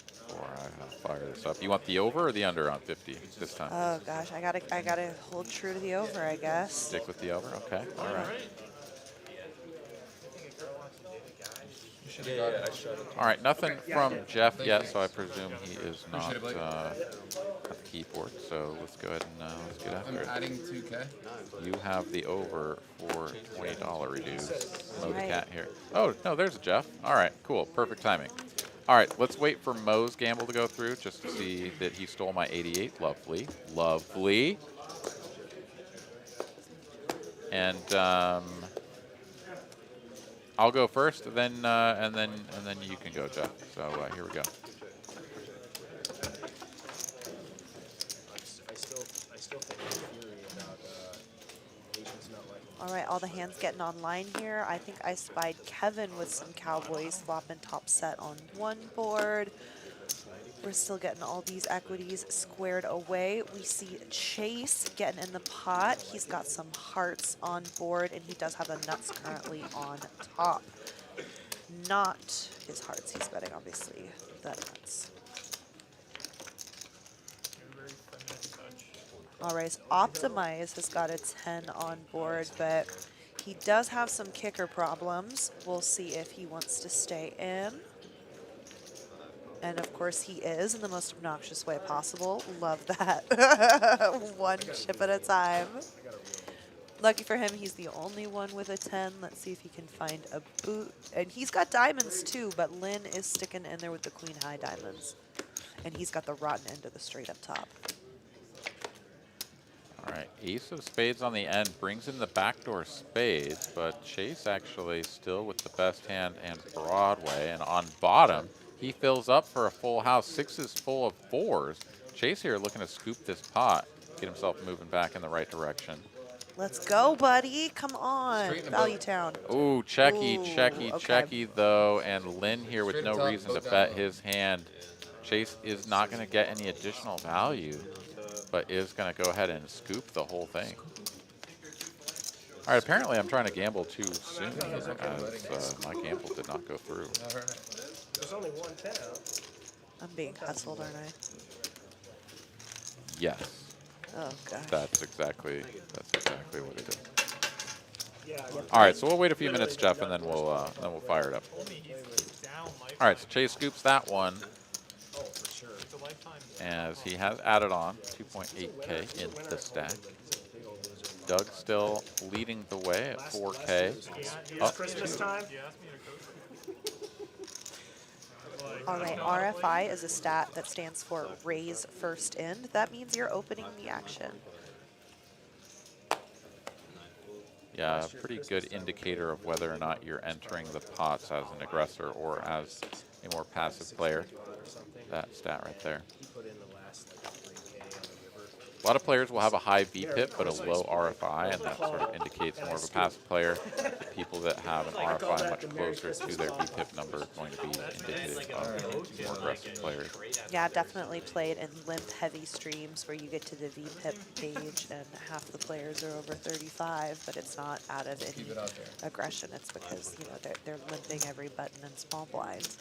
Before I fire this up. You want the over or the under on 50 this time? Oh gosh, I gotta hold true to the over, I guess. Stick with the over. Okay. All right. All right, nothing from Jeff yet, so I presume he is not at the keyboard. So let's go ahead and let's get after it. I'm adding 2K. You have the over for $20 reduced. Mo the cat here. Oh, no, there's a Jeff. All right, cool. Perfect timing. All right, let's wait for Mo's gamble to go through just to see that he stole my 88. Lovely. Lovely. And I'll go first, then and then you can go, Jeff. So here we go. I still think I'm fury about Asians not liking. All right, all the hands getting online here. I think I spied Kevin with some Cowboys flopping top set on one board. We're still getting all these equities squared away. We see Chase getting in the pot. He's got some hearts on board, and he does have the nuts currently on top. Not his hearts. He's betting, obviously, the nuts. All right, Optimize has got a 10 on board, but he does have some kicker problems. We'll see if he wants to stay in. And of course he is, in the most obnoxious way possible. Love that. One chip at a time. Lucky for him, he's the only one with a 10. Let's see if he can find a boot. And he's got diamonds too, but Lynn is sticking in there with the queen high diamonds. And he's got the rotten end of the straight up top. All right, ace of spades on the end brings in the backdoor spades, but Chase actually still with the best hand and Broadway. And on bottom, he fills up for a full house. Sixes full of fours. Chase here looking to scoop this pot, get himself moving back in the right direction. Let's go, buddy. Come on. Value Town. Ooh, checky, Ooh, checky, okay. checky, though. And Lynn here with no reason to bet his hand. Chase is not going to get any additional value, but is going to go ahead and scoop the whole thing. All right, apparently I'm trying to gamble too soon here, as my gamble did not go through. There's only one 10 out. I'm being hustled, aren't I? Yes. Oh, gosh. That's exactly what it is. Yeah. All right, so we'll wait a few minutes, Jeff, and then we'll fire it up. All right, so Chase scoops that one. Oh, for sure. As he has added on 2.8K in the stack. Doug still leading the way at 4K. It's Christmas time. All right, RFI is a stat that stands for raise first end. That means you're opening the action. Yeah, a pretty good indicator of whether or not you're entering the pots as an aggressor or as a more passive player. That stat right there. lot of players will have a high VPIP but a low RFI, and that sort of indicates more of a passive player. The people that have an RFI much closer to their VPIP number are going to be indicative of more aggressive players. Yeah, I've definitely played in limp-heavy streams where you get to the VPIP page and half the players are over 35, but it's not out of any aggression. It's because, you know, they're limping every button in small blinds.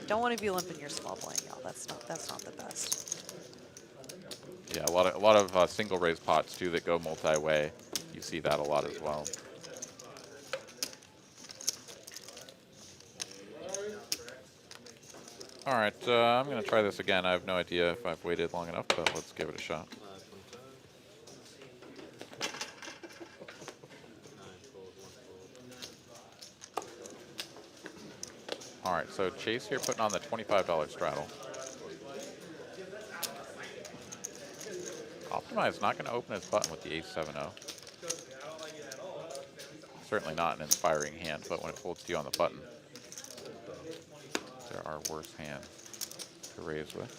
Don't want to be limping your small blind, y'all. That's not the best. Yeah, a lot of single raise pots too that go multi-way. You see that a lot as well. All right, I'm going to try this again. I have no idea if I've waited long enough, but let's give it a shot. All right, so Chase here putting on the $25 straddle. Optimize not going to open his button with the ace-7-0. Certainly not an inspiring hand, but when it folds to you on the button, there are worse hands to raise with.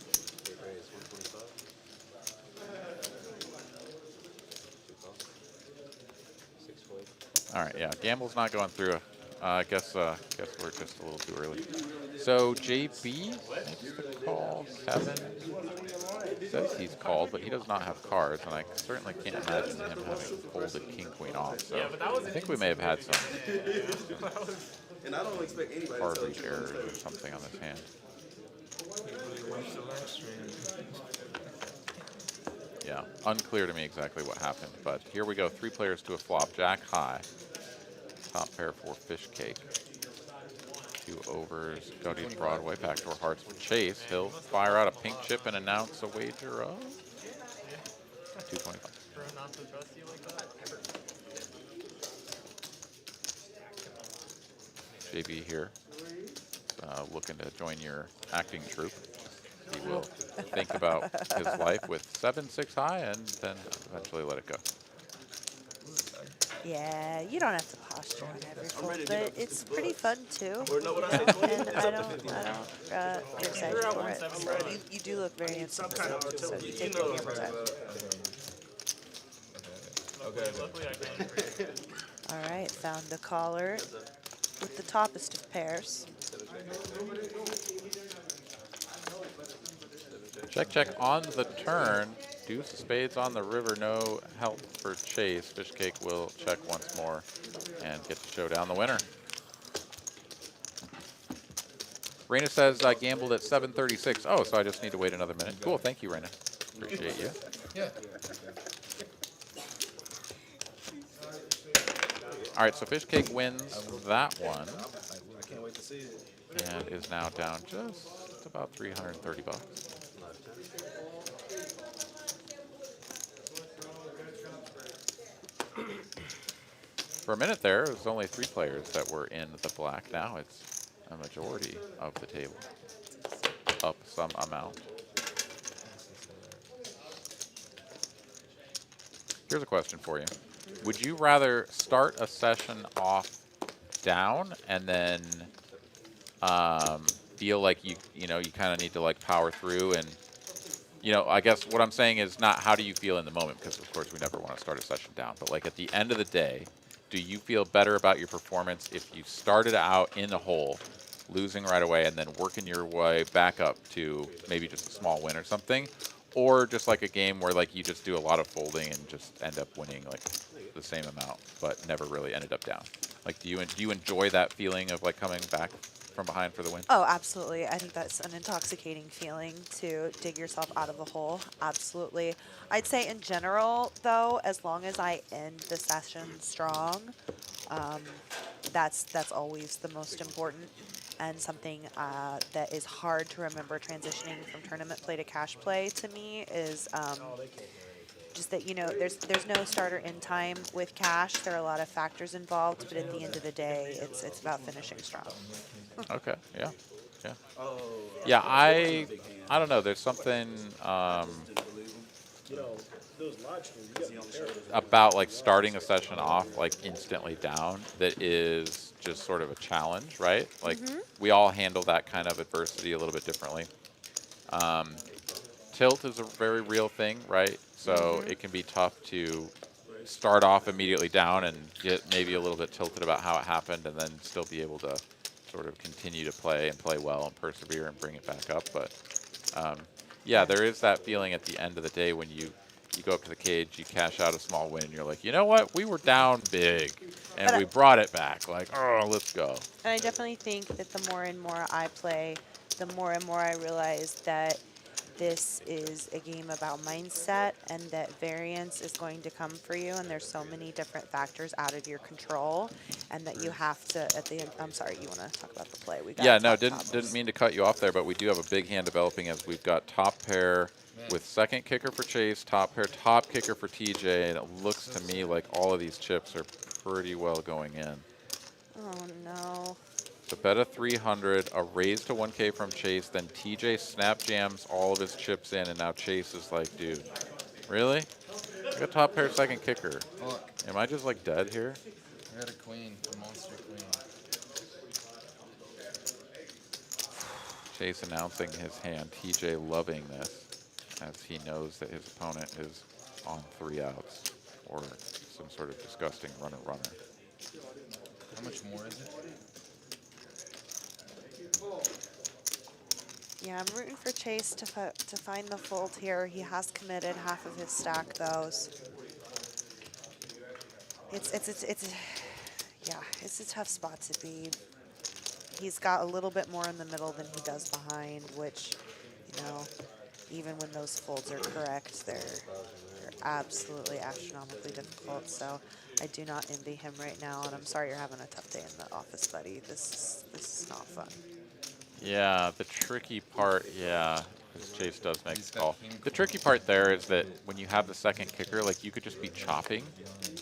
All right, yeah, gamble's not going through. I guess we're just a little too early. So JB makes the call, 7. Says he's called, but he does not have cards, and I certainly can't imagine him having folded king queen off. So I think we may have had some And I don't expect anybody card to tell read you errors or something on this hand. Yeah, unclear to me exactly what happened, but here we go. 3 players to a flop. Jack high. Top pair for fish cake. 2 overs. Go to Broadway. Backdoor hearts for Chase. He'll fire out a pink chip and announce a wager of 225. For not to trust you like that. JB here, looking to join your acting troupe. He will think about his life with 7-6 high and then eventually let it go. Yeah, you don't have to posture on every fold, but it's pretty fun too. Or know what I And say? I don't get excited for it. So you do look very handsome, so you take your camera time. Luckily I can't. All right, found the caller with the toppest of pairs. Check, check on the turn. Deuce of spades on the river, no help for Chase. Fish cake will check once more and get to showdown the winner. Raina says I gambled at 7:36. Oh, so I just need to wait another minute. Cool, thank you, Raina. Appreciate you. Yeah. All right, so Fish Cake wins that one I can't wait to see it. and is now down just about 330 bucks. For a minute there, it was only 3 players that were in the black. Now it's a majority of the table, up some amount. Here's a question for you. Would you rather start a session off down and then feel like you kind of need to like power through and, I guess what I'm saying is not how do you feel in the moment, because of course we never want to start a session down, but like at the end of the day, do you feel better about your performance if you started out in the hole, losing right away, and then working your way back up to maybe just a small win or something? Or just like a game where like you just do a lot of folding and just end up winning like the same amount, but never really ended up down? Like, do you enjoy that feeling of like coming back from behind for the win? Oh, absolutely. I think that's an intoxicating feeling to dig yourself out of a hole. Absolutely. I'd say in general, though, as long as I end the session strong, that's always the most important. And something that is hard to remember transitioning from tournament play to cash play to me is just that, there's no starter in time with cash. There are a lot of factors involved, but at the end of the day, it's about finishing strong. Okay, yeah. Yeah, I don't know. There's something about like starting a session off like instantly down that is just sort of a challenge, right? Like we all handle that kind of adversity a little bit differently. Tilt is a very real thing, right? So it can be tough to start off immediately down and get maybe a little bit tilted about how it happened, and then still be able to sort of continue to play and play well and persevere and bring it back up. But yeah, there is that feeling at the end of the day when you go up to the cage, you cash out a small win, you're like, you know what, we were down big, and But we brought it back. Like, oh, let's go. And I definitely think that the more and more I play, the more and more I realize that this is a game about mindset and that variance is going to come for you, and there's so many different factors out of your control, and that you have to at the end. I'm sorry, you want to talk about the play? We got Yeah, no, top didn't toppers. mean to cut you off there, but we do have a big hand developing as we've got top pair with second kicker for Chase, top pair, top kicker for TJ, and it looks to me like all of these chips are pretty well going in. Oh no. So bet a 300, a raise to 1K from Chase, then TJ snap jams all of his chips in, and now Chase is like, dude, really? I got top pair second kicker. Look, Am I just like dead here? I got a queen, a monster queen. Chase announcing his hand, TJ loving this, as he knows that his opponent is on 3 outs, or some sort of disgusting runner. How much more is it? Yeah, I'm rooting for Chase to find the fold here. He has committed half of his stack, though. So it's a tough spot to be. He's got a little bit more in the middle than he does behind, which, you know, even when those folds are correct, they're absolutely astronomically difficult. So I do not envy him right now, and I'm sorry you're having a tough day in the office, buddy. This is not fun. Yeah, the tricky part, yeah, because Chase does make the call. The tricky part there is that when you have the second kicker, like, you could just be chopping,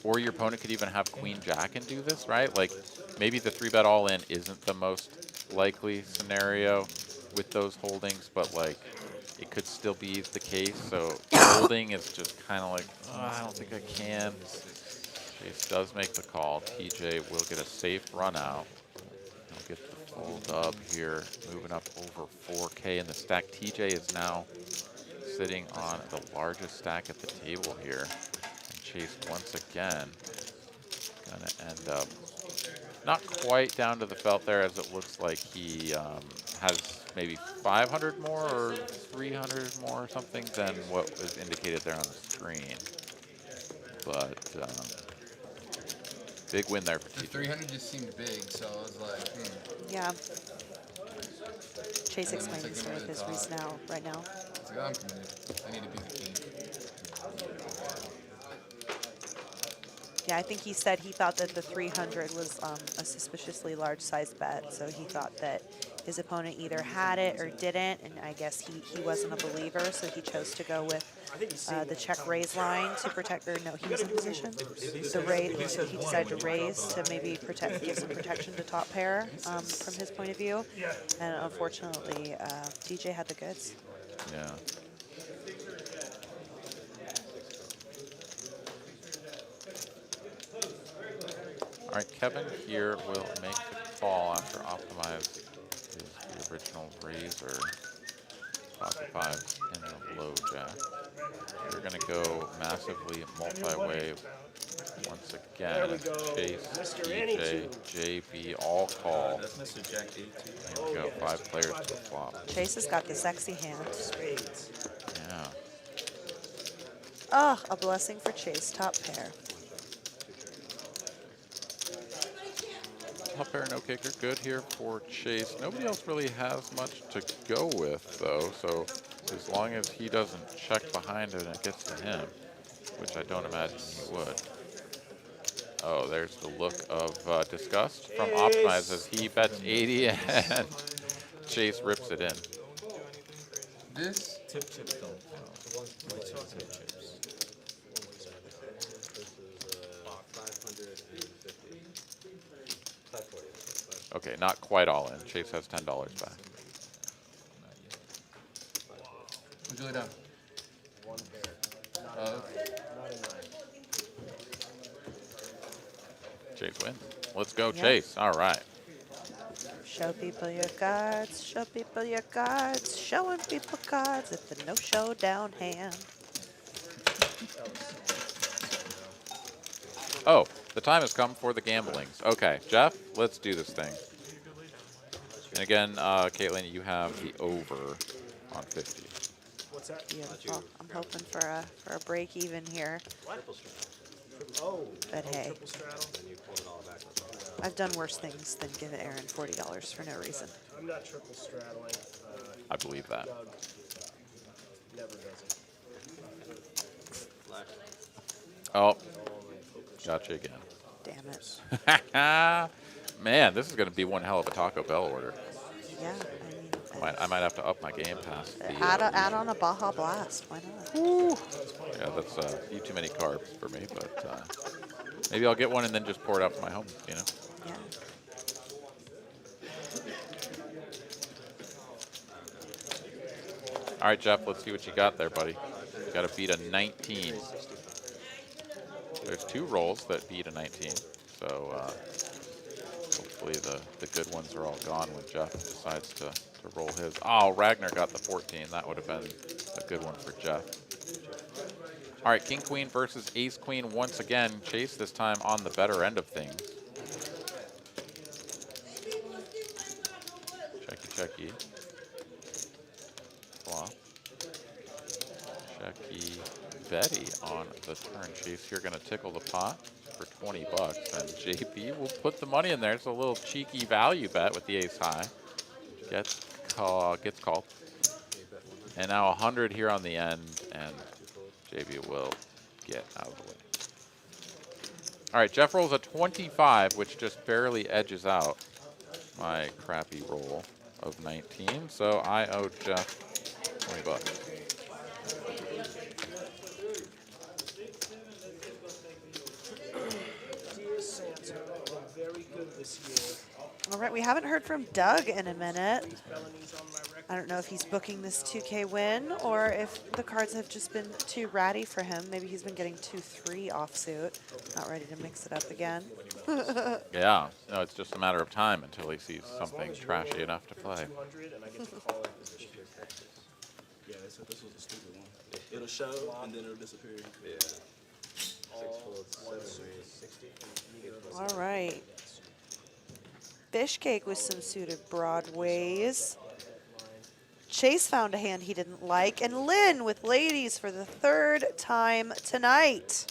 or your opponent could even have queen jack and do this, right? Like, maybe the 3-bet all in isn't the most likely scenario with those holdings, but like, it could still be the case. So holding is just kind of like, oh, I don't think I can. Chase does make the call. TJ will get a safe run out. He'll get the full dub here, moving up over 4K in the stack. TJ is now sitting on the largest stack at the table here. And Chase, once again, gonna end up not quite down to the felt there, as it looks like he has maybe 500 more or 300 more or something than what was indicated there on the screen. But big win there for The TJ. 300 just seemed big, so I was like, Yeah. Chase And then explained once I this get rid with of his the Reese top. now, right now. It's like, I'm committed. I need to beat the king. Yeah, I think he said he thought that the 300 was a suspiciously large size bet, so he thought that his opponent either had it or didn't, and I guess he wasn't a believer, so he chose to go with the check raise line to protect, or no, he was in position. The raise, he decided to raise to maybe give some protection to top pair from his point of view, and unfortunately, DJ had the goods. Yeah. All right, Kevin here will make the call after Optimize is the original razor. Pocket 5 in the low jack. We're going to go massively multi-way once again. There we go. Chase, Mr. DJ, Anytoo. JB, all call. That's Mr. Jack 82. There we go, 5 players to the flop. Chase has got the sexy hand. Spades. Yeah. Oh, a blessing for Chase, top pair. Top pair, no kicker, good here for Chase. Nobody else really has much to go with, though, so as long as he doesn't check behind it and it gets to him, which I don't imagine he would. Oh, there's the look of disgust from Optimize as he bets 80 and Chase rips it in. This? Tip chips don't count. Tip chips. Okay, not quite all in. Chase has $10 back. What'd you lay down? One pair. Okay. Not a 9. Chase wins. Let's go, Yeah. Chase. All right. Show people your cards, show people your cards, showing people cards at the no showdown hand. Oh, the time has come for the gamblings. Okay, Jeff, let's do this thing. And again, Caitlin, you have the over on 50. What's that? Beautiful. I'm hoping for a break even here. Oh, But hey, triple straddle. I've done worse things than give Aaron $40 for no reason. I'm not triple straddling. I believe that. Doug never does it. Oh, gotcha again. Damn it. Man, this is going to be one hell of a Taco Bell order. Yeah, I might have to up my game past the. add on a Baja Blast. Why not? Yeah, that's a few too many carbs for me, but maybe I'll get one and then just pour it out to my home, you know? Yeah. All right, Jeff, let's see what you got there, buddy. You got to beat a 19. There's 2 rolls that beat a 19, so hopefully the good ones are all gone when Jeff decides to roll his. Oh, Ragnar got the 14. That would have been a good one for Jeff. All right, King Queen versus Ace Queen once again. Chase this time on the better end of things. Checky. Flop. Checky Betty on the turn. Chase, you're going to tickle the pot for 20 bucks, and JP will put the money in there. It's a little cheeky value bet with the ace high. Gets called. And now 100 here on the end, and JP will get out of the way. All right, Jeff rolls a 25, which just barely edges out my crappy roll of 19. So I owe Jeff 20 bucks. Dear Santa, you're very good this year. All right, we haven't heard from Doug in a minute. Felonies on my record. I don't know if he's booking this 2K win or if the cards have just been too ratty for him. Maybe he's been getting 2-3 offsuit. Not ready to mix it up again. Yeah, no, it's just a matter of time until he sees something trashy enough to play. 200 and I get to call it position. Yeah, they said this was a stupid one. It'll show and then it'll disappear. Yeah. All right. Fish cake with some suited broadways. Chase found a hand he didn't like. And Lynn with ladies for the 3rd time tonight.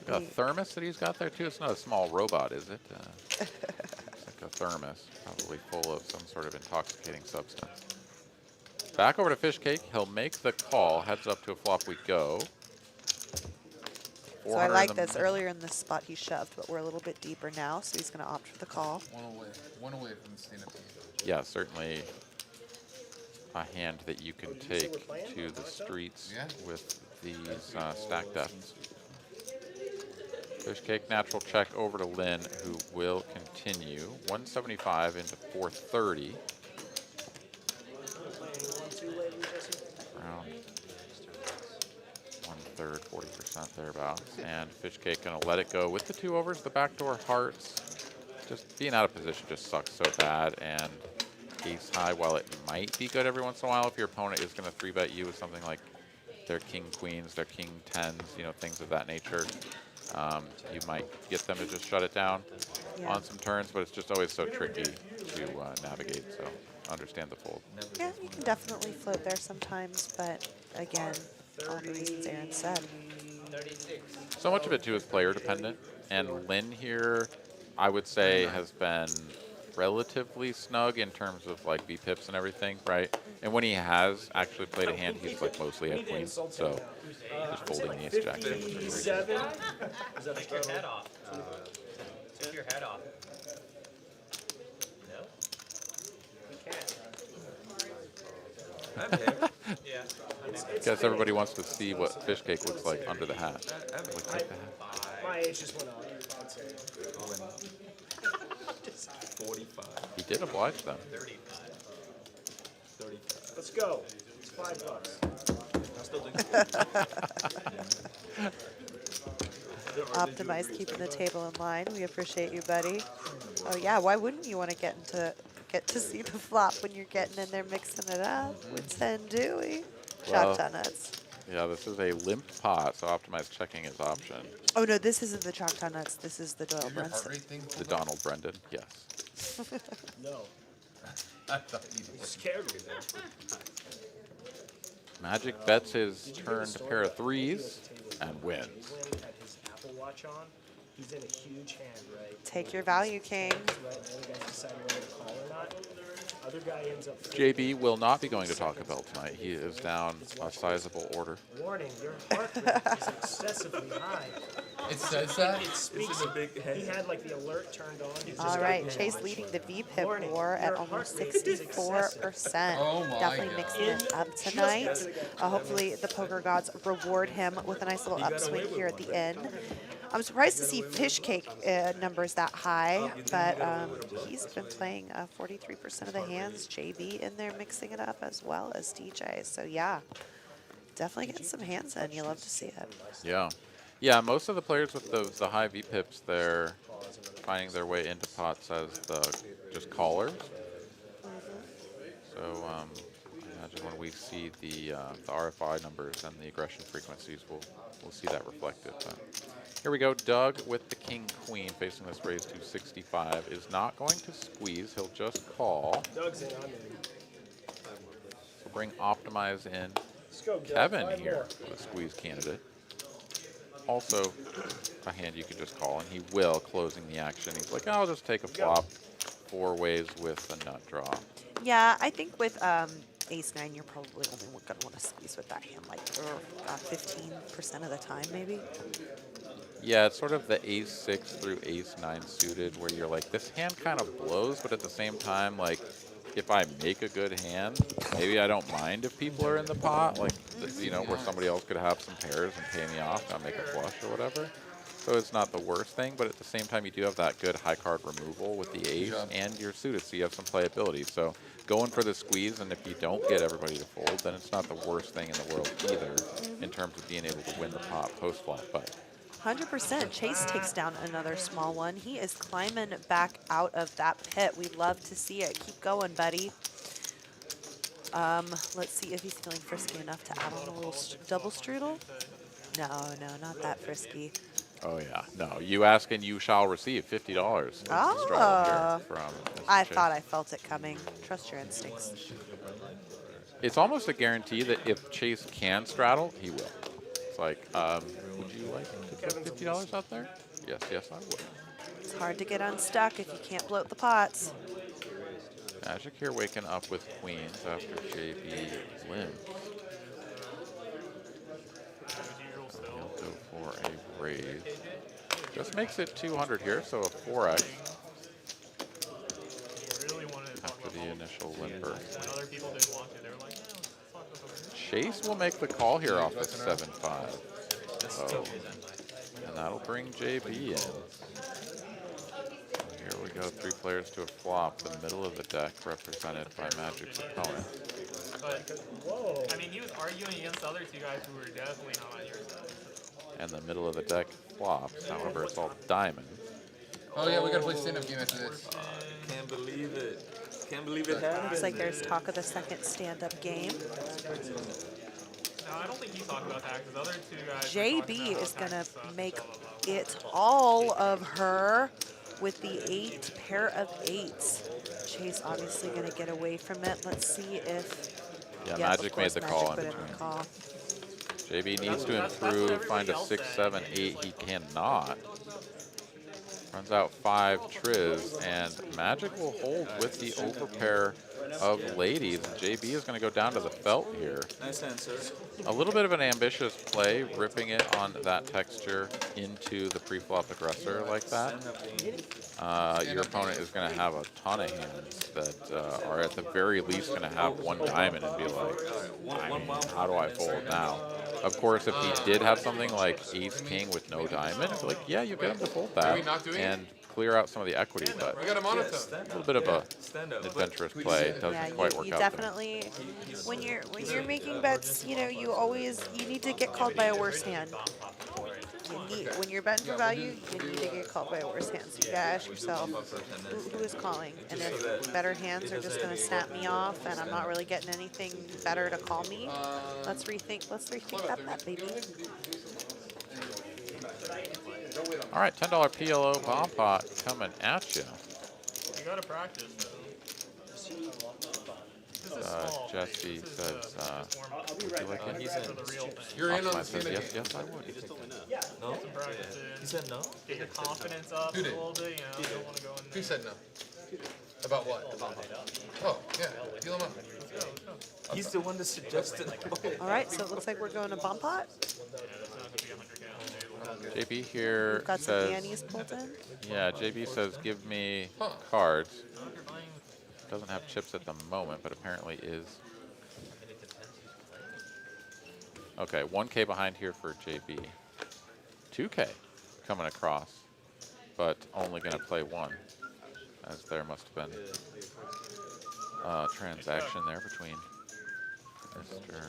A thermos that he's got there too. It's not a small robot, is it? It's like a thermos, probably full of some sort of intoxicating substance. Back over to Fish Cake. He'll make the call. Heads up to a flop we go. So I like this. Earlier in this spot he shoved, but we're a little bit deeper now, so he's going to opt for the call. One away from the stand-up. Yeah, certainly a hand that you can take to the streets with these stack depths. Fish Cake natural check over to Lynn, who will continue 175 into 430. Around 1/3, 40% thereabouts. And Fish Cake gonna let it go with the 2 overs, the backdoor hearts. Just being out of position just sucks so bad. And ace high, while it might be good every once in a while, if your opponent is gonna 3-bet you with something like their king queens, their king tens, you know, things of that nature, you might get them to just shut it down on some turns, but it's just always so tricky to navigate. So understand the fold. Yeah, you can definitely float there sometimes, but again, all the reasons Aaron said. So much of it too is player dependent, and Lynn here, I would say, has been relatively snug in terms of like V-pips and everything, right? And when he has actually played a hand, he's like mostly had queens, so just folding the ace jack. 57? Take your head off. Take your head off. No? You can't. Yeah. Guess everybody wants to see what Fish Cake looks like under the hat. Like, take the hat. My age just went up. I'd say. 45. He did oblige them. 35. Let's go. It's $5. I still think Optimize keeping the table in line. We appreciate you, buddy. Oh yeah, why wouldn't you want to get to see the flop when you're getting in there mixing it up with 10 Dewey? Well, Shot nuts. Yeah, this is a limped pot, so optimized checking is option. Oh no, this isn't the Choctaw Nuts. This is the Doyle Your heart Brunson. rate thing? The Donald Brendan, yes. No. I thought you You did. scared me there. Magic bets his turn to pair of threes and wins. When had his Apple Watch on, he's in a huge hand, right? Take your value, King. Right, the other guy's deciding whether to call or not. Other guy ends up. JB will not be going to Taco Bell tonight. He is down a sizable order. Warning, your heart rate is excessively high. It says that? It speaks. He had like the alert turned on. He's just All got right, the Chase watch. leading the VPIP Warning, war at your almost heart rate is 64%. Oh my Definitely God. mixing it up tonight. Hopefully the poker gods reward him with a nice little upswing here at the end. I'm surprised to see fish cake numbers that high, but he's been playing 43% of the hands. JB in there mixing it up as well as DJ. So yeah, definitely getting some hands in. You love to see it. Yeah. Yeah, most of the players with the high VPIPs, they're finding their way into pots as the just callers. So imagine when we see the RFI numbers and the aggression frequencies, we'll see that reflected. But here we go. Doug with the king queen facing this raise to 65 is not going to squeeze. He'll just call. Doug's in, I'm in. We'll bring optimize in. Let's go, Doug. Kevin 5 here, more. the squeeze candidate. Also, a hand you can just call, and he will, closing the action. He's like, I'll just take a flop 4 ways with a nut draw. Yeah, I think with ace-9, you're probably only going to want to squeeze with that hand like 15% of the time, maybe. Yeah, it's sort of the ace-6 through ace-9 suited where you're like, this hand kind of blows, but at the same time, like, if I make a good hand, maybe I don't mind if people are in the pot, like, you know, where somebody else could have some pairs and pay me off, I'll make a flush or whatever. So it's not the worst thing, but at the same time, you do have that good high card removal with the ace and you're suited, so you have some playability. So going for the squeeze, and if you don't get everybody to fold, then it's not the worst thing in the world either in terms of being able to win the pot post-flop. But 100%. Chase takes down another small one. He is climbing back out of that pit. We love to see it. Keep going, buddy. Let's see if he's feeling frisky enough to add on a little double strudel. No, not that frisky. oh yeah, no, you ask and you shall receive $50. Oh. Here from Mr. I Chase. thought I felt it coming. Trust your instincts. It's almost a guarantee that if Chase can straddle, he will. It's like, would you like to put $50 out there? Yes, I would. It's hard to get unstuck if you can't bloat the pots. Magic here waking up with queens after JB limps. He'll go for a raise. Just makes it 200 here, so a 4x Really wanted to talk after about the initial limper. when other people didn't want to. They were like, yeah, let's talk about it. Chase will make the call here off of 7-5. Oh, and that'll bring JB in. Here we go, 3 players to a flop. The middle of the deck represented by Magic's opponent. But, Whoa. I mean, he was arguing against the other 2 guys who were definitely not on your side. And the middle of the deck flops. However, it's all diamond. Oh yeah, we gotta play stand-up game after this. Can't believe it. Can't believe it happened. Looks like there's talk of the second stand-up game. No, I don't think he's talking about that because the other 2 guys. were talking JB about is how going to taxes suck and make blah, blah, blah. it all of her with the 8 pair of 8s. Chase obviously going to get away from it. Let's see if... Yeah, Yep, of Magic made course, the Magic call put in in between. the call. JB needs to That's what improve, find a everybody else 6, said. 7, 8. He cannot. Runs out 5 triz, and Magic will hold with the overpair of ladies. JB is going to go down to the felt here. Nice answer. A little bit of an ambitious play, ripping it on that texture into the pre-flop aggressor like that. Your opponent is going to have a ton of hands that are at the very least going to have 1 diamond and be like, I mean, how do I fold now? Of course, if he did have something like ace-king with no diamond, it's like, yeah, you get him to fold that and clear out some of the equity, but We got a monotone. a little bit of a adventurous play. It doesn't Yeah, quite work you out. definitely, when you're making bets, you know, you need to get called by a worse hand. You need, when you're betting for value, you need to get called by a worse hand. So you gotta ask yourself, who is calling? And if better hands are just gonna snap me off, and I'm not really getting anything better to call me, let's rethink that bet, baby. All right, $10 PLO bomb pot coming at you. You gotta practice though. This is small. Jesse This is, says, this is warm up. I'll be right back. He's For in. the real thing. You're in on the Optimize says, stand yes, yes, I would. He just told me no. Yeah. No? Get some practice in. He said no? Get your confidence up Who a did? little bit, you know, you don't want to go in there. Who said no? About what? Oh, yeah. Deal him up. Let's go. He's the one that suggested. All right, so it looks like we're going to bomb pot. Yeah, that's not going to be 100K on the table. JB here We've got some says, annies pulled in. yeah, JB says, give me Huh. cards. If you're buying Doesn't have chips at the moment, but apparently is. Okay, 1K behind here for JB. 2K coming across, but only going to play one, as there must have been a transaction there between Mr.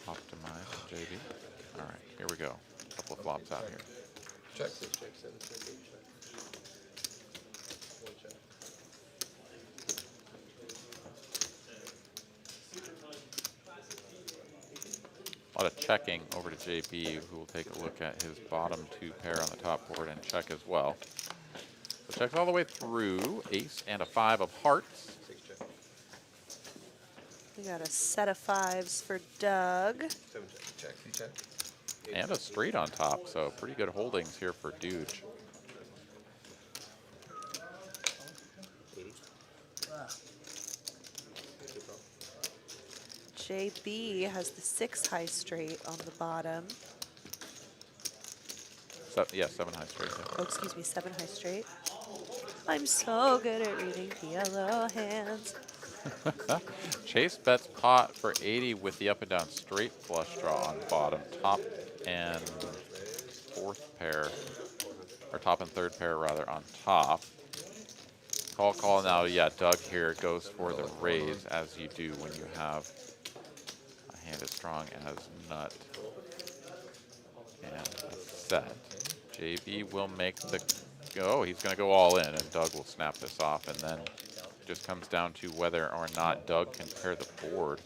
Optimize and JB. All right, here we go. A couple of flops out here. Check. A lot of checking over to JB, who will take a look at his bottom two pair on the top board and check as well. So checks all the way through, ace and a 5 of hearts. We got a set of 5s for Doug. Check. He check. And a straight on top, so pretty good holdings here for Dooge. JB has the 6 high straight on the bottom. Yeah, 7 high straight. Yeah. Oh, excuse me, 7 high straight. I'm so good at reading PLO hands. Chase bets pot for 80 with the up and down straight flush draw on bottom, top and fourth pair, or top and third pair rather on top. Call now. Yeah, Doug here goes for the raise, as you do when you have a hand as strong as nut and a set. JB will make the go. He's going to go all in, and Doug will snap this off, and then just comes down to whether or not Doug can pair the board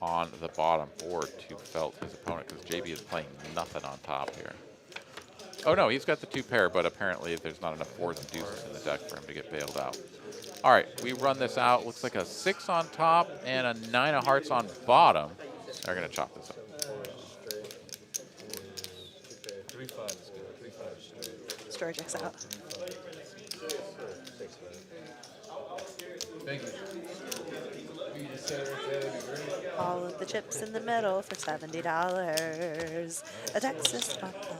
on the bottom board to felt his opponent, because JB is playing nothing on top here. Oh no, he's got the 2 pair, but apparently there's not enough fours and deuces in the deck for him to get bailed out. All right, we run this out. Looks like a 6 on top and a 9 of hearts on bottom. They're going to chop this up. 3 5 is good. 3 5 Storage X out. Thank you. You just said it right there, that'd be great. All of the chips in the middle for $70. A Texas hot dog.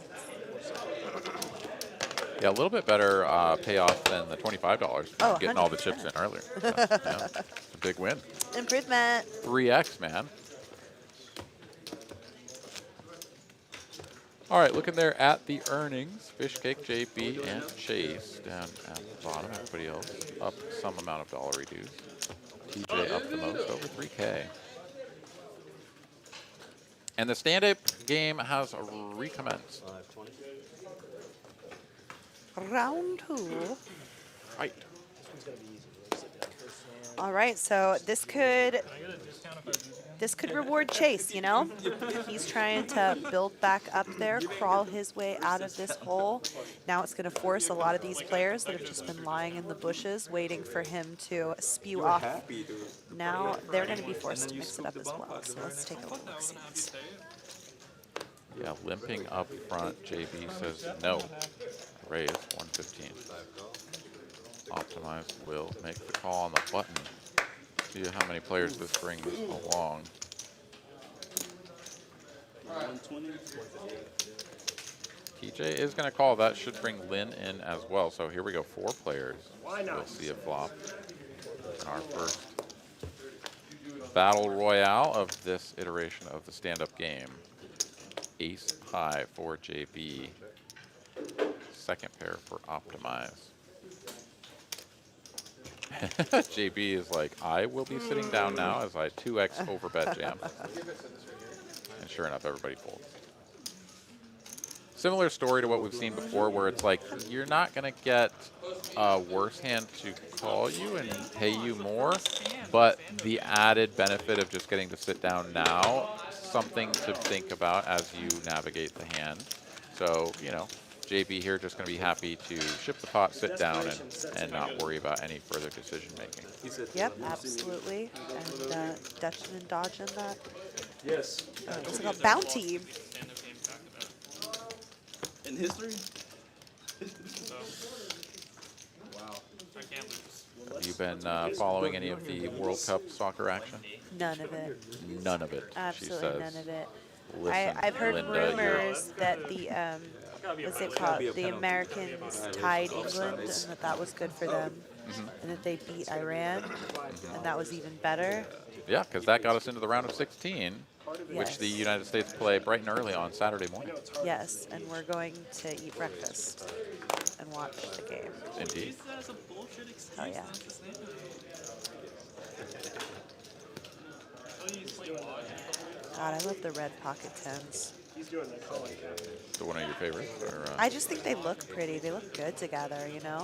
Yeah, a little bit better payoff than the $25 for Oh, getting all the chips in 100%. earlier. So, yeah, it's a big win. Improvement. 3x, man. All right, looking there at the earnings. Fishcake, JB, and Chase down at the bottom. Everybody else up some amount of dollary dues. TJ up the most, over 3K. And the stand-up game has recommenced. Round 2. Right. All right, so this could reward Chase, you know? He's trying to build back up there, crawl his way out of this hole. Now it's going to force a lot of these players that have just been lying in the bushes waiting for him to spew off. Now they're going to be forced to mix it up as well. So let's take a look. Yeah, limping up front. JB says no. Raise 115. Optimize will make the call on the button. See how many players this brings along. 120. TJ is going to call. That should bring Lynn in as well. So here we go. 4 players. Why not? We'll see a flop in our first battle royale of this iteration of the stand-up game. Ace high for JB. Second pair for Optimize. JB is like, I will be sitting down now as I 2x over bet jam. And sure enough, everybody folds. Similar story to what we've seen before, where it's like you're not going to get a worse hand to call you and pay you more, but the added benefit of just getting to sit down now, something to think about as you navigate the hand. So, you know, JB here just going to be happy to ship the pot, sit down, and not worry about any further decision making. Yep, absolutely. And Dutch and dodge in that. Yes. What's it called? Bounty. Stand their game back to back. In history? So, Wow. I can't lose. Have you been following any of the World Cup soccer action? None of it. None of it, Absolutely she says. none of it. Listen, I've heard Linda, you're- rumors that the what's it called? The Americans tied England, and that was good for them, and that they beat Iran, and that was even better. Yeah, because that got us into the round of 16, which Yes. the United States play bright and early on Saturday morning. Yes, and we're going to eat breakfast and watch the game. Indeed. Use that as a bullshit excuse Oh, yeah. not to stand there. Tell you you play watch. God, I love the red pocket tens. He's doing the calling. So one of your favorites? Or, I just think they look pretty. They look good together, you know?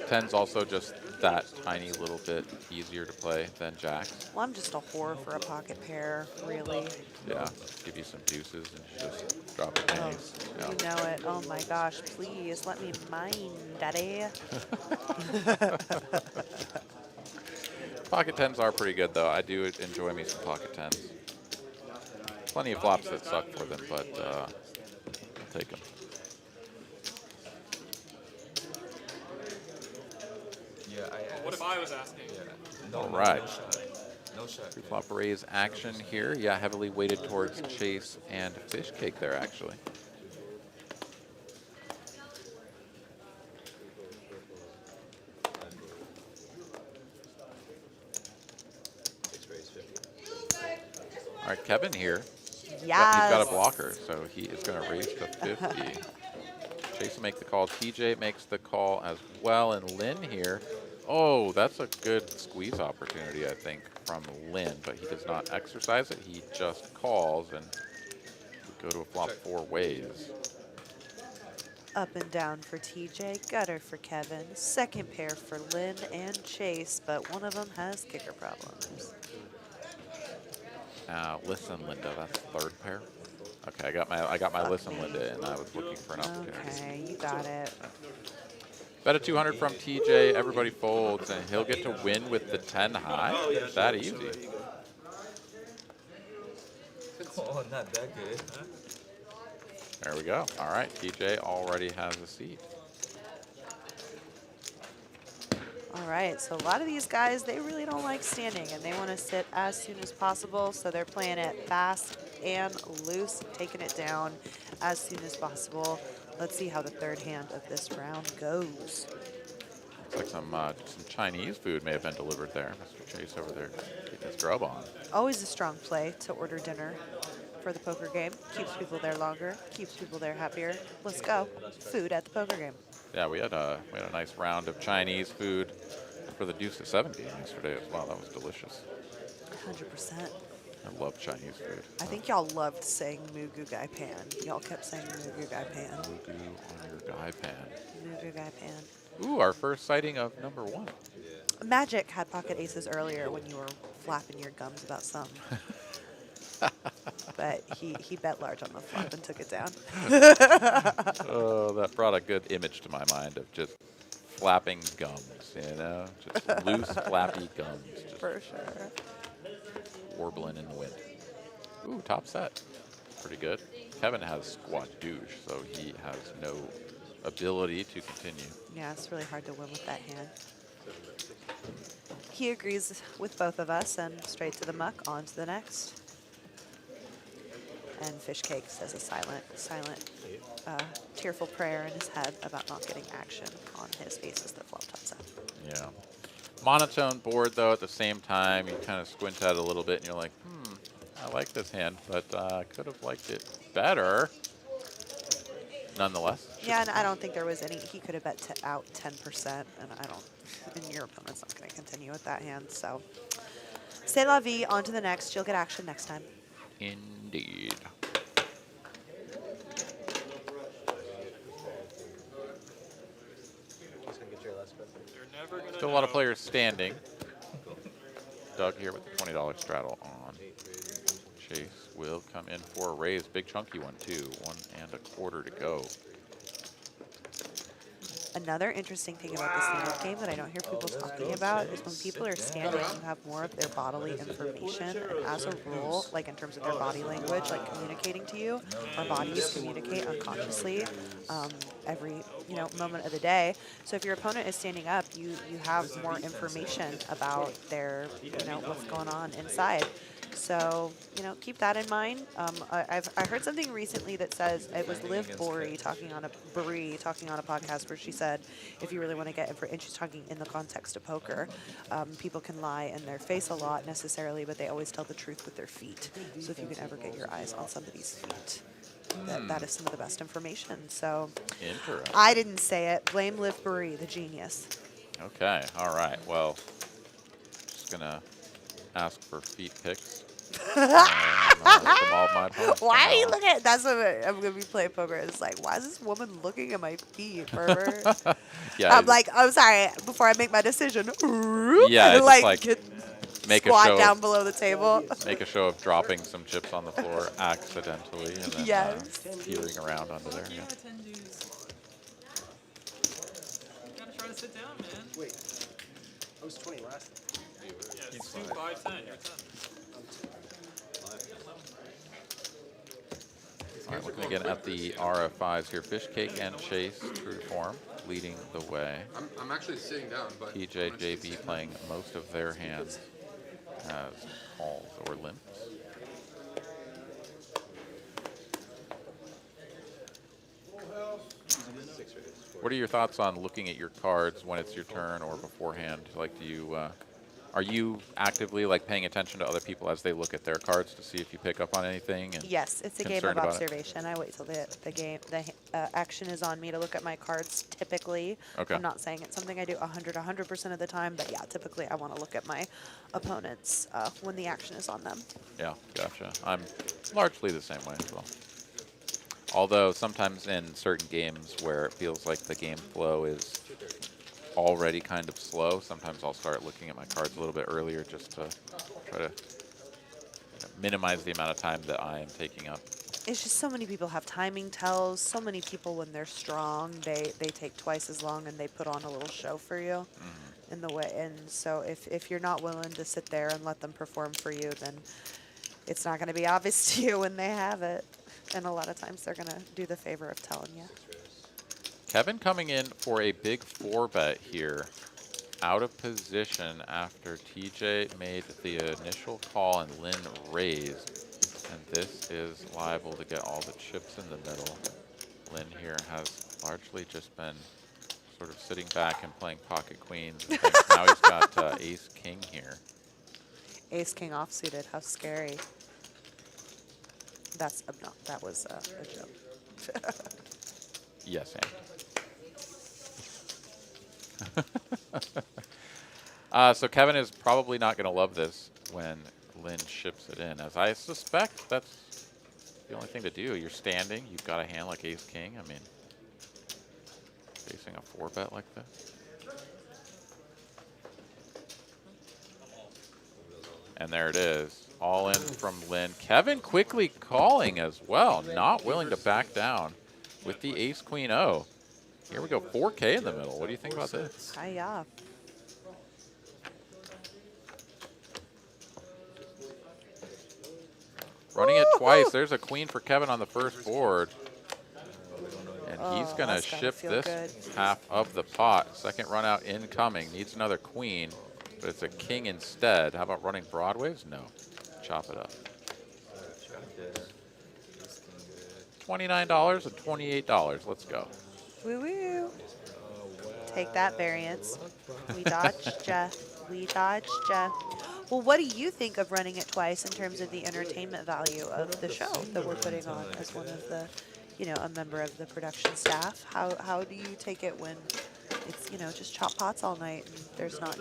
10's also just that tiny little bit easier to play than jacks. Well, I'm just a whore for a pocket pair, really. Yeah, give you some deuces and just drop a pennies. You know it. Oh my gosh, please let me mine, daddy. Pocket 10s are pretty good, though. I do enjoy me some pocket 10s. Plenty of flops that suck for them, but I'll take them. Yeah, What if I was asking? All right. No shot. Pre-flop raise action here. Yeah, heavily weighted towards chase and fish cake there, actually. All right, Kevin here. Yes. Yep, he's got a blocker, so he is going to raise to 50. Chase will make the call. TJ makes the call as well, and Lynn here. Oh, that's a good squeeze opportunity, I think, from Lynn, but he does not exercise it. He just calls, and we go to a flop 4 ways. Up and down for TJ, gutter for Kevin, second pair for Lynn and Chase, but one of them has kicker problems. Now, listen, Linda, that's third pair. Okay, I got my Fuck listen, me. Linda, and I was looking for an opportunity. Okay, you got it. Bet a 200 from TJ. Everybody folds, and he'll get to win with the 10 high. It's that easy. Oh, not that good. There we go. All right, TJ already has a seat. All right, so a lot of these guys, they really don't like standing, and they want to sit as soon as possible, so they're playing it fast and loose, taking it down as soon as possible. Let's see how the third hand of this round goes. Looks like some Chinese food may have been delivered there. Mr. Chase over there getting his grub on. Always a strong play to order dinner for the poker game. Keeps people there longer, keeps people there happier. Let's go. Food at the poker game. Yeah, we had a nice round of Chinese food for the Deuce at 7 game yesterday as well. That was delicious. 100%. I love Chinese food. I think y'all loved saying Mugu Gai Pan. Y'all kept saying Mugu Gai Pan. Mugu on your guy pan. Mugu Gai Pan. Ooh, our first sighting of number 1. Magic had pocket aces earlier when you were flapping your gums about something. But he bet large on the flop and took it down. Oh, that brought a good image to my mind of just flapping gums, you know? Just loose, flappy gums. Just For sure. warbling in the wind. Ooh, top set. Pretty good. Kevin has squad douche, so he has no ability to continue. Yeah, it's really hard to win with that hand. He agrees with both of us and straight to the muck, on to the next. And Fish Cake says a silent, tearful prayer in his head about not getting action on his aces that flop top set. Yeah. Monotone board, though, at the same time. You kind of squint at it a little bit, and you're like, I like this hand, but I could have liked it better. Nonetheless. Yeah, and I don't think there was any. He could have bet out 10%, and I don't. And your opponent's not going to continue with that hand. So, c'est la vie. On to the next. You'll get action next time. Indeed. Still a lot of players standing. Doug here with the $20 straddle on. Chase will come in for a raise. Big chunky one, too. 1 1/4 to go. Another interesting thing about the stand-up game that I don't hear people talking about is when people are standing, you have more of their bodily information. And as a rule, like in terms of their body language, like communicating to you, our bodies communicate unconsciously every moment of the day. So if your opponent is standing up, you have more information about their what's going on inside. So, keep that in mind. I heard something recently that says, it was Liv Bory talking on a podcast where she said, if you really want to get and she's talking in the context of poker, people can lie in their face a lot necessarily, but they always tell the truth with their feet. So if you can ever get your eyes on somebody's feet, that is some of the best information. So Interesting. I didn't say it. Blame Liv Bory, the genius. Okay, all right. Well, just going to ask for feet pics. From all my opponents. Why are you looking at? That's what I'm gonna be playing poker. It's like, why is this woman looking at my feet, pervert? Yeah, I'm like, I'm sorry. Before I make my decision, yeah, and just make a squat show down of, below the table. make a show of dropping some chips on the floor accidentally, and then Yes. teetering around under there. Yeah. 10 dudes. You gotta try to sit down, man. Wait, I was 20 last time. Yeah, it's 2, 5, 10. You're 10. All right, looking again at the RF5s here. Fish, Cake, and Chase, true to form, leading the way. I'm actually sitting down, but TJ, JB playing most of their hands as calls or limps. What are your thoughts on looking at your cards when it's your turn or beforehand? Like, do you are you actively paying attention to other people as they look at their cards to see if you pick up on anything? And Yes, it's a game of concerned about it? observation. I wait till the action is on me to look at my cards. Typically, Okay. I'm not saying it's something I do 100% of the time, but yeah, typically I want to look at my opponents when the action is on them. Yeah, gotcha. I'm largely the same way as well. Although sometimes in certain games where it feels like the game flow is already kind of slow, sometimes I'll start looking at my cards a little bit earlier just to try to minimize the amount of time that I am taking up. It's just so many people have timing tells. So many people, when they're strong, they take twice as long and they put on a little show for you in the way. And so if you're not willing to sit there and let them perform for you, then it's not going to be obvious to you when they have it. And a lot of times they're going to do the favor of telling you. Kevin coming in for a big 4-bet here. Out of position after TJ made the initial call and Lynn raised. And this is liable to get all the chips in the middle. Lynn here has largely just been sort of sitting back and playing pocket queens. And things. Now he's got ace king here. Ace king offsuited. How scary. That's no, that was a joke. Yes, so Kevin is probably not going to love this when Lynn ships it in, as I suspect that's the only thing to do. You're standing. You've got a hand like ace king. I mean, facing a 4-bet like this. And there it is. All in from Lynn. Kevin quickly calling as well. Not willing to back down with the ace queen O. Here we go. 4K in the middle. What do you think about this? Hiya. Running it twice. There's a queen for Kevin on the first board. And he's going to that's gotta ship feel this good. half of the pot. Second run out incoming. Needs another queen, but it's a king instead. How about running broadways? No. Chop it up. $29 and $28. Let's go. Woo woo. Take that, variance. We dodged ya. We dodged ya. Well, what do you think of running it twice in terms of the entertainment value of the show that we're putting on as one of the, a member of the production staff? How do you take it when it's, just chop pots all night and there's not,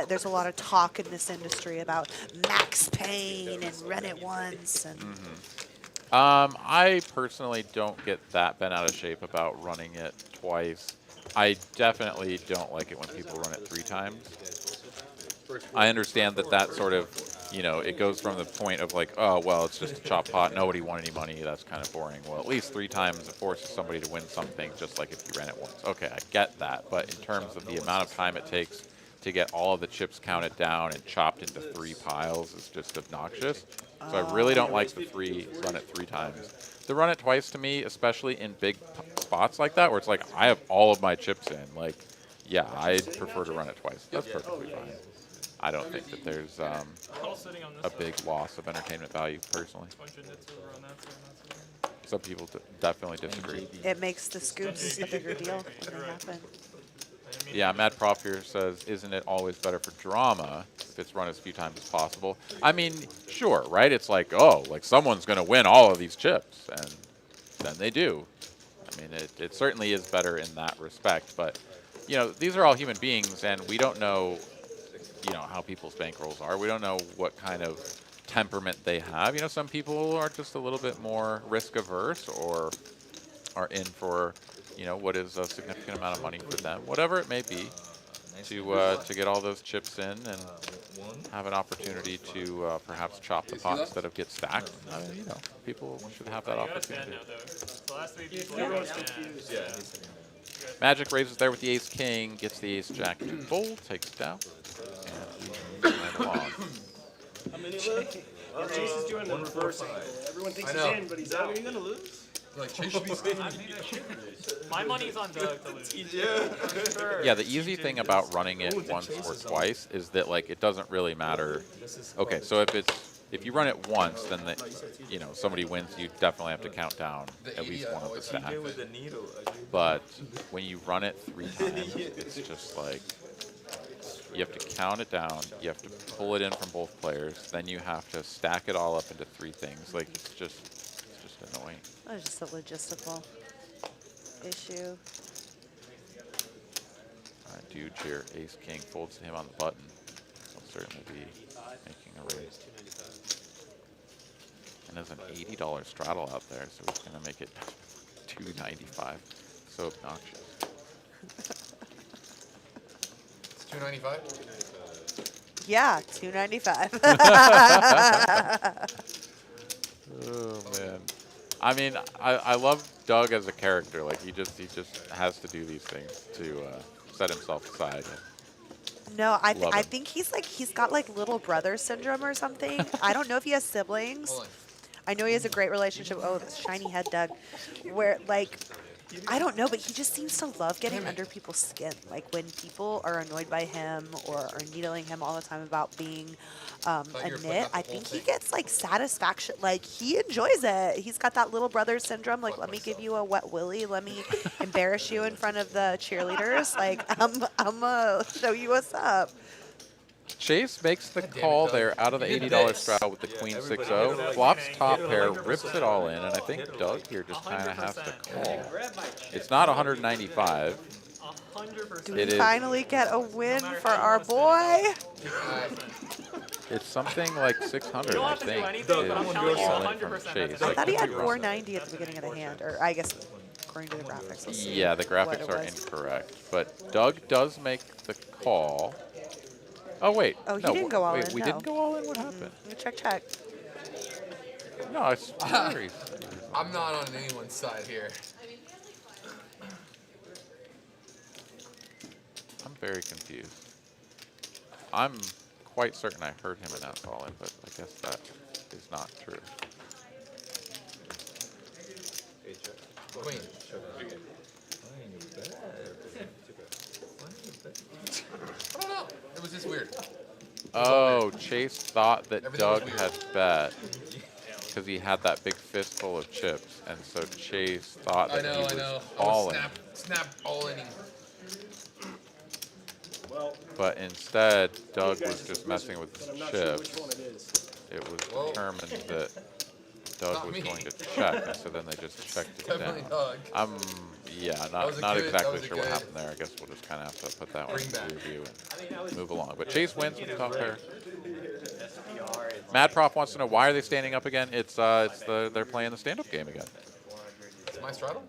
there's a lot of talk in this industry about max pain and run it once and. I personally don't get that bent out of shape about running it twice. I definitely don't like it when people run it 3 times. I understand that that sort of, you know, it goes from the point of like, oh, well, it's just a chop pot. Nobody won any money. That's kind of boring. Well, at least 3 times it forces somebody to win something, just like if you ran it once. Okay, I get that. But in terms of the amount of time it takes to get all of the chips counted down and chopped into 3 piles is just obnoxious. So I really don't like the run it 3 times. The run it twice to me, especially in big spots like that, where it's like I have all of my chips in. Like, yeah, I'd prefer to run it twice. That's perfectly fine. I don't think that there's All sitting on this a big loss of entertainment value, personally. bunch of nits over on that side, not sitting. Some people definitely disagree. It makes the scoops a bigger deal when they happen. I mean, Yeah, Mad Prof here says, isn't it always better for drama if it's run as few times as possible? I mean, sure, right? It's like, oh, like someone's going to win all of these chips, and then they do. I mean, it certainly is better in that respect, but, you know, these are all human beings, and we don't know, you know, how people's bankrolls are. We don't know what kind of temperament they have. You know, some people are just a little bit more risk averse or are in for, you know, what is a significant amount of money for them, whatever it may be, to get all those chips in and have an opportunity to perhaps chop the pot instead of get stacked. I mean, you know, people should have that you got Ben opportunity. now, though. The last 3 people. Everyone's Yeah. confused. Magic raises there with the ace king, gets the ace jack to fold, takes it down, and we move along. How many left? Chase is doing the reverse angle. Everyone thinks I he's know. in, but he's out. Are you gonna lose? Like, Chase should be staying. My money's on Doug to lose. Yeah. Yeah, the easy thing about running it once or twice is that like it doesn't really matter. Okay, so if you run it once, then you know somebody wins, you definitely have to count down at least one of the stacks. With the needle. But when you run it 3 times, it's just like you have to count it down, you have to pull it in from both players, then you have to stack it all up into 3 things. Like it's just annoying. That's just a logistical issue. Dude here, ace king folds to him on the button. He'll certainly be making a raise. And there's an $80 straddle out there, so he's gonna make it $295. So obnoxious. It's $295. Yeah, $295. Oh man. I mean, I love Doug as a character. Like he just has to do these things to set himself aside. No, Love him. I think he's got like little brother syndrome or something. I don't know if he has siblings. Hold on. I know he has a great relationship. Oh, this shiny head, Doug. Where like, I don't know, but he just seems to love getting under people's skin. Like when people are annoyed by him or are needling him all the time about being a you were putting nit, up the I whole think he thing. gets like satisfaction. Like he enjoys it. He's got that little brother syndrome. Like, let me give you a wet willy. Let me embarrass you in front of the cheerleaders. Like, I'm gonna show you what's up. Chase makes the damn it, call Doug. there out of the You did $80 this. straddle with the queen everybody 6-0, hit it flops like top hit it pair, like rips it all in, and I think hit it Doug like here just kind of has to 100%. call. It's not 195. 100%. Do It we is- finally get a win matter for how you our wanna boy? It's something like 600, You don't I have to do think, anything, but I'm is telling you all in 100% from that's Chase. I I thought he could had be wrong. 490 at the beginning of the hand, or I guess according to the graphics. Let's see Yeah, the what graphics it are was. incorrect, but Doug does make the call. Oh wait, Oh, he no, didn't go all wait, in, we no. didn't go all in. What happened? Check. No, I swear he's. I'm not on anyone's side here. I'm very confused. I'm quite certain I heard him announce all in, but I guess that is not true. Queen. I don't know. It was just weird. Oh, Chase thought that Everything was Doug weird. had bet because he had that big fistful of chips, and so Chase thought I that know, he I was know. all in. Snap all inning. Well, But instead, Doug you guys was is just the messing wizard, with but I'm his not sure chips. which one it is. It was Whoa. determined that Doug Not was me. going to check, and so then they just checked it Definitely down. Doug. Yeah, was not a not good- that exactly was a sure what good- happened there. I guess we'll just kind of have to put that one Bring in back. review and move along. But Chase wins with the top pair. Mad Prof wants to know why are they standing up again? They're playing the stand-up game again. Is my straddle?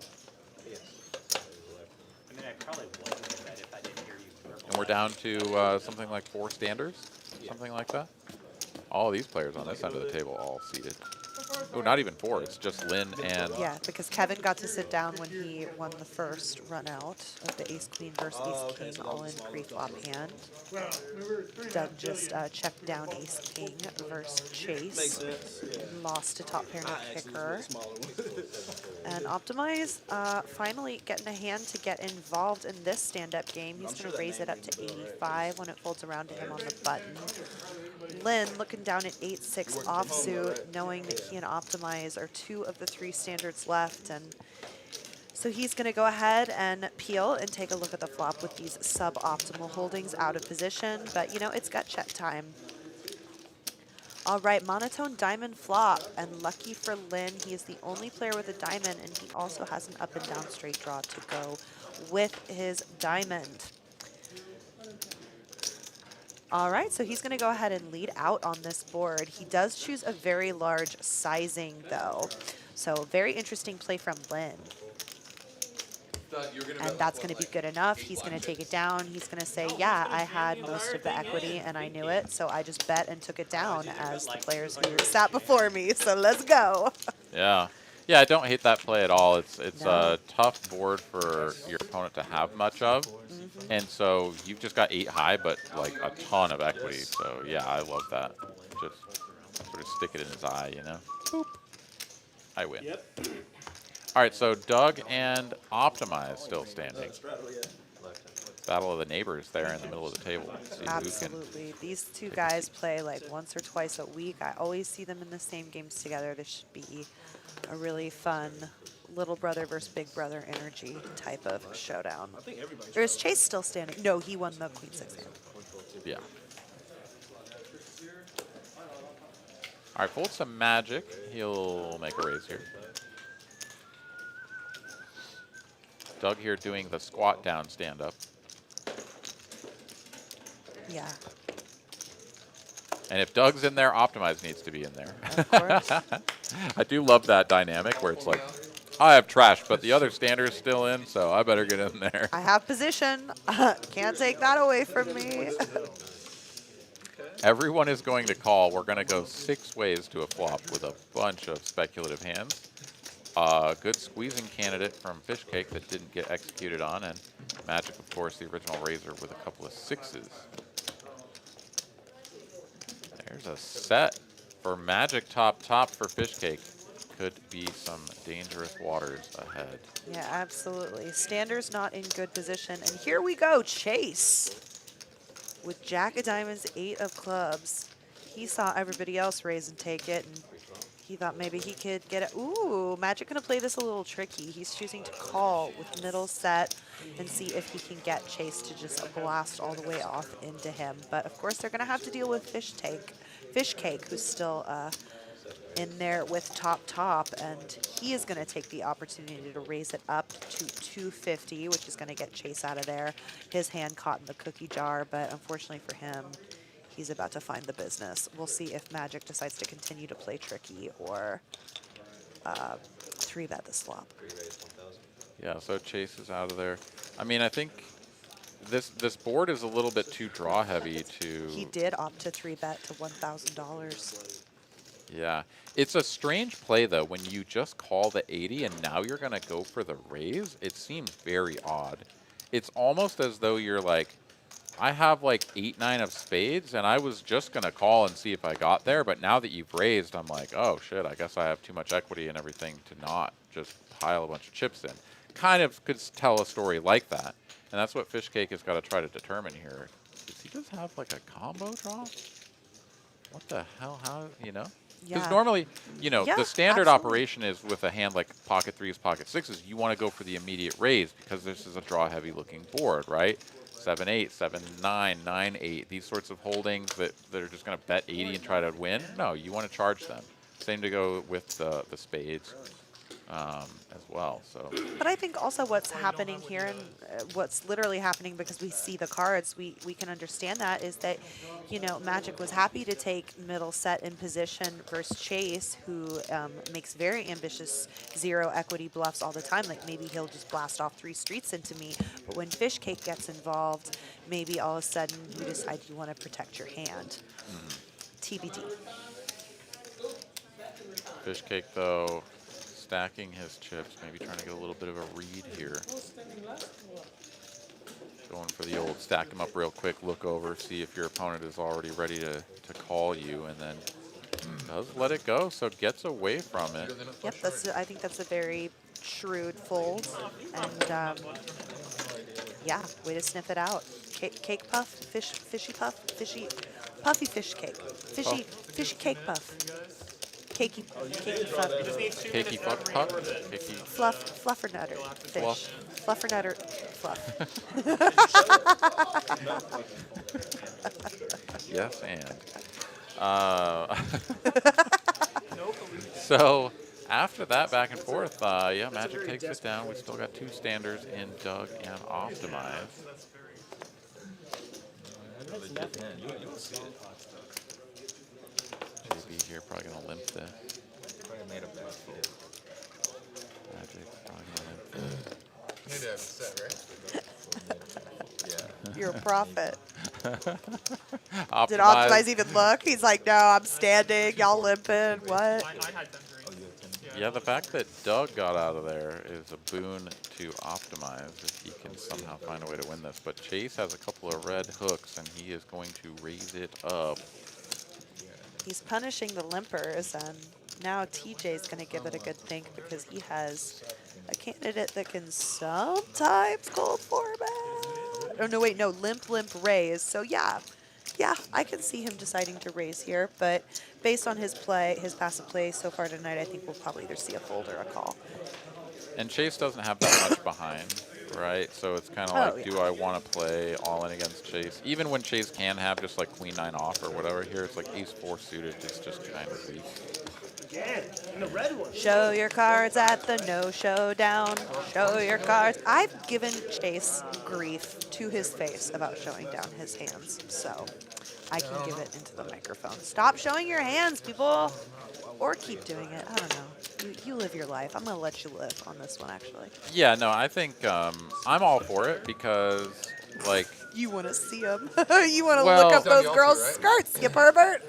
mean, I probably wasn't in bed if I didn't hear you. And we're down to something like 4 standers, something like that. All these players on this end of the table all seated. Oh, not even 4. It's just Lynn and Yeah, because Kevin got to sit down when he won the first run out of the ace queen versus ace king all in pre-flop hand. Well, we were 3.5 Doug just billion. checked down ace king versus Makes Chase. sense. Yeah. Lost to top pair no I actually kicker. a smaller one. And Optimize finally getting a hand to get involved in this stand-up game. He's going to raise it up to 85 when it folds around to him on the button. Lynn looking down at 8-6 offsuit, knowing that he and Optimize are 2 of the 3 standards left. And so he's going to go ahead and peel and take a look at the flop with these suboptimal holdings out of position. But, you know, it's gut check time. All right, monotone diamond flop, and lucky for Lynn, he is the only player with a diamond, and he also has an up and down straight draw to go with his diamond. All right, so he's going to go ahead and lead out on this board. He does choose a very large sizing, though, so very interesting play from Lynn. And that's going to be good enough. He's going to take it down. He's going to say, yeah, I had most of the equity and I knew it, so I just bet and took it down as the players who sat before me. So let's go. yeah. Yeah, I don't hate that play at all. It's No. a tough board for your opponent to have much of. And so you've just got 8 high, but like a ton of equity. So yeah, I love that. Just sort of stick it in his eye, you know? Boop. I win. Yep. All right, so Doug and Optimize still standing. Straddle, yeah. Battle of the neighbors there in the middle of the table. See who can. Absolutely. These 2 guys play like once or twice a week. I always see them in the same games together. This should be a really fun little brother versus big brother energy type of showdown. I think everybody. Or is Chase still standing? No, he won the queen 6 hand. Yeah. All right, fold some magic. He'll make a raise here. Doug here doing the squat down stand up. Yeah, And if Doug's in there, Optimize needs to be in there. of course. I do love that dynamic where it's like, I have trash, but the other stander's still in, so I better get in there. I have position. Can't take that away from me. Everyone is going to call. We're going to go 6 ways to a flop with a bunch of speculative hands. Good squeezing candidate from Fishcake that didn't get executed on, and Magic, of course, the original raiser with a couple of 6s. There's a set for Magic top for Fishcake. Could be some dangerous waters ahead. Yeah, absolutely. Stander's not in good position. And here we go, Chase. With Jack of Diamonds, 8 of clubs. He saw everybody else raise and take it, and he thought maybe he could get it. Ooh, Magic gonna play this a little tricky. He's choosing to call with middle set and see if he can get Chase to just blast all the way off into him. But of course, they're gonna have to deal with Fishcake, who's still in there with top, and he is going to take the opportunity to raise it up to 250, which is going to get Chase out of there. His hand caught in the cookie jar, but unfortunately for him, he's about to find the business. We'll see if Magic decides to continue to play tricky or 3-bet this flop. Yeah, so Chase is out of there. I mean, I think this board is a little bit too draw heavy to... He did opt to 3-bet to $1,000. Yeah. It's a strange play, though, when you just call the 80 and now you're going to go for the raise. It seems very odd. It's almost as though you're like, I have like 8-9 of spades, and I was just going to call and see if I got there, but now that you've raised, I'm like, oh, shit, I guess I have too much equity and everything to not just pile a bunch of chips in. Kind of could tell a story like that, and that's what Fishcake has got to try to determine here. Does he just have like a combo draw? What the hell? How, you know? Because Yeah. normally, you know, Yeah, the standard absolutely. operation is with a hand like pocket 3s, pocket 6s, you want to go for the immediate raise because this is a draw-heavy looking board, right? 7-8, 7-9, 9-8, these sorts of holdings that are just going to bet 80 and try to win. No, you want to charge them. Same to go with the spades. as well. So But I think also what's happening here, and what's literally happening because we see the cards, we can understand that, is that, you know, Magic was happy to take middle set in position versus Chase, who makes very ambitious zero equity bluffs all the time. Like maybe he'll just blast off 3 streets into me. But when Fish Cake gets involved, maybe all of a sudden you decide you want to protect your hand. TBD. Fish Cake, though, stacking his chips, maybe trying to get a little bit of a read here. Going for the old stack him up real quick, look over, see if your opponent is already ready to call you, and then does let it go, so gets away from it. Yep, I think that's a very shrewd fold. And yeah, way to sniff it out. Cake puff, fishy puff, puffy fish cake, fishy cake puff. Cakey puff. Cakey fuck puck? Cakey Fluffernutter fish. Fluff. Fluffernutter fluff. Yes, and. So after that back and forth, yeah, Magic takes it down. We still got 2 standers in Doug and Optimize. JB here probably gonna limp this. Probably made a bad fold. Magic's probably gonna limp this. You need to have it set, right? Yeah. You're a prophet. Optimize. Did Optimize even look? He's like, no, I'm standing. Y'all limping. What? I had 10 green. Yeah, the fact that Doug got out of there is a boon to Optimize if he can somehow find a way to win this. But Chase has a couple of red hooks, and he is going to raise it up. He's punishing the limpers, and now TJ's going to give it a good think because he has a candidate that can sometimes cold format. Oh, no, wait, no, limp, raise. So, yeah, I can see him deciding to raise here, but based on his play, his passive play so far tonight, I think we'll probably either see a fold or a call. And Chase doesn't have that much behind, right? So it's kind of like, yeah. do I want to play all in against Chase? Even when Chase can have just like Queen 9 off or whatever here, it's like Ace 4 suited is just kind of weak. Again, and the red one. Show your cards at the no showdown. Show your cards. I've given Chase grief to his face about showing down his hands, so I can give it into the microphone. Stop showing your hands, people, or keep doing it. I don't know. You live your life. I'm gonna let you live on this one, actually. Yeah, no, I think I'm all for it because, like, You want to see them. You want to Well- look up those Don't girls' right? skirts, you pervert.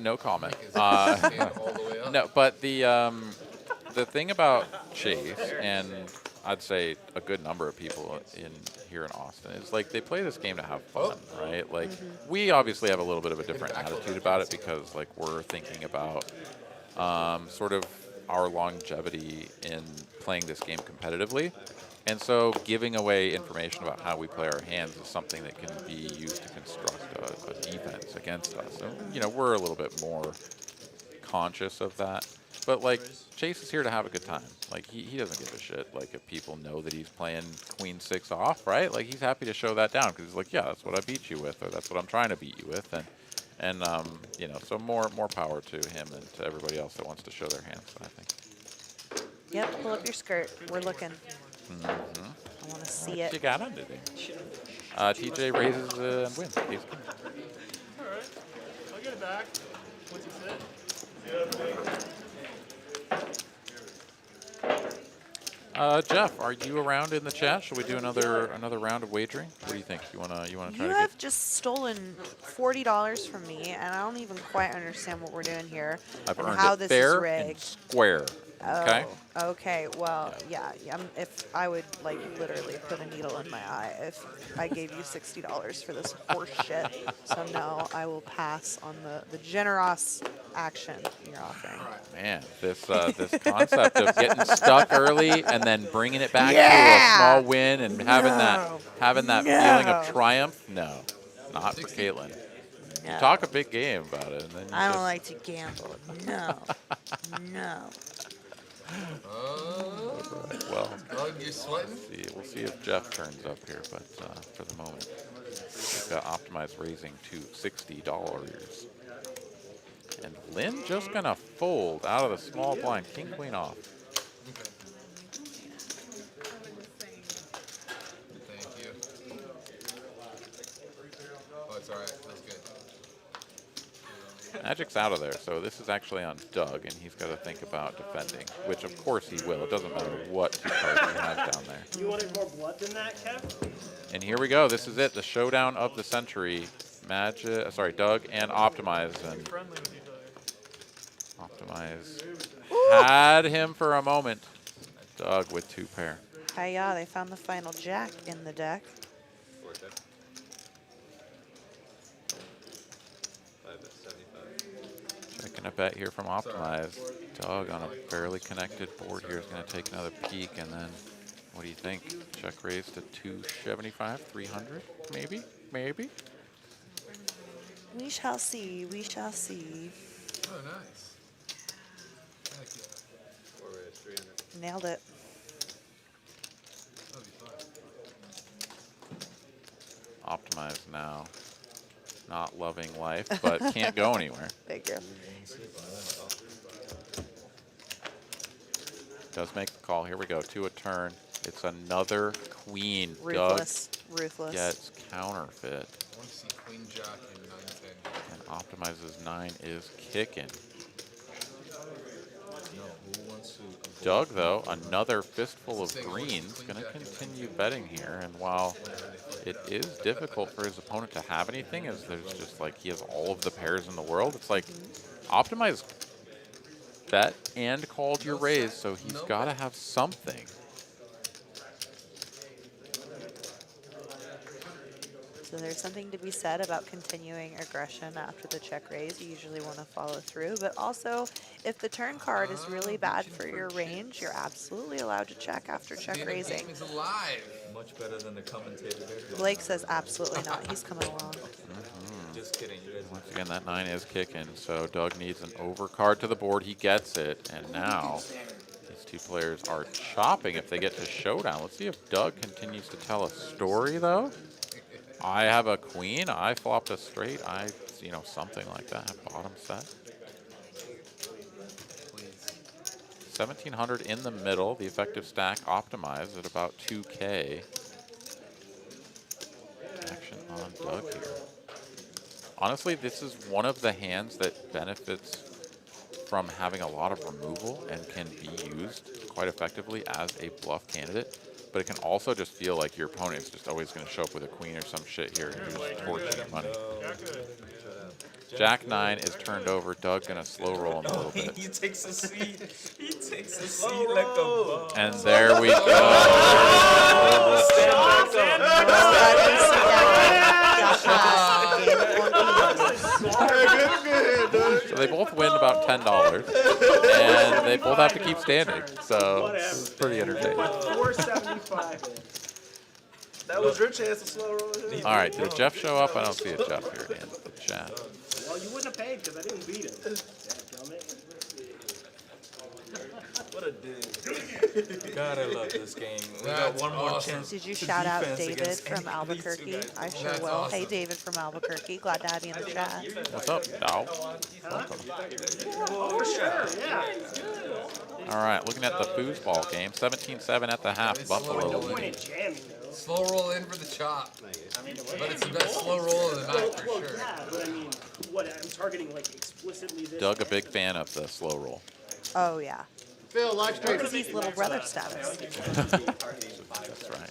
no comment. All the way up. No, but the thing about Chase, and I'd say a good number of people here in Austin, is like they play this game to have fun, right? Like we obviously have a little bit of a different attitude about it because like we're thinking about sort of our longevity in playing this game competitively. And so giving away information about how we play our hands is something that can be used to construct a defense against us. And, you know, we're a little bit more conscious of that. But, like, Chase is here to have a good time. Like, he doesn't give a shit, like, if people know that he's playing Queen 6 off, right? Like, he's happy to show that down because he's like, yeah, that's what I beat you with, or that's what I'm trying to beat you with. And you know, so more power to him and to everybody else that wants to show their hands, I think. Yep, pull up your skirt. We're looking. Mm-hmm. I want to see What you it. got under there? TJ raises and wins. Alright. I'll get it back once you sit. Jeff, are you around in the chat? Should we do another round of wagering? What do you think? You wanna try You to have get? just stolen $40 from me, and I don't even quite understand what we're doing here I've and earned how it this fair is and rigged. square. Okay. Oh, okay. Well, yeah. If I would like literally put a needle in my eye if I gave you $60 for this horse shit. So no, I will pass on the generous action you're offering. Man, this concept of getting stuck early and then bringing it back to a Yeah! small win and having that feeling of No. triumph. No, not for Caitlin. You No. talk a big game about it, and then you I don't just, like to gamble. No. No. well. Doug, you sweating? We'll see if Jeff turns up here, but for the moment, we've got Optimize raising to $60. And Lynn just gonna fold out of the small blind. King, queen off. Okay. Thank you. Oh, it's alright. That's good. Magic's out of there, so this is actually on Doug, and he's got to think about defending, which of course he will. It doesn't matter what two cards he has down there. You wanted more blood than that, Kev? And here we go. This is it, the showdown of the century. Doug and Optimize, and Friendly with each other. Optimize had him for a moment. Doug with 2 pair. Hiya, they found the final jack in the deck. Checking a bet here from Optimize. Doug on a barely connected board here is going to take another peek, and then what do you think? Check raise to 275, 300, maybe, maybe. We shall see, we shall see. Oh, nice. Heck yeah. Nailed it. That'll be fun. Optimize now. Not loving life, but can't go anywhere. Figure. Does make the call. Here we go. To a turn. It's another queen. Ruthless. Doug Ruthless. gets counterfeit. I want to see Queen Jack in 9-10. And Optimize's 9 is kicking. Doug, though, another fistful of greens, going to continue betting here. And while it is difficult for his opponent to have anything, as there's just like he has all of the pairs in the world, it's like Optimize bet and called your raise, so he's got to have something. So there's something to be said about continuing aggression after the check raise. You usually want to follow through, but also if the turn card is really bad for your range, you're absolutely allowed to check after check raising. Game is alive. Much better than the commentator there. Blake says absolutely not. He's coming along. Just kidding. You guys. Once again, that 9 is kicking, so Doug needs an overcard to the board. He gets it, and now these two players are chopping if they get to showdown. Let's see if Doug continues to tell a story, though. I have a queen. I flopped a straight. Something like that. Bottom set. 1,700 in the middle. The effective stack optimized at about 2K. Action on Doug here. Honestly, this is one of the hands that benefits from having a lot of removal and can be used quite effectively as a bluff candidate. But it can also just feel like your opponent is just always going to show up with a queen or some shit here and just torch your money. Jack 9 is turned over. Doug going to slow roll him a little bit. He takes a seat. He takes a seat like a boss. And there we go. So they both win about $10, and they both have to keep standing. So it's pretty entertaining. Put 475 in. That was your chance to slow roll. All right, did Jeff show up? I don't see a Jeff here in the chat. Well, you wouldn't have paid because I didn't beat him. Dadgummit. What a dig. God, I love this game. We got one more chance. Did you to shout out defense David against from any of these two Albuquerque? guys. I sure That's will. awesome. Hey, David from Albuquerque. Glad to have you in the chat. What's up, Dow? Oh, sure, yeah. All right, looking at the foosball game. 17-7 at the half. It's Buffalo slow No leading. point in jamming, though. Slow roll in for the chop. But it's the best slow roll of the night for Well, sure. yeah, but I mean, what, I'm targeting, like, explicitly this. Doug, a big fan of the slow roll. Oh, yeah. Phil, live stream. Because he's little brother status. That's right.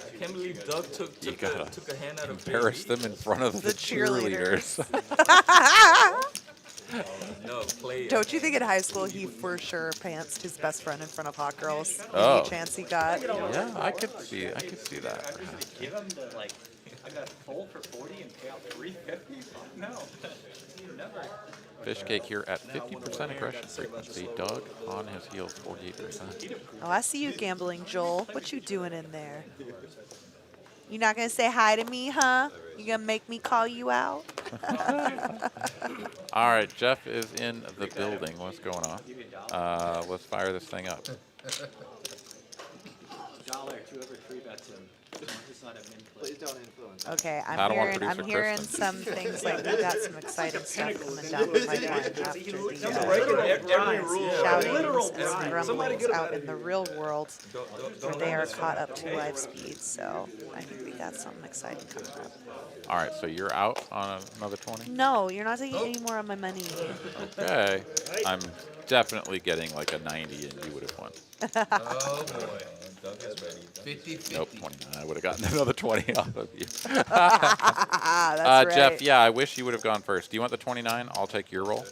I can't believe Doug took You gotta a hand out of embarrass them in front of the cheerleaders. No, play it. Don't you think in high school he for sure pantsed his best friend in front of hot girls? Oh. Any chance he got? Yeah, I could see that. Give him the, like, I got fold for 40 and pay out 350? No. Never. Fish cake here at 50% aggression frequency. Doug on his heels, 48%. Oh, I see you gambling, Joel. What you doing in there? You not gonna say hi to me, huh? You gonna make me call you out? All right, Jeff is in the building. What's going on? Let's fire this thing up. $1, whoever 3 bets him. It's not a min play. Please don't influence. Okay, I'm Padawan hearing, producer hearing Kristen. some things like we got some exciting stuff coming down the pipeline after the Every rule. shoutings Literal and some grind. Somebody rumblings get him out outta in the here. real world where they are caught up to Okay. live speed. So I think we got something exciting coming up. All right, so you're out on another 20? No, you're not taking any more of my money. Okay. I'm definitely getting like a 90 and you would have won. Oh boy. Doug is ready. 50-50. Nope, 29. I would have gotten another 20 off of you. That's right. Jeff, yeah, I wish you would have gone first. Do you want the 29? I'll take your roll.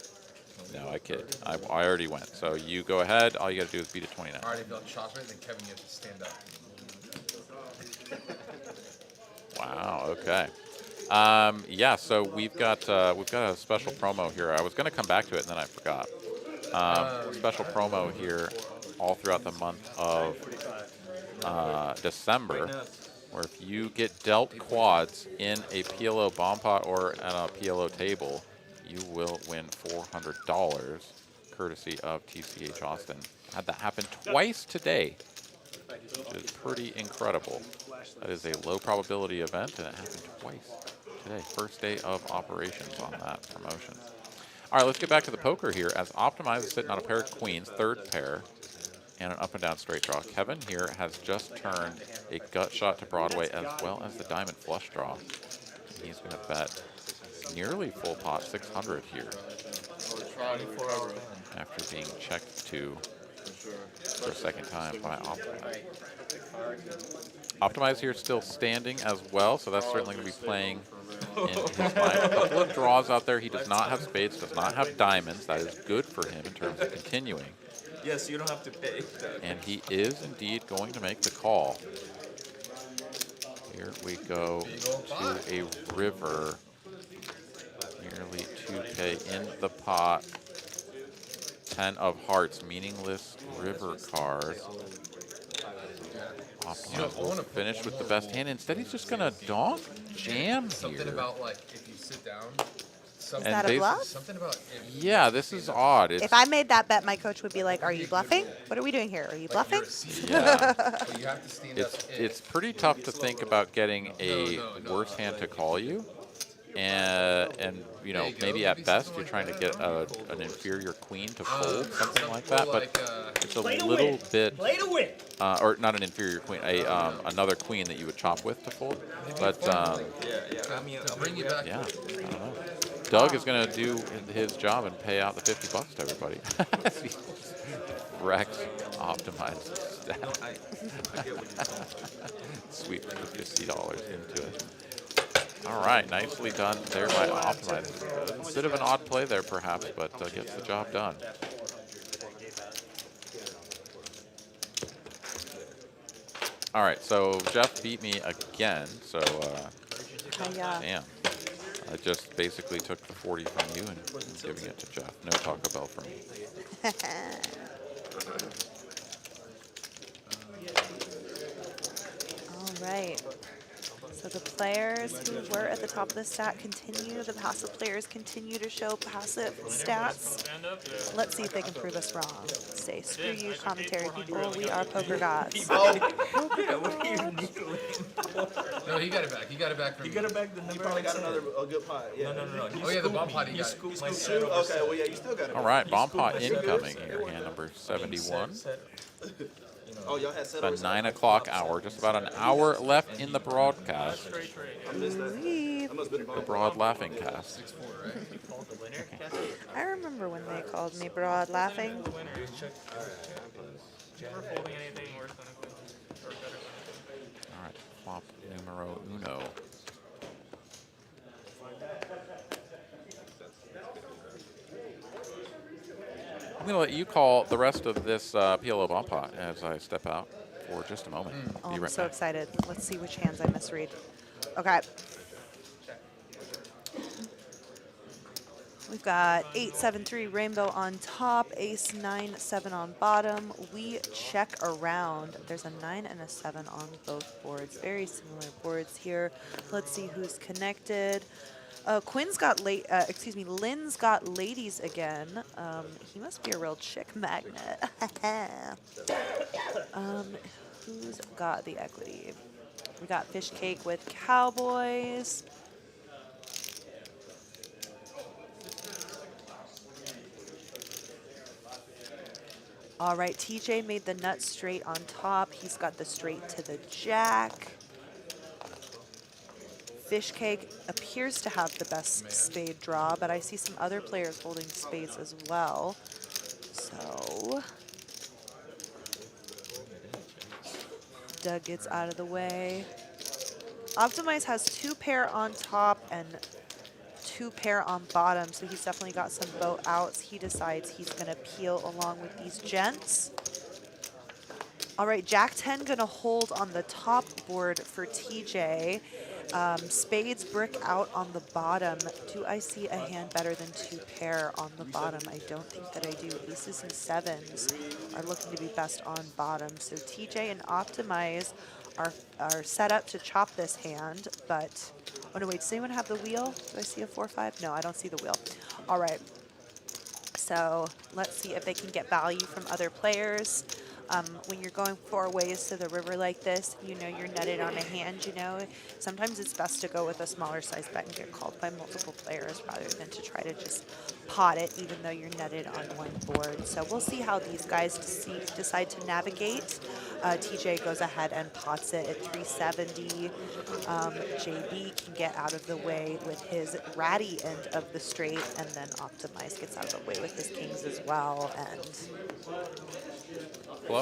No, I kid. I already went. So you go ahead. All you got to do is beat a 29. I already felt chocolate, then Kevin, you have to stand up. Wow. Okay. Yeah. So we've got a special promo here. I was going to come back to it and then I forgot. Special promo here, all throughout the month of December, where if you get dealt quads in a PLO bomb pot or on a PLO table, you will win $400, courtesy of TCH Austin. Had that happen twice today, which is pretty incredible. That is a low probability event, and it happened twice today. First day of operations on that promotion. All right, let's get back to the poker here. As Optimize is sitting on a pair of queens, third pair, and an up and down straight draw. Kevin here has just turned a gut shot to Broadway as well as the diamond flush draw. He's going to bet nearly full pot 600 here after being checked to for a second time by Optimize. Optimize here still standing as well, so that's certainly going to be playing in his mind. A couple of draws out there. He does not have spades, does not have diamonds. That is good for him in terms of continuing. Yes, you don't have to pay. And he is indeed going to make the call. Here we go to a river. Nearly 2K in the pot. 10 of hearts, meaningless river card. Optimize will finish with the best hand. Instead, he's just going to donk jam Something here. about like if you sit down. Is that a bluff? Something about if Yeah, this is odd. It's, If I made that bet, my coach would be like, "Are you bluffing? What are we doing here? Are you bluffing?" yeah. But you have to stand up. It's pretty tough to think about getting a worse hand to call you, and you know, maybe at best you're trying to get an inferior queen to fold, something like that. But it's a little bit, or not an inferior queen, another queen that you would chop with to fold. But Yeah. I mean, bring you back. yeah, I don't know. Doug is going to do his job and pay out the $50 to everybody. Rex optimized stat. I get what you're saying. Sweep the $50 into it. All right, nicely done there by Optimize. A bit of an odd play there, perhaps, but gets the job done. All right, so Jeff beat me again. So, damn. I just basically took the 40 from you and giving it to Jeff. No Taco Bell for me. All right. So the players who were at the top of the stack continue. The passive players continue to show passive stats. Let's see if they can prove us wrong. Say, screw you, commentary people. We are poker gods. Yeah, what are you kneeling? No, he got it back. He got it back from You gotta back the number. You probably got I said. another a good pot. Yeah. No. He Oh, yeah, the bomb scooped pot me. he He got. scooped my Two? set over Okay, set. well, yeah, you still got it. All right, bomb scooped pot my set. incoming here. Hand number 71. Set. Oh, y'all had set The over 9 o'clock hour. Just about an hour left in the broadcast. I missed that. Leave. That must have been The broad laughing cast. 6-4, right? I remember when they called me broad laughing. Never folding anything worse than a queen or better than a queen. All right, flop numero uno. I'm going to let you call the rest of this PLO bomb pot as I step out for just a moment. Oh, Be I'm right so back. excited. Let's see which hands I misread. Okay. We've got 8-7-3 rainbow on top, ace 9-7 on bottom. We check around. There's a 9 and a 7 on both boards. Very similar boards here. Let's see who's connected. Lynn's got ladies again. He must be a real chick magnet. Who's got the equity? We got fish cake with Cowboys. All right, TJ made the nut straight on top. He's got the straight to the jack. Fish cake appears to have the best spade draw, but I see some other players holding spades as well. So Doug gets out of the way. Optimize has 2 pair on top and 2 pair on bottom, so he's definitely got some boat outs. He decides he's going to peel along with these gents. All right, Jack 10 going to hold on the top board for TJ. Spades brick out on the bottom. Do I see a hand better than 2 pair on the bottom? I don't think that I do. Aces and 7s are looking to be best on bottom. So TJ and Optimize are set up to chop this hand, but, oh no, wait, does anyone have the wheel? Do I see a 4-5? No, I don't see the wheel. All right, so let's see if they can get value from other players. When you're going 4 ways to the river like this, you know you're netted on a hand, you know. Sometimes it's best to go with a smaller size bet and get called by multiple players rather than to try to just pot it even though you're netted on 1 board. So we'll see how these guys decide to navigate. TJ goes ahead and pots it at 370. JB can get out of the way with his ratty end of the straight, and then Optimize gets out of the way with his kings as well. And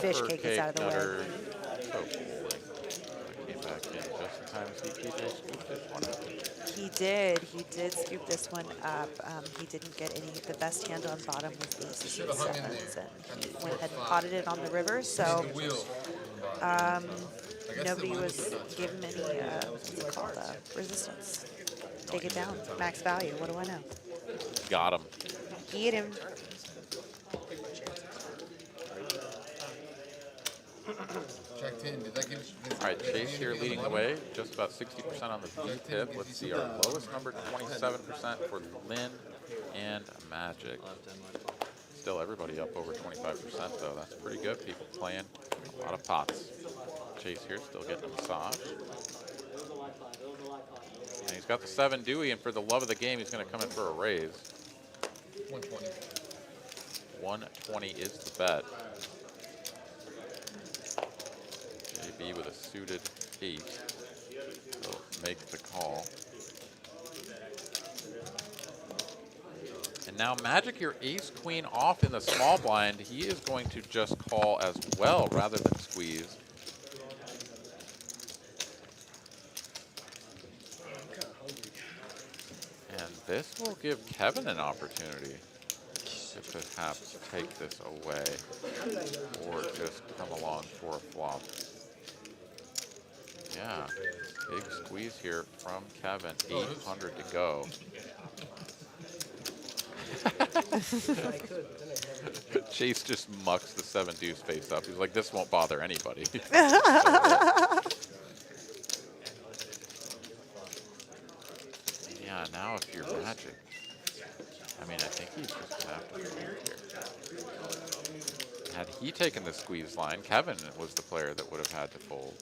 Fish cake is out of the way. So cool. I came back in just in time to see TJ scoop this one up. He did scoop this one up. He didn't get the best hand on bottom was aces and 7s, and he went ahead and potted it on the river. So nobody was giving any what's it called, resistance. Take it down, max value. What do I know? Got him. Beat him. Jack 10, did that give All right, Chase here leading the way, just about 60% on the V tip. Let's see our lowest number, 27% for Lynn and Magic. Still everybody up over 25% though. That's pretty good. People playing a lot of pots. Chase here still getting a massage. And he's got the 7 Dewey, and for the love of the game, he's going to come in for a raise. 120. 120 is the bet. JB with a suited 8 will make the call. And now Magic, your ace queen off in the small blind. He is going to just call as well rather than squeeze. And this will give Kevin an opportunity to perhaps take this away or just come along for a flop. Yeah, big squeeze here from Kevin. 800 to go. Chase just mucks the 7 deuce face up. He's like, this won't bother anybody. Yeah, now if you're Magic, I mean, I think he's just gonna have to fold here. Had he taken the squeeze line, Kevin was the player that would have had to fold.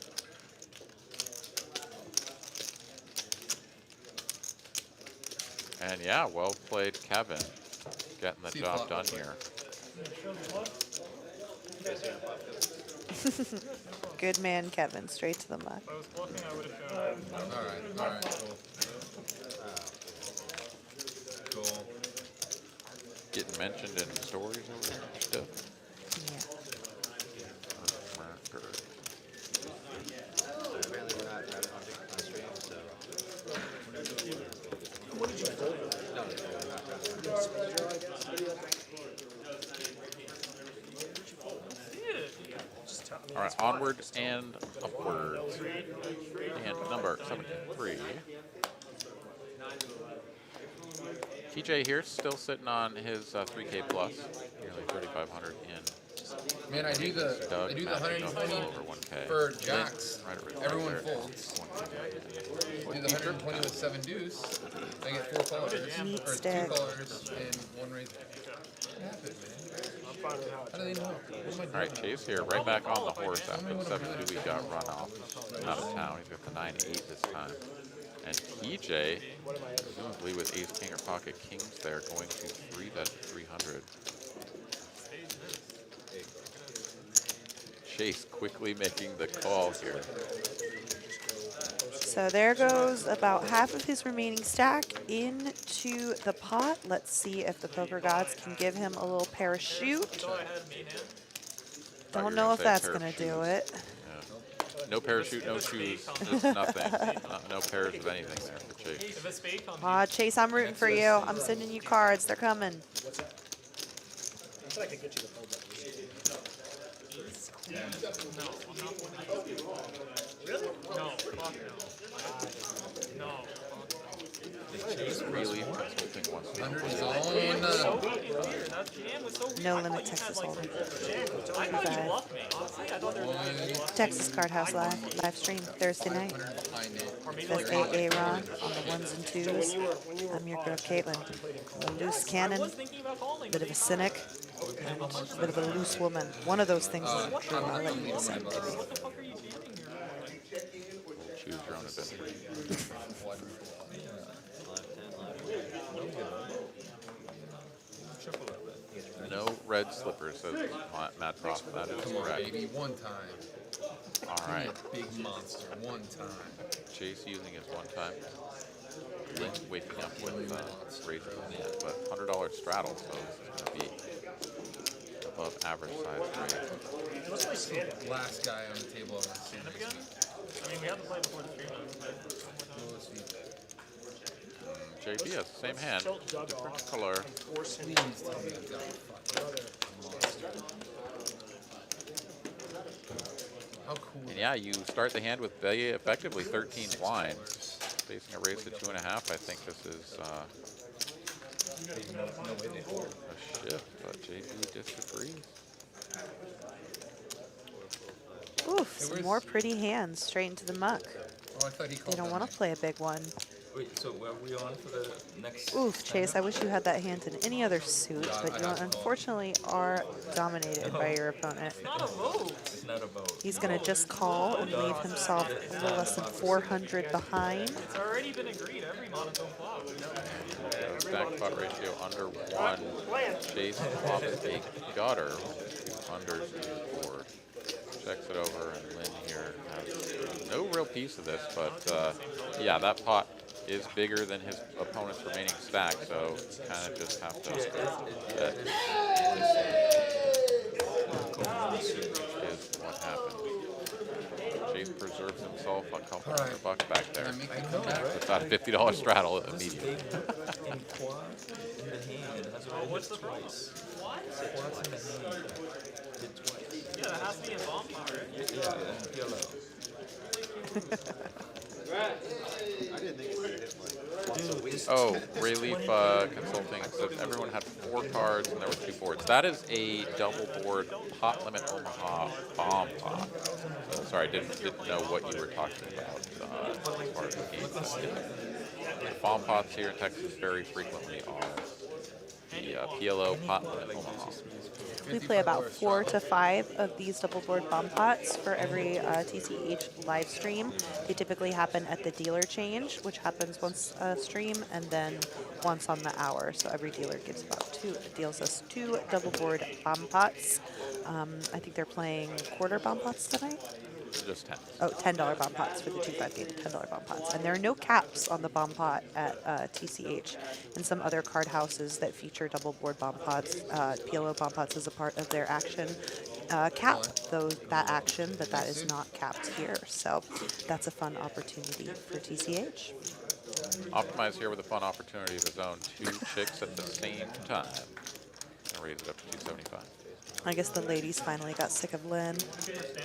And yeah, well played, Kevin. Getting the job done here. Good man, Kevin. Straight to the muck. If I was bluffing, I would have shown. All right, cool. Cool. Getting mentioned in stories over there. Still. Yeah. Apparently we're not crowdfunding on the stream, so. What did you fold? No, we're not crowdfunding. All right, onward and upwards. And number 73. TJ here still sitting on his 3K plus, nearly 3,500 in. Man, I do the Doug, Magic, 120 over 1K. for jacks. Right Everyone there. folds. Do the 120 with 7 deuce. I get 4 callers, Meat or 2 stick. callers, and 1 raise. What happened, man? fun with how it How do they know? What am I All right, doing? Chase here, right back on the horse after the 7-2 we got run off out of town. He's got the 9-8 this time. And TJ, presumably with ace king or pocket kings there, going to 3-bet 300. Chase quickly making the call here. So there goes about half of his remaining stack into the pot. Let's see if the poker gods can give him a little parachute. So I had main hand. Thought you Don't were know gonna if say that's pair of going to do shoes. it. Yeah. No parachute, no shoes, just nothing. No pairs of anything there for Chase. If a spade comes, Aw, Chase, I'm rooting for you. I'm sending you cards. They're coming. What's that? I thought I could get you the full bet. no, I'm not winning. Really? No, fuck no. No, fuck Chase really consulting wants to know. 100 is no. on. So fucking weird. That jam was so weird. No I thought limit you Texas had, like, Hold'em. I thought you Bye. bluffed me. Honestly, I thought there was a bluff. Texas Card House live stream Thursday night. 100 behind it. Or maybe That's like AA Ron on the ones and So twos. when you were I'm your girl, Caitlin. A loose I cannon, was thinking about calling. bit of a cynic, and a bit of a loose woman. One of those things isn't true. I'll let you decide. What the fuck are you jamming here? Choose your own adventure. No red slippers, says Matt Prof. That is Come on, correct. baby. One time. All right. Big monster. One time. Chase using his one time. Lynn waking up with raises in the end, but $100 straddle, so it's going to be above average size raise. what's my stand up? Last guy on the table. I want to see Stand up next again? week. I mean, we have to play before the stream ends, but Lowest feedback. JB has the same hand, Tilt Doug different off color. and force him Please tell me I've got a fucking monster. How cool. And yeah, you start the hand with effectively 13 blinds, facing a raise to 2.5. I think this is a shift, but JB disagrees. Oof, some more pretty hands straight into the muck. Oh, I thought he They called don't that want to name. play a big one. Wait, so are we on for the next? Oof, Chase, I wish you had that hand in any other suit, God, but I you have to call. unfortunately are dominated by your opponent. not a vote. It's not a vote. He's going to just call and leave himself a little less than 400 behind. It's already been agreed. Every monotone flop. Stack pot ratio under 1. Chase flops a gutter with 2 unders to his board. Checks it over, and Lynn here has no real piece of this, but yeah, that pot is bigger than his opponent's remaining stack, so you kind of just have to bet. Is what happened. Chase preserves himself a couple $100 back there. Can I make the comeback? It's about a $50 straddle immediately. In quad in the hand, it has already hit twice. Quads in the hand, hit twice. Yeah, that has to be a bomb pot, right? Yeah, and yellow. Oh, Rayleaf Consulting said everyone had 4 cards and there were 2 boards. That is a double board pot limit Omaha bomb pot. So, sorry, I didn't know what you were talking about as far as the game. The bomb pots here in Texas very frequently are the PLO pot limit Omaha. We play about 4 to 5 of these double board bomb pots for every TCH live stream. They typically happen at the dealer change, which happens once a stream and then once on the hour. So every dealer gives deals us 2 double board bomb pots. I think they're playing quarter bomb pots tonight. Just 10. Oh, $10 bomb pots for the 2-5 game, $10 bomb pots. And there are no caps on the bomb pot at TCH. And some other card houses that feature double board bomb pots, PLO bomb pots is a part of their action, cap that action, but that is not capped here. So that's a fun opportunity for TCH. Optimize here with a fun opportunity to zone 2 chicks at the same time. And raise it up to 275. I guess the ladies finally got sick of Lynn.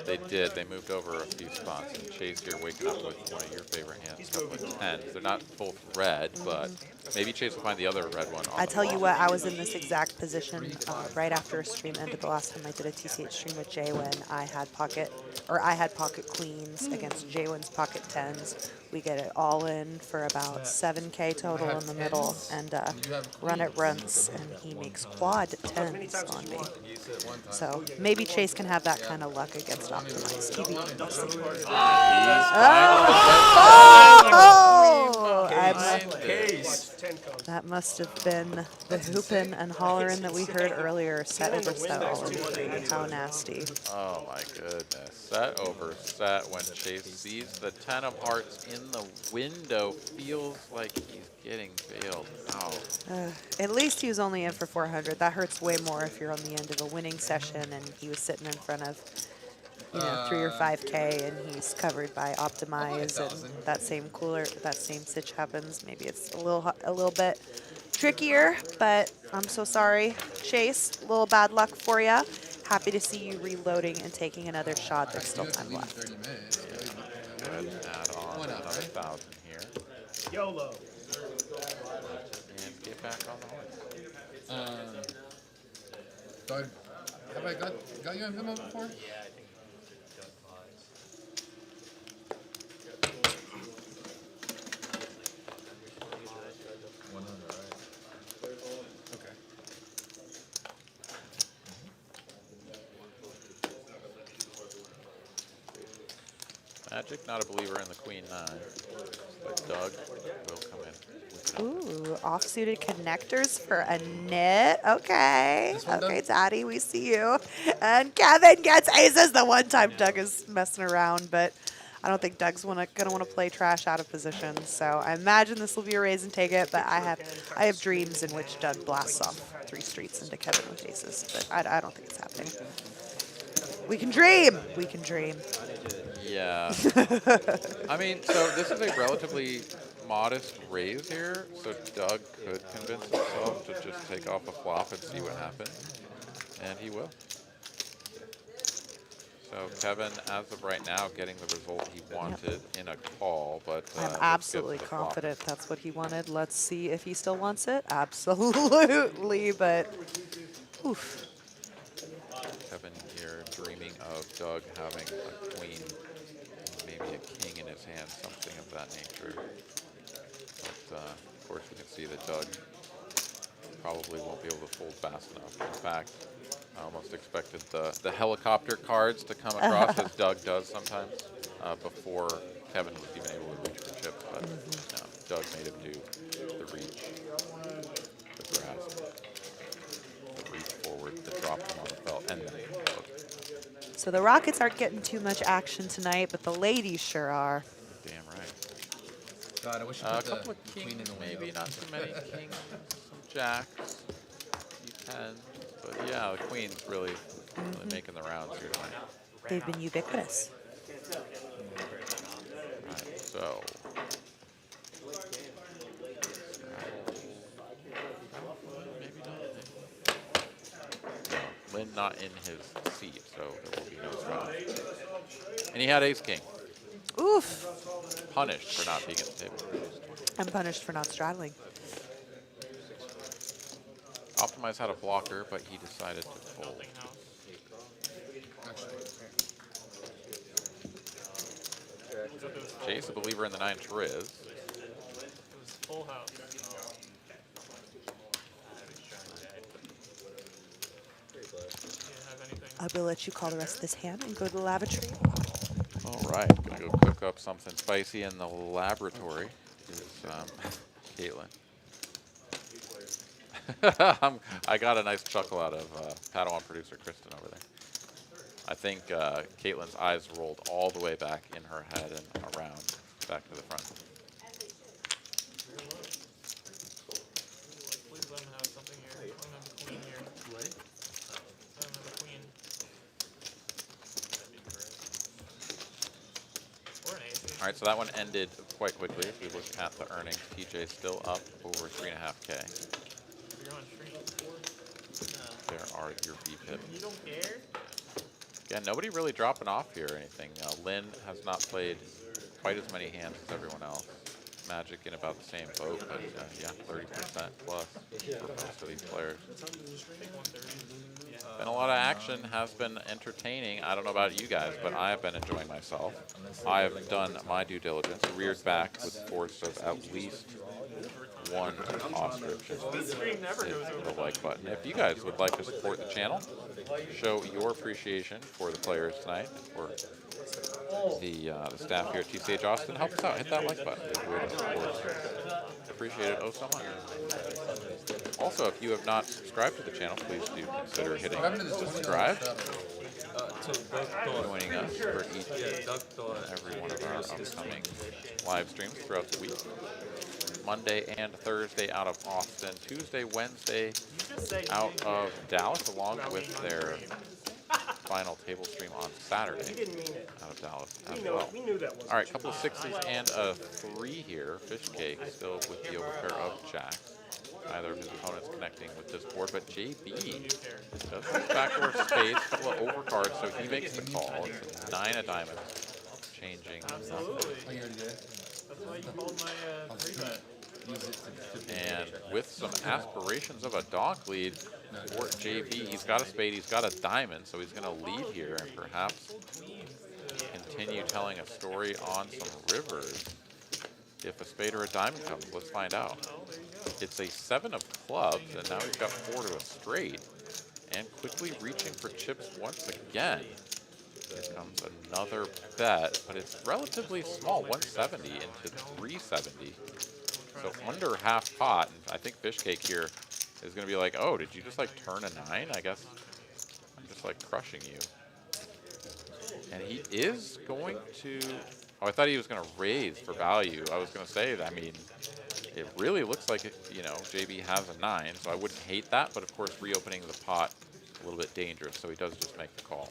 They did. They moved over a few spots. And Chase here waking up with one of your favorite hands, up with 10s. They're not both red, but maybe Chase will find the other red one. I tell you what, I was in this exact position right after a stream ended the last time I did a TCH stream with Jay when I had pocket queens against Jaywin's pocket 10s. We get it all in for about 7K total have in the middle, tens, and and you have run it queens. runs, and he makes quad tens on me. He said one time. So maybe Chase can have that kind of luck against Optimized. TBD. Let's see. Oh! That must have been the hoopin' and hollerin' that we heard earlier. Set over set all in three. How nasty. Oh my goodness. Set over set when Chase sees the 10 of hearts in the window. Feels like he's getting bailed out. At least he was only in for 400. That hurts way more if you're on the end of a winning session and he was sitting in front of, 3 or 5K and he's covered by Optimize and that same cooler, that same sitch happens. Maybe it's a little bit trickier, but I'm so sorry. Chase, a little bad luck for you. Happy to see you reloading and taking another shot. There's still time left. 30 minutes. Go ahead and add on another 1,000 here. YOLO. And get back on the horse. Doug, have I got you on Venmo before? Yeah, I think Doug buys. Okay. Magic, not a believer in the Queen 9. But Doug will come in with an Ooh, offsuited connectors for a knit. Okay. Okay, Daddy, we see you. And Kevin gets aces the one time Doug is messing around, but I don't think Doug's gonna want to play trash out of position. So I imagine this will be a raise and take it, but I have dreams in which Doug blasts off 3 streets into Kevin with aces, but I don't think it's happening. We can dream. We can dream. Yeah. I mean, so this is a relatively modest raise here, so Doug could convince himself to just take off a flop and see what happens, and he will. So Kevin, as of right now, getting the result he wanted in a call, but I'm let's absolutely get to the flop. confident that's what he wanted. Let's see if he still wants it. Absolutely, but oof. Kevin here dreaming of Doug having a queen, maybe a king in his hand, something of that nature. But of course, we can see that Doug probably won't be able to fold fast enough. In fact, I almost expected the helicopter cards to come across, as Doug does sometimes, before Kevin was even able to reach for chips. But no, Doug made him do the reach, the grasp, the reach forward, the drop him on the felt, and then hook. So the Rockets aren't getting too much action tonight, but the ladies sure are. Damn right. God, I wish you A put the couple of queen kings, in the window. maybe not too many kings, some jacks, few tens, but yeah, the queen's really making the rounds here tonight. They've been ubiquitous. Right, so. Maybe not. No, Lynn not in his seat, so there will be no straddle. And he had ace king. Oof. Punished for not being at the table. I'm punished for not straddling. Optimize had a blocker, but he decided to fold. Chase, a believer in the 9 Triz. It was full house. I will let you call the rest of this hand and go to the lavatory. All right, gonna go cook up something spicy in the laboratory. Is Caitlin. I got a nice chuckle out of Padawan producer Kristen over there. I think Caitlin's eyes rolled all the way back in her head and around, back to the front. Please let him have something here. Let him have a queen here. Let him have a queen. Or an ace. All right, so that one ended quite quickly. If we look at the earnings, TJ still up over 3.5K. You're on stream. There are your VPIP. You don't care? Again, nobody really dropping off here or anything. Lynn has not played quite as many hands as everyone else. Magic in about the same boat, but yeah, 30% plus for most of these players. Been a lot of action, has been entertaining. I don't know about you guys, but I have been enjoying myself. I have done my due diligence, reared back with the force of at least one ostrich. Hit the like button. If you guys would like to support the channel, show your appreciation for the players tonight, for the staff here at TCH Austin, help us out. Hit that like button. We would, of course, appreciate it oh so much. Also, if you have not subscribed to the channel, please do consider hitting subscribe. Joining us for each and every one of our upcoming live streams throughout the week. Monday and Thursday out of Austin. Tuesday, Wednesday out of Dallas, along with their final table stream on Saturday out of Dallas as well. All right, couple of 60s and a 3 here. Fish Cake still with the overpair of jacks. Neither of his opponents connecting with this board, but JB does his backdoor spades, a couple of overcards, so he makes the call. It's 9 of diamonds, changing nothing. That's why you called my 3-bet. And with some aspirations of a donk lead for JB, he's got a spade, he's got a diamond, so he's going to lead here and perhaps continue telling a story on some rivers. If a spade or a diamond comes, let's find out. It's a 7 of clubs, and now he's got 4 to a straight. And quickly reaching for chips once again. Here comes another bet, but it's relatively small, 170 into 370. So under half pot, and I think Fish Cake here is going to be like, oh, did you just like turn a 9? I guess I'm just like crushing you. And he is going to, oh, I thought he was going to raise for value. I was going to say that, I mean, it really looks like, you know, JB has a 9, so I wouldn't hate that, but of course reopening the pot a little bit dangerous, so he does just make the call.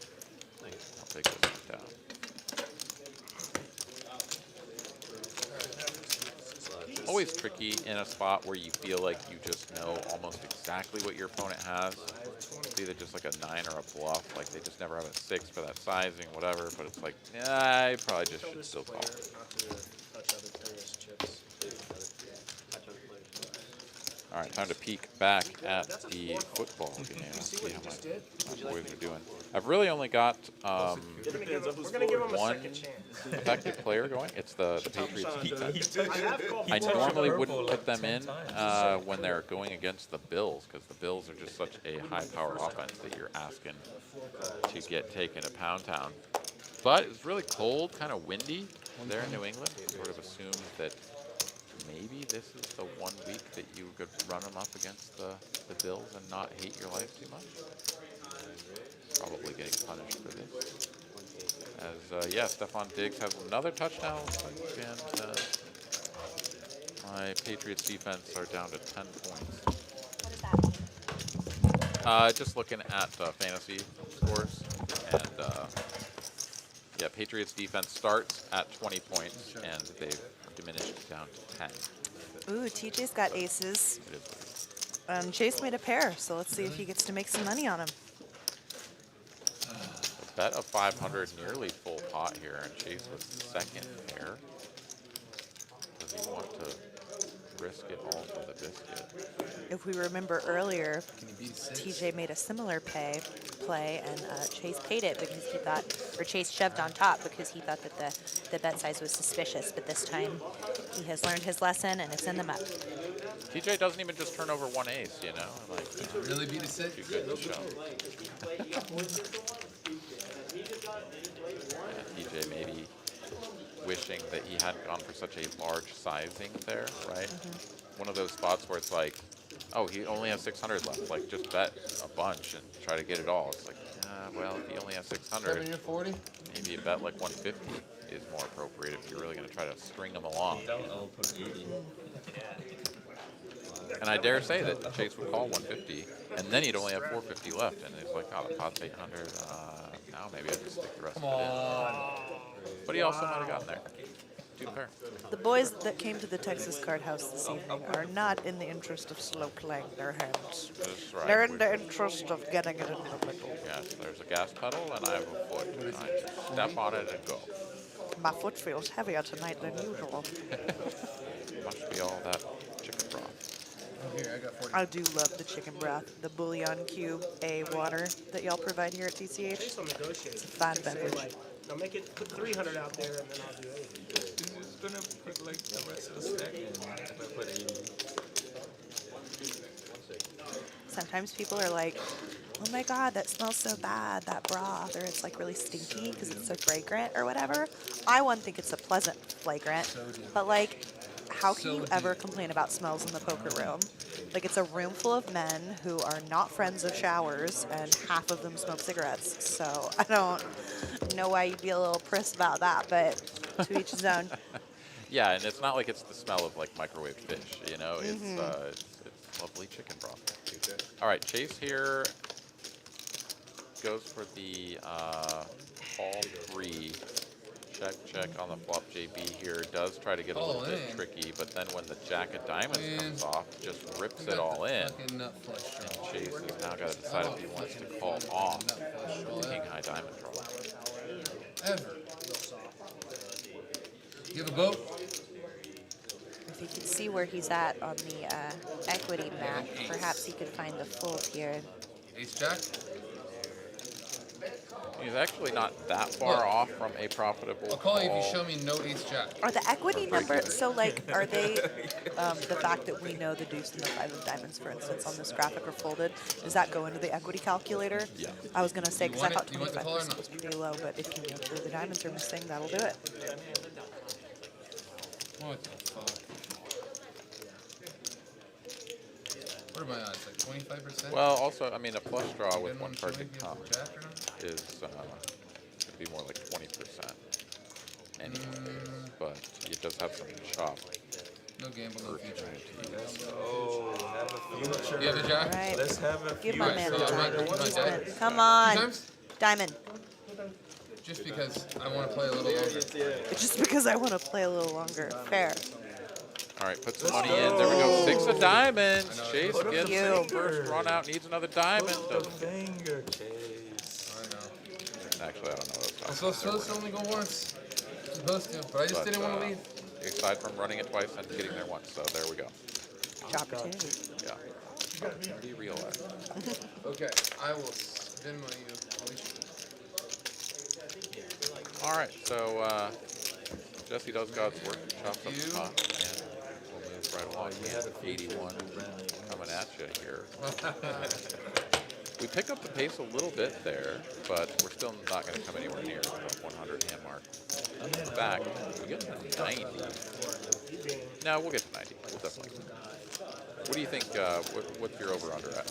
I'll take this one down. Always tricky in a spot where you feel like you just know almost exactly what your opponent has. It's either just like a 9 or a bluff, like they just never have a 6 for that sizing, whatever, but it's like, yeah, I probably just should still call. All right, time to peek back at the football game. Let's see how my boys are doing. I've really only got one effective player going. It's the Patriots defense. I normally wouldn't put them in when they're going against the Bills, because the Bills are just such a high-power offense that you're asking to get taken to Pound Town. But it's really cold, kind of windy there in New England. Sort of assumed that maybe this is the 1 week that you could run them up against the Bills and not hate your life too much. Probably getting punished for this. As, yeah, Stephon Diggs has another touchdown, and my Patriots defense are down to 10 points. Just looking at fantasy scores, and yeah, Patriots defense starts at 20 points, and they've diminished down to 10. Ooh, TJ's got aces. And Chase made a pair, so let's see if he gets to make some money on him. A bet of 500, nearly full pot here, and Chase with the second pair. Does he want to risk it all for the biscuit? If we remember earlier, TJ made a similar play, and Chase paid it because he thought, or Chase shoved on top because he thought that the bet size was suspicious. But this time, he has learned his lesson, and it's in the map. TJ doesn't even just turn over 1 ace, you know? Like, really beat a 6? Too good to show. Yeah, TJ maybe wishing that he hadn't gone for such a large sizing there, right? One of those spots where it's like, oh, he only has 600 left. Like, just bet a bunch and try to get it all. It's like, well, if he only has 600, maybe a bet like 150 is more appropriate if you're really going to try to string them along. And I dare say that Chase would call 150, and then he'd only have 450 left, and he's like, oh, the pot's 800. Now maybe I just stick the rest of it in. But he also might have gotten there. 2 pair. The boys that came to the Texas Card House this evening are not in the interest of slow playing their hands. That's right. They're in the interest of getting it in the middle. Yes, there's a gas pedal, and I have a foot. And I just step on it and go. My foot feels heavier tonight than usual. Must be all that chicken broth. Oh, here, I got 40. I do love the chicken broth, the bouillon cube A water that y'all provide here at At TCH. least I'll negotiate. It's a fine Just say, beverage. like, now make it, put 300 out there and then I'll do 80. Who's gonna put like the rest of the stack in if I put 80? Sometimes people are like, oh my God, that smells so bad, that broth, or it's like really stinky because it's so fragrant or whatever. I, one, think it's a pleasant flagrant, but like, how can you ever complain about smells in the poker room? Like, it's a room full of men who are not friends of showers, and half of them smoke cigarettes. So I don't know why you'd be a little prissed about that, but to each his own. Yeah, and it's not like it's the smell of like microwave fish, you know. It's lovely chicken broth. All right, Chase here goes for the all 3. Check on the flop. JB here does try to get a little bit tricky, but then when the jack of diamonds comes off, just rips it all in. And Chase has now got to decide if he wants to call off king high diamond draw. Ever. You have a vote? If you could see where he's at on the equity map, perhaps he could find the fold here. Ace jack? He's actually not that far off from a profitable I'll call you if call. you show me no ace jack. Are the equity numbers, so like, are they, the fact that we know the deuce and the 5 of diamonds, for instance, on this graphic are folded, does that go into the equity calculator? Yeah. I was going to say, because I thought You want the call or 25% not? was pretty low, but if you know where the diamonds are missing, that'll do it. What the fuck? What are my odds? Like 25%? Well, also, I mean, a flush draw with Didn't one want to card show to me if you come have jack or not? is could be more like 20%. Anyways, but it does have some chop. No gamble, no future. Oh, have a future. You have a jack? All right, Let's have a give future. my man a Yeah, diamond. my He's dad. been- Come Two on, times? diamond. Just because I want to play a little longer. Just because I want to play a little longer. Fair. All right, put some money in. There we go. 6 of diamonds. I know. Chase Put up gets the his finger. first run out. Needs another diamond. Put the finger, Chase. I know. Actually, I don't know. I'm supposed to only go once. Supposed to, but I just didn't want to leave. Aside from running it twice and getting there once, so there we go. Opportunity. Yeah. Be realized. Okay, I will Venmo you. All right, so Jesse does God's work. Chops up the pot, and we'll move right along. We have 81 coming at you here. We pick up the pace a little bit there, but we're still not going to come anywhere near the 100 hand mark. In fact, we get to 90. No, we'll get to 90. We'll definitely. What do you think? What's your over/under at?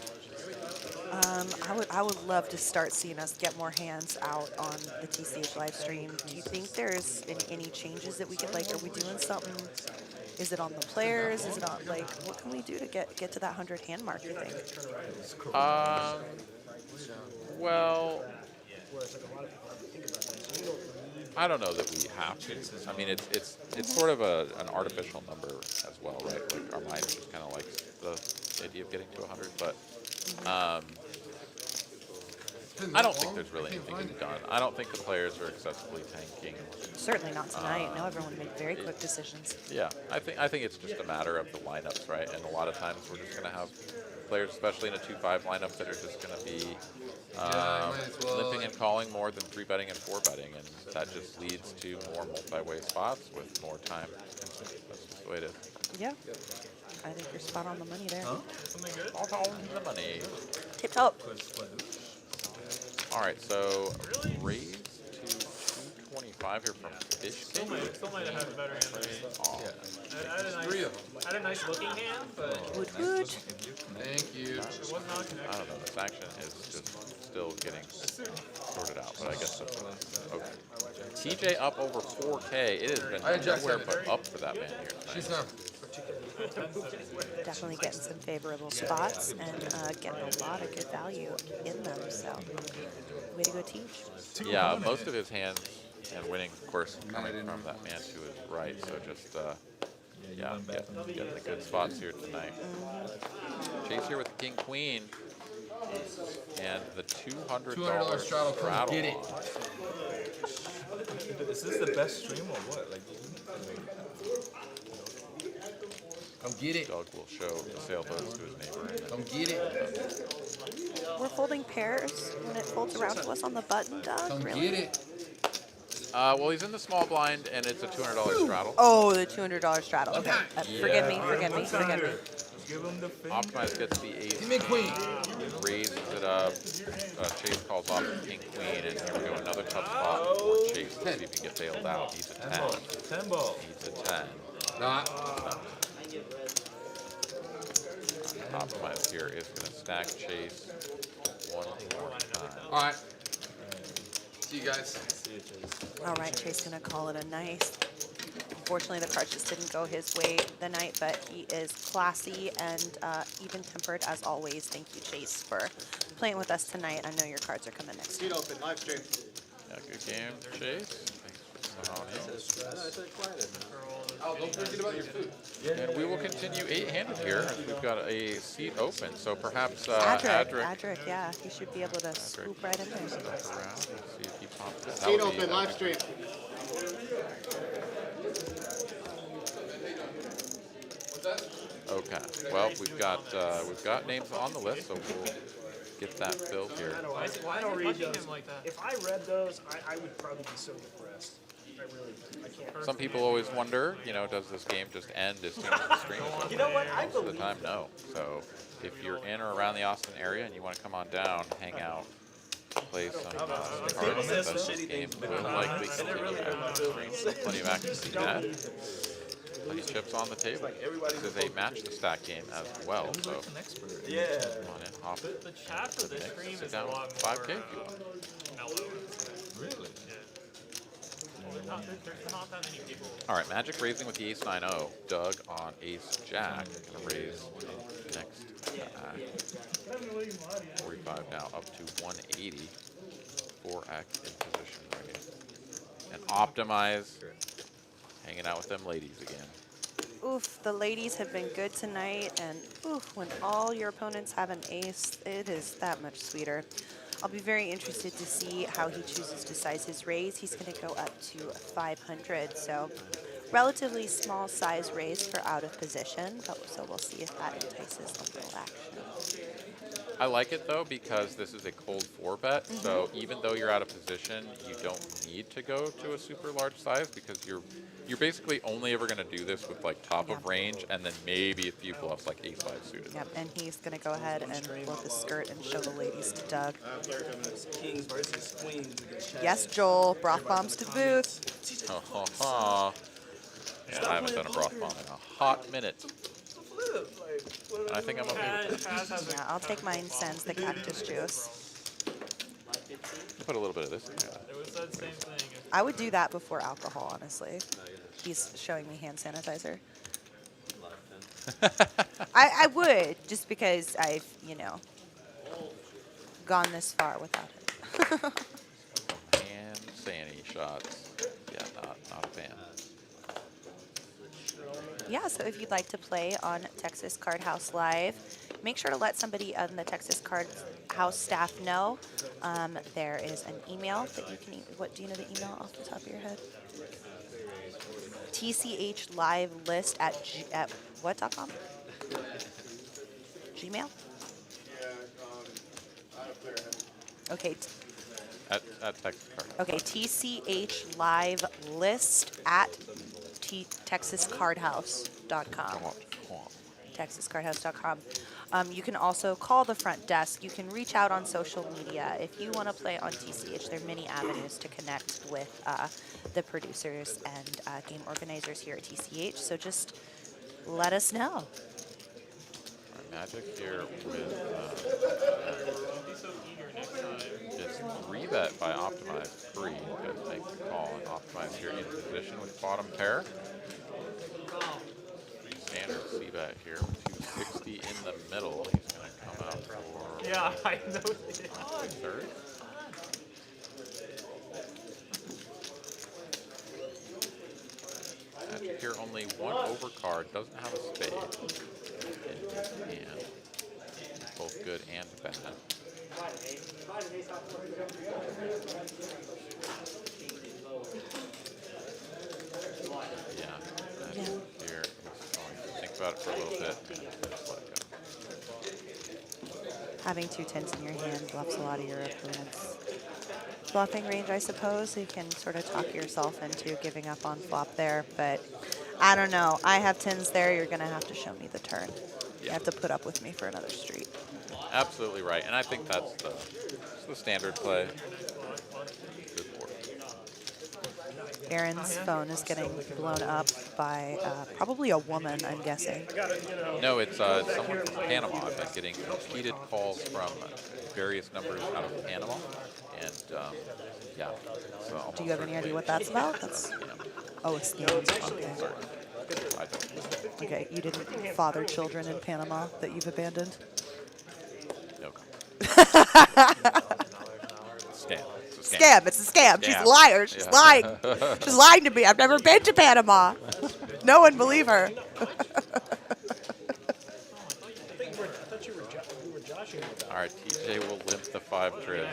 I would love to start seeing us get more hands out on the TCH live stream. Do you think there's any changes that we could, like, are we doing something? Is it on the players? Is it on, like, what can we do to get to that 100 hand mark, you think? Well, I don't know that we have to. I mean, it's sort of an artificial number as well, right? Like our mind just kind of likes the idea of getting to 100, but I don't think there's really anything to be done. I don't think the players are excessively tanking. Certainly not tonight. Now everyone made very quick decisions. Yeah, I think it's just a matter of the lineups, right? And a lot of times we're just going to have players, especially in a 2-5 lineup, that are just going to be limping and calling more than 3-betting and 4-betting, and that just leads to more multi-way spots with more time. That's just the way it is. Yeah. I think you're spot on the money there. Something good? All on the money. Tip top. All right, so raise to 225 here from Fish King. Still might have had a better hand than me. Oh, I had a nice looking hand, but Woot woot. Thank you. it was not connected. I don't know. This action is just still getting sorted out, but I guess that's okay. TJ up over 4K. It has been nowhere but up for that man here tonight. She's not. Definitely getting some favorable spots and getting a lot of good value in them. So, way to go, Teach. Yeah, most of his hands and winning, of course, coming from that man to his right. So just, getting the good spots here tonight. Chase here with the King Queen and the $200 straddle. straddle Get it. on. Is this the best stream or what? Like Come get it. Doug will show the sailboats to his neighbor. And Come get it. We're folding pairs when it folds around to us on the button, Doug. Come Really? get it. well, he's in the small blind, and it's a $200 straddle. Oh, the $200 straddle. Okay. Forgive me. Yeah. Forgive me. Forgive me. give him the finger. Optimize gets the ace. Give me a queen. Raises it up. Chase calls off the king queen, and here we go. Another tough spot for Chase to see if he can get bailed out. He's a 10. 10 ball. He's a 10. Nah. Optimize here is going to stack Chase one more time. All right. See you guys. All right, Chase gonna call it a night. Unfortunately, the cards just didn't go his way the night, but he is classy and even-tempered as always. Thank you, Chase, for playing with us tonight. I know your cards are coming next week. Open, live stream. Yeah, good game, Chase. Thanks for coming on in. Oh, don't forget about your food. And we will continue 8-handed here. We've got a seat open, so perhaps Adric, yeah, he should be able to swoop right in there. Look around and see if he pops it. That Seat would be- open, live stream. Okay. Well, we've got names on the list, so we'll get that filled here. I don't read those. him like that. If I read those, I would probably be so depressed. I really, I can't. Some people always wonder, does this game just end as soon as the stream is over? You know what? I Most of the believe time, no. So if you're in or around the Austin area and you want to come on down, hang out, play some cards, that's this game will likely continue after the stream. Plenty of action to that. Plenty of chips on the table. This is a match the stack game as well, so Yeah. come on in, hop The chat for this stream sit is a down lot with more 5K if you want. mellow. Really? Yeah. Well, there's not that many people. All right, Magic raising with the ace 9-0. Doug on ace jack. Gonna raise next. 45 now up to 180. 4x in position raise. And optimize. Hanging out with them ladies again. Oof, the ladies have been good tonight, and oof, when all your opponents have an ace, it is that much sweeter. I'll be very interested to see how he chooses to size his raise. He's going to go up to 500, so relatively small size raise for out of position, but so we'll see if that entices a little action. I like it though because this is a cold 4-bet, so even though you're out of position, you don't need to go to a super large size because you're basically only ever going to do this with like top of range and then maybe a few bluffs like ace 5 suited. Yep, and he's going to go ahead and flip his skirt and show the ladies to Doug. Kings versus queens against Chad. Yes, Joel, broth bombs to the booth. Ha ha ha. Yeah, I haven't done a broth bomb in a hot minute. And I think I'm okay with that. Yeah, I'll take mine sans the cactus juice. Put a little bit of this in there. It was that same thing. I would do that before alcohol, honestly. He's showing me hand sanitizer. I would, just because I've, gone this far without it. And Sandy shots. Yeah, not a fan. Yeah, so if you'd like to play on Texas Card House Live, make sure to let somebody on the Texas Card House staff know. There is an email that you can, what do you know the email off the top of your head? TCH live list at what.com? Gmail? Okay. At Texas Card. Okay, TCH live list at texascardhouse.com. texascardhouse.com. You can also call the front desk. You can reach out on social media. If you want to play on TCH, there are many avenues to connect with the producers and game organizers here at TCH. So just let us know. All right, Magic here with it's 3-bet by Optimize free. Just make the call and Optimize here in position with bottom pair. Standard C-bet here with 260 in the middle. He's going to come out for Yeah, I noticed it. third. Magic here only one overcard, doesn't have a spade in his hand. Both good and bad. about it for a little bit, and just let it go. Having 2 tens in your hand bluffs a lot of your opponents' bluffing range, I suppose. You can sort of talk yourself into giving up on flop there, but I don't know. I have tens there. You're going to have to show me the turn. You have to put up with me for another street. Absolutely right, and I think that's the standard play. Good board. Aaron's phone is getting blown up by probably a woman, I'm guessing. No, it's someone from Panama. I've been getting repeated calls from various numbers out of Panama, and yeah. So Do you have any idea what that's about? That's oh, a scam. Okay. I don't. Okay, you didn't father children in Panama that you've abandoned? No. Scam. Scam. It's a scam. She's a liar. She's Yeah. lying. She's lying to me. I've never been to Panama. No one believe her. All right, TJ will limp the 5 trip.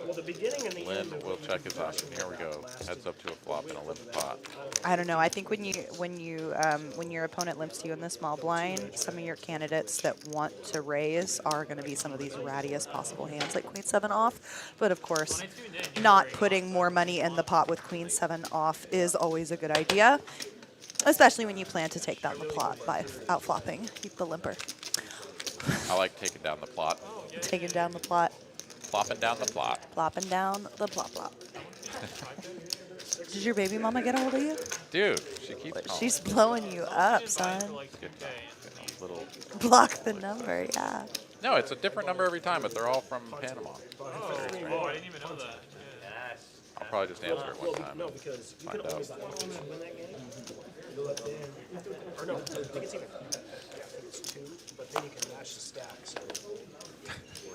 Well, the beginning and the Lynn end. will check his option. Here we go. Heads up to a flop and a limp pot. I don't know. I think when your opponent limps you in the small blind, some of your candidates that want to raise are going to be some of these rattiest possible hands, like Queen 7 off. But of course, not putting more money in the pot with Queen 7 off is always a good idea, especially when you plan to take down the plot by outflopping the limper. I like taking down the plot. Taking down the plot. Plopping down the plot. Plopping down the plop plop. Did your baby mama get a hold of you? Dude, she keeps calling. She's blowing you up, son. Good little. Block the number, yeah. No, it's a different number every time, but they're all from Panama. Oh, I didn't even know that. I'll probably just answer it one time. No, because you Find could always out. win that game. Go up there. Or no, I think it's even. I think it's 2, but then you can match the stack. So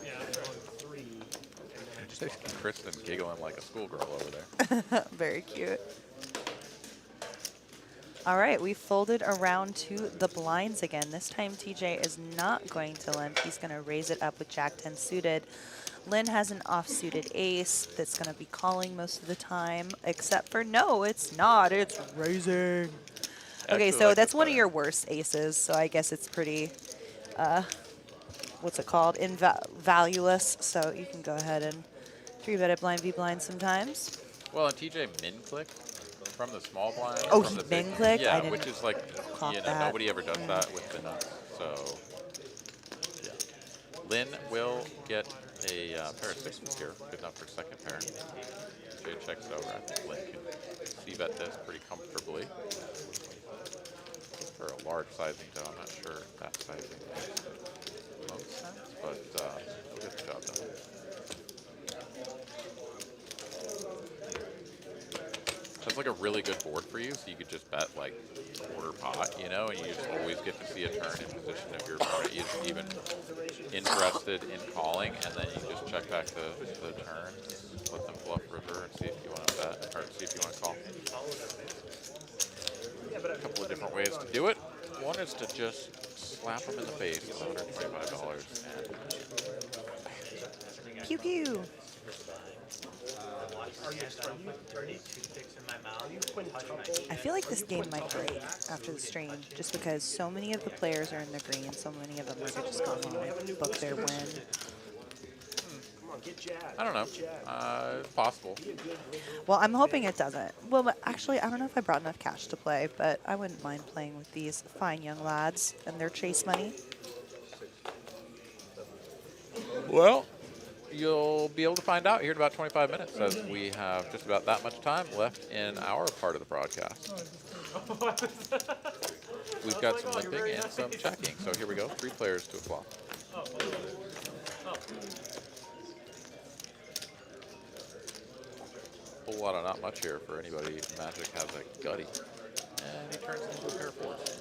Yeah, you're on 3, and then I just Kristen giggling like a schoolgirl over there. Very cute. All right, we folded around to the blinds again. This time TJ is not going to limp. He's going to raise it up with Jack 10 suited. Lynn has an off-suited ace that's going to be calling most of the time, except for no, it's not. It's raising. Okay, so that's one of your worst aces, so I guess it's pretty, what's it called, valueless. So you can go ahead and 3-bet it blind v blind sometimes. Well, and TJ min click from the small blind. Oh, from he the big- min click? Yeah, I didn't which is like, clock you know, that. nobody ever does that with the nuts. So, yeah. Lynn will get a pair of 6s here. Good enough for second pair. TJ checks over. I think Lynn can c-bet this pretty comfortably. For a large sizing, though, I'm not sure if that sizing makes most sense, but we'll get the job done. That's like a really good board for you, so you could just bet like quarter pot, you know, and you just always get to see a turn in position if your opponent isn't even interested in calling, and then you just check back the turn, let them bluff river, and see if you want to bet, or see if you want to call. A couple of different ways to do it. One is to just slap them in the face with $125 and Pew pew. I feel like this game might break after the stream, just because so many of the players are in the green, so many of them are just going to book their win. I don't know. It's possible. Well, I'm hoping it doesn't. Well, but actually, I don't know if I brought enough cash to play, but I wouldn't mind playing with these fine young lads and their chase money. Well, you'll be able to find out here in about 25 minutes, as we have just about that much time left in our part of the broadcast. We've got some limping and some checking. So here we go. 3 players to a flop. Whole lot of not much here for anybody. Magic has a gutty. And he turns into a pair of 4s.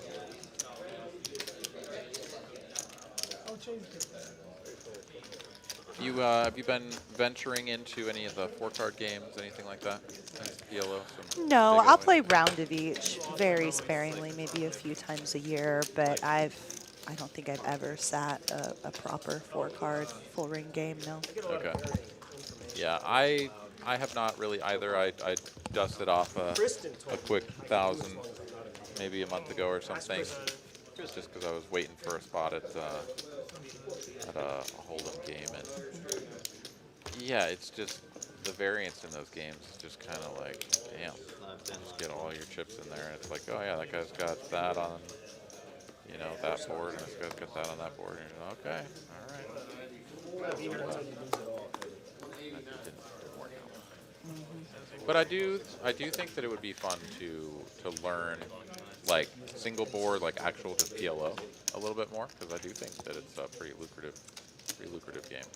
Have you been venturing into any of the 4-card games, anything like that? ELO? No, I'll play round of each, very sparingly, maybe a few times a year, but I don't think I've ever sat a proper 4-card full ring game, no. Okay. Yeah, I have not really either. I dusted off a quick 1,000 maybe a month ago or something. just because I was waiting for a spot at a hold'em game, and yeah, it's just the variance in those games is just kind of like, damn, just get all your chips in there, and it's like, oh yeah, that guy's got that on, you know, that board, and this guy's got that on that board, and you're like, okay, all right. That didn't work out. But I do think that it would be fun to learn like single board, like actual just PLO a little bit more, because I do think that it's a pretty lucrative game.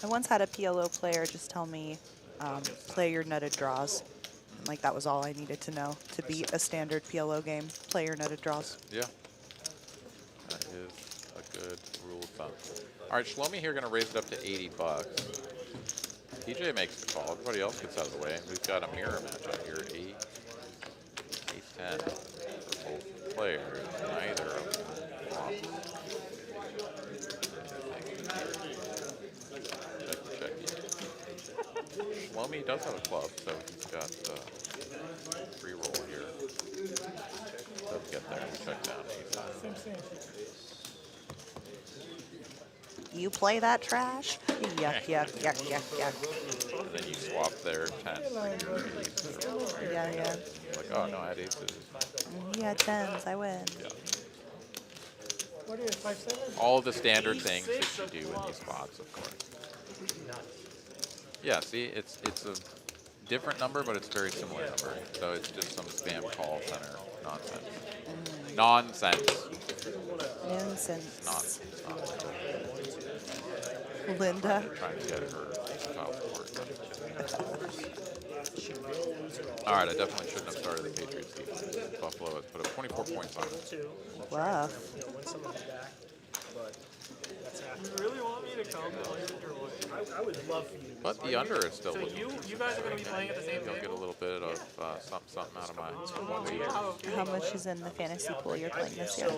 I once had a PLO player just tell me, play your nutted draws. And, like, that was all I needed to know to beat a standard PLO game. Play your nutted draws. Yeah. That is a good rule of thumb. All right, Shlomi here going to raise it up to $80. TJ makes the call. Everybody else gets out of the way. And we've got a mirror match up here. 8-10 for both players. Neither of them flops. Check. Shlomi does have a club, so he's got free roll here. Doesn't get there. Check down. You play that trash? Yuck, yuck, yuck, yuck, yuck. And then you swap their 10 for your ace. Yeah. You're like, oh no, I had aces. He had 10s, I win. Yeah. What is 5-7? All the standard things that you do in these spots, of course. Yeah, see, it's a different number, but it's a very similar number. So it's just some spam call center nonsense. Nonsense. Nonsense. Linda. Trying to get her child support. All right, I definitely shouldn't have started the Patriots defense. Buffalo has put up 24 points on it. Wow. You really want me to come or what? I would love for you to. But the under is still So looking. you guys are going to be playing at the same You'll get a table? little bit of something out of my How much is in the fantasy pool you're playing this year?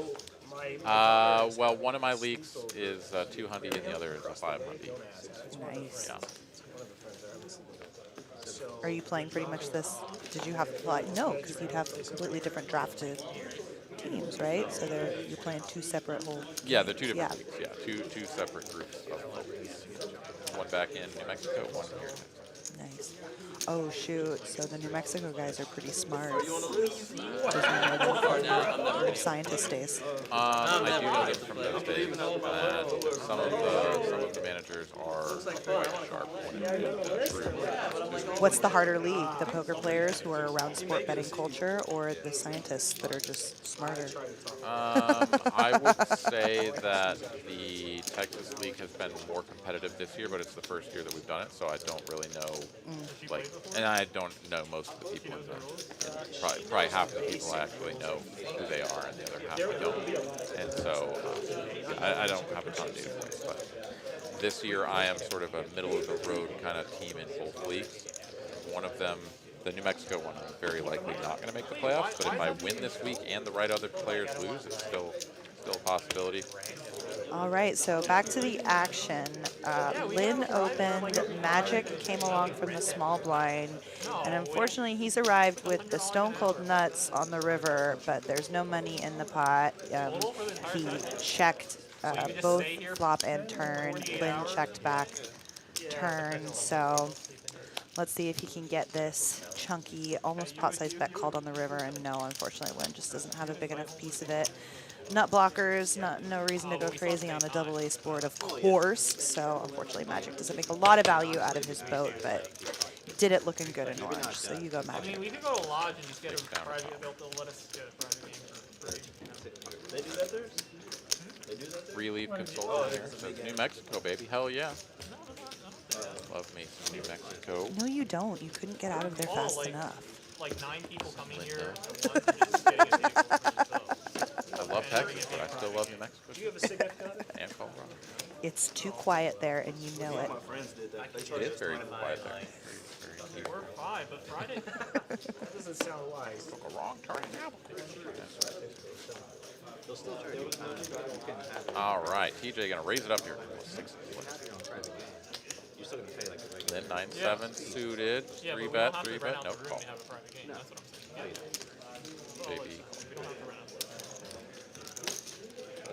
well, one of my leagues is 200 and the other is a 500. Nice. Yeah. Are you playing pretty much this? Did you have to play? No, because you'd have completely different drafted teams, right? So you're playing two separate whole. Yeah, they're two different leagues. Yeah, two separate groups of leagues. One back in New Mexico, one here. Nice. Oh shoot! So the New Mexico guys are pretty smart. They're scientist days. I do know them from those days, and some of the managers are quite sharp when it comes to What's the harder league? The poker players who are around sport betting culture, or the scientists that are just smarter? I would say that the Texas League has been more competitive this year, but it's the first year that we've done it, so I don't really know, like, and I don't know most of the people in probably half the people I actually know who they are, and the other half I don't. And so I don't have a ton of data points, but this year I am sort of a middle of the road kind of team in both leagues. One of them, the New Mexico one, I'm very likely not going to make the playoffs, but if I win this week and the right other players lose, it's still a possibility. All right, so back to the action. Lynn opened, Magic came along from the small blind, and unfortunately he's arrived with the Stone Cold Nuts on the river, but there's no money in the pot. He checked both flop and turn. Lynn checked back turn, so let's see if he can get this chunky, almost pot-sized bet called on the river, and no, unfortunately Lynn just doesn't have a big enough piece of it. Nut blockers, no reason to go crazy on a double ace board, of course. So unfortunately, Magic doesn't make a lot of value out of his boat, but did it looking good in orange. So you go I Magic. mean, we could go to Lodge and just get a private, they'll let us get a private game for free. They do that there? They do that there? Relief consultant here says New Mexico, baby. Hell yeah. Love me some New Mexico. No, you don't. You couldn't get out of there fast enough. Like 9 people coming here at once and just getting a table for themselves. I love Texas, but I still love New Mexico. Do you have a cigarette gun? And Colorado. It's too quiet there, and you know it. My friends did that. They It charged is us very $25. quiet there. Very We're 5, but Friday. That doesn't sound wise. Took a wrong turn now. They'll still charge you a pound. You can have it. All right, TJ gonna raise it up here. 6 You're still gonna pay like a regular. Then 9-7 suited. Yeah, 3 but we bet, don't have 3 to rent bet, out no the room call. to have a private game. That's what I'm saying. Yeah. JB. We don't have to rent out the room.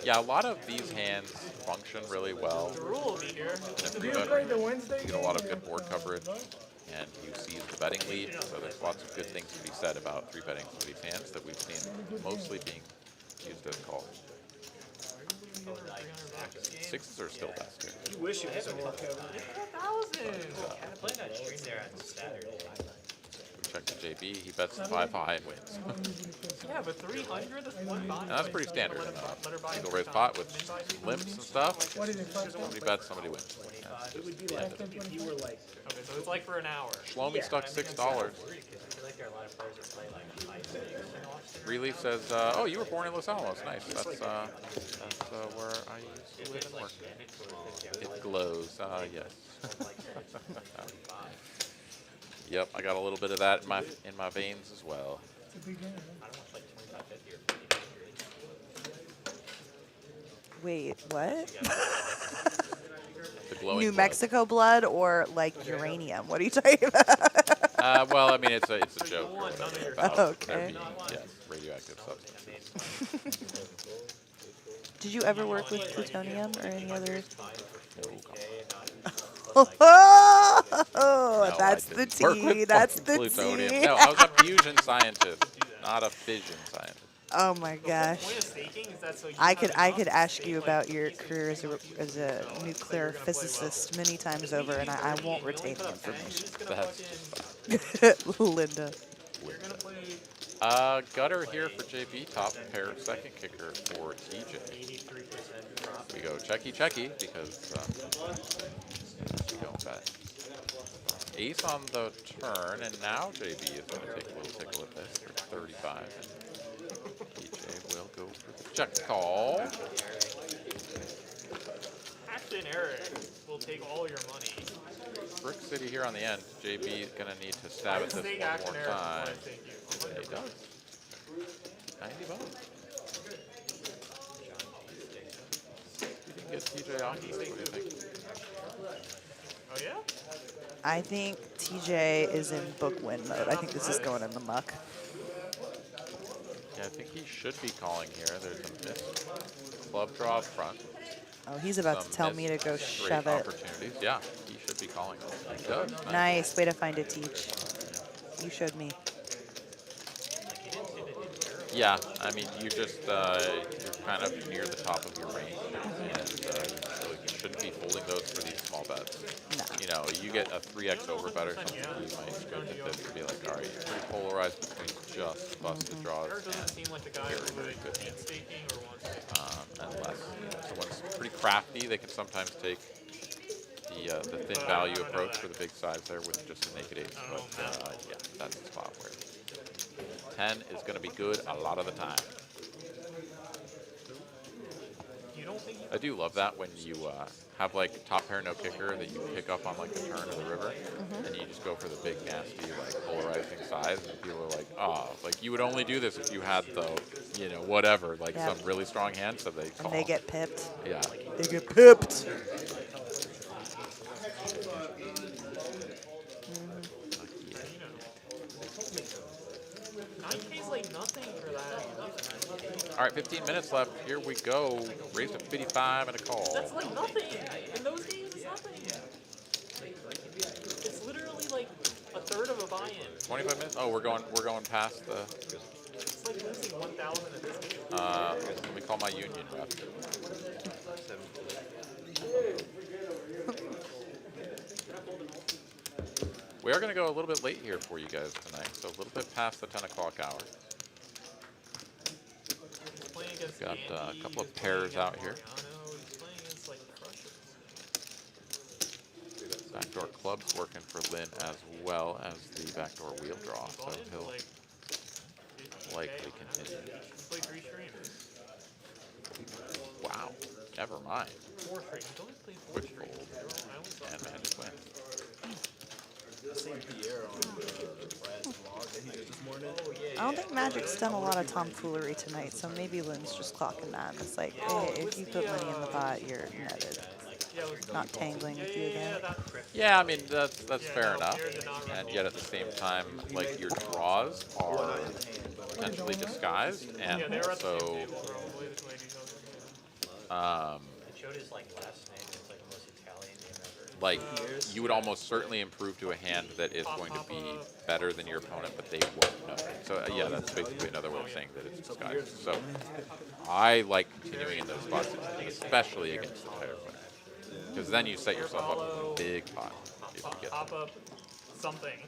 Yeah, a lot of these hands function really well. The rule will be here. In a Do free you bet play range. the Wednesday? You get a lot of good board coverage, and you seize the betting lead. So there's lots of good things to be said about 3-betting some of these hands that we've seen mostly being used as calls. Sixes are still best here. You wish it was a World Cup. 1,000. I'm playing that stream there on Saturday. We check the JB. He bets the 5 high and wins. Yeah, but 300, that's one buy. And that's pretty standard. Let her buy Single it raise for pot time. with limps and stuff. What is it? Somebody bets, somebody wins. It would be like if you were like, Okay, so it's like for an hour. Shlomi stuck $6. I feel like there are a lot of players that play like high stakes and Austin. Greeley says, "Oh, you were born in Los Alamos. Nice. That's where I used to live and work. It glows. Yes. Yep, I got a little bit of that in my veins as well. It's a big game. Wait, what? The glowing New blood. Mexico blood or like uranium? What are you talking about? Well, I mean, it's a joke. Or whatever about there Okay. being, yes, radioactive substances. Did you ever work with plutonium or any other? No, Oh, that's I the didn't work tea. with That's the plutonium. tea. No, I was a fusion scientist, not a fission scientist. Oh my The gosh. point of staking is that so you I have could enough to ask stake, you like, about your career as a nuclear physicist many times over, and I won't retain the information. That's Linda. You're gonna play Gutter here for JB, top pair, second kicker for TJ. 83% We go checky because we don't bet. Ace on the turn, and now JB is going to take a little tickle at this for 35. And TJ will go for the check call. Ashton Eric will take all your money. Brick City here on the end. JB is going to need to stab at this Stake one Ashton more Eric time. before I stake you. Yeah, he does. 90 bucks. You can get TJ off this. What do you think? Oh yeah? I think TJ is in book win mode. I think this is going in the muck. Yeah, I think he should be calling here. There's a missed club draw up front. Oh, he's about to Some tell me to go missed straight shove it. opportunities. Yeah, he should be calling. He does. Nice. Way to find it, Teach. You showed me. Yeah, I mean, you just, you're kind of near the top of your range, and you shouldn't be holding those for these small bets. No. You know, you get a 3x over bet or something, you might squint at this and be like, all right, you're pretty polarized between just busted draws Eric doesn't and seem like the guy who would hate staking or wants to. unless, you know, someone's pretty crafty, they can sometimes take the thin value approach for the big size there with just a naked ace. But yeah, that's the spot where 10 is going to be good a lot of the time. You don't think I do love that when you have like top pair no kicker that you pick up on like the turn of the river, and you just go for the big nasty like polarizing size, and people are like, oh, like you would only do this if you had the, you know, whatever, like Yeah. some really strong hand, so they call. And they get pipped. Yeah. They get pipped. 9K's like nothing for that. All right, 15 minutes left. Here we go. Raised to 55 and a call. That's like nothing. In those games, it's nothing. It's literally like a third of a buy-in. 25 minutes. Oh, we're going past the. It's like losing 1,000 at this game. Let me call my union rep. We are going to go a little bit late here for you guys tonight, so a little bit past the 10 o'clock hour. Playing against Got a Andy, couple of he's playing pairs out here. against Mariano, he's playing against like crushers. Backdoor clubs working for Lynn as well as the backdoor wheel draw, so Bought into, he'll like, likely continue. He's played 3 streams. Wow, never mind. 4 streams. He's only played 4 Quick streams. fold I almost thought and Magic win. I seen Pierre on Brad's vlog that he did this morning. I don't think Magic's done a lot of tomfoolery tonight, so maybe Lynn's just clocking that. It's like, hey, if you put money in the pot, you're netted. Not tangling with you again. Yeah, I mean, that's fair enough. And yet at the same time, like, your draws are potentially disguised, and also It showed his like last name. It's like the most Italian name ever. Like, you would almost certainly improve to a hand that is going to be better than your opponent, but they won't know it. So, yeah, that's basically another way of saying that it's disguised. So, I like continuing in those spots, especially against the tighter player. Because then you set yourself up for a big pot if you get Pop them. up something.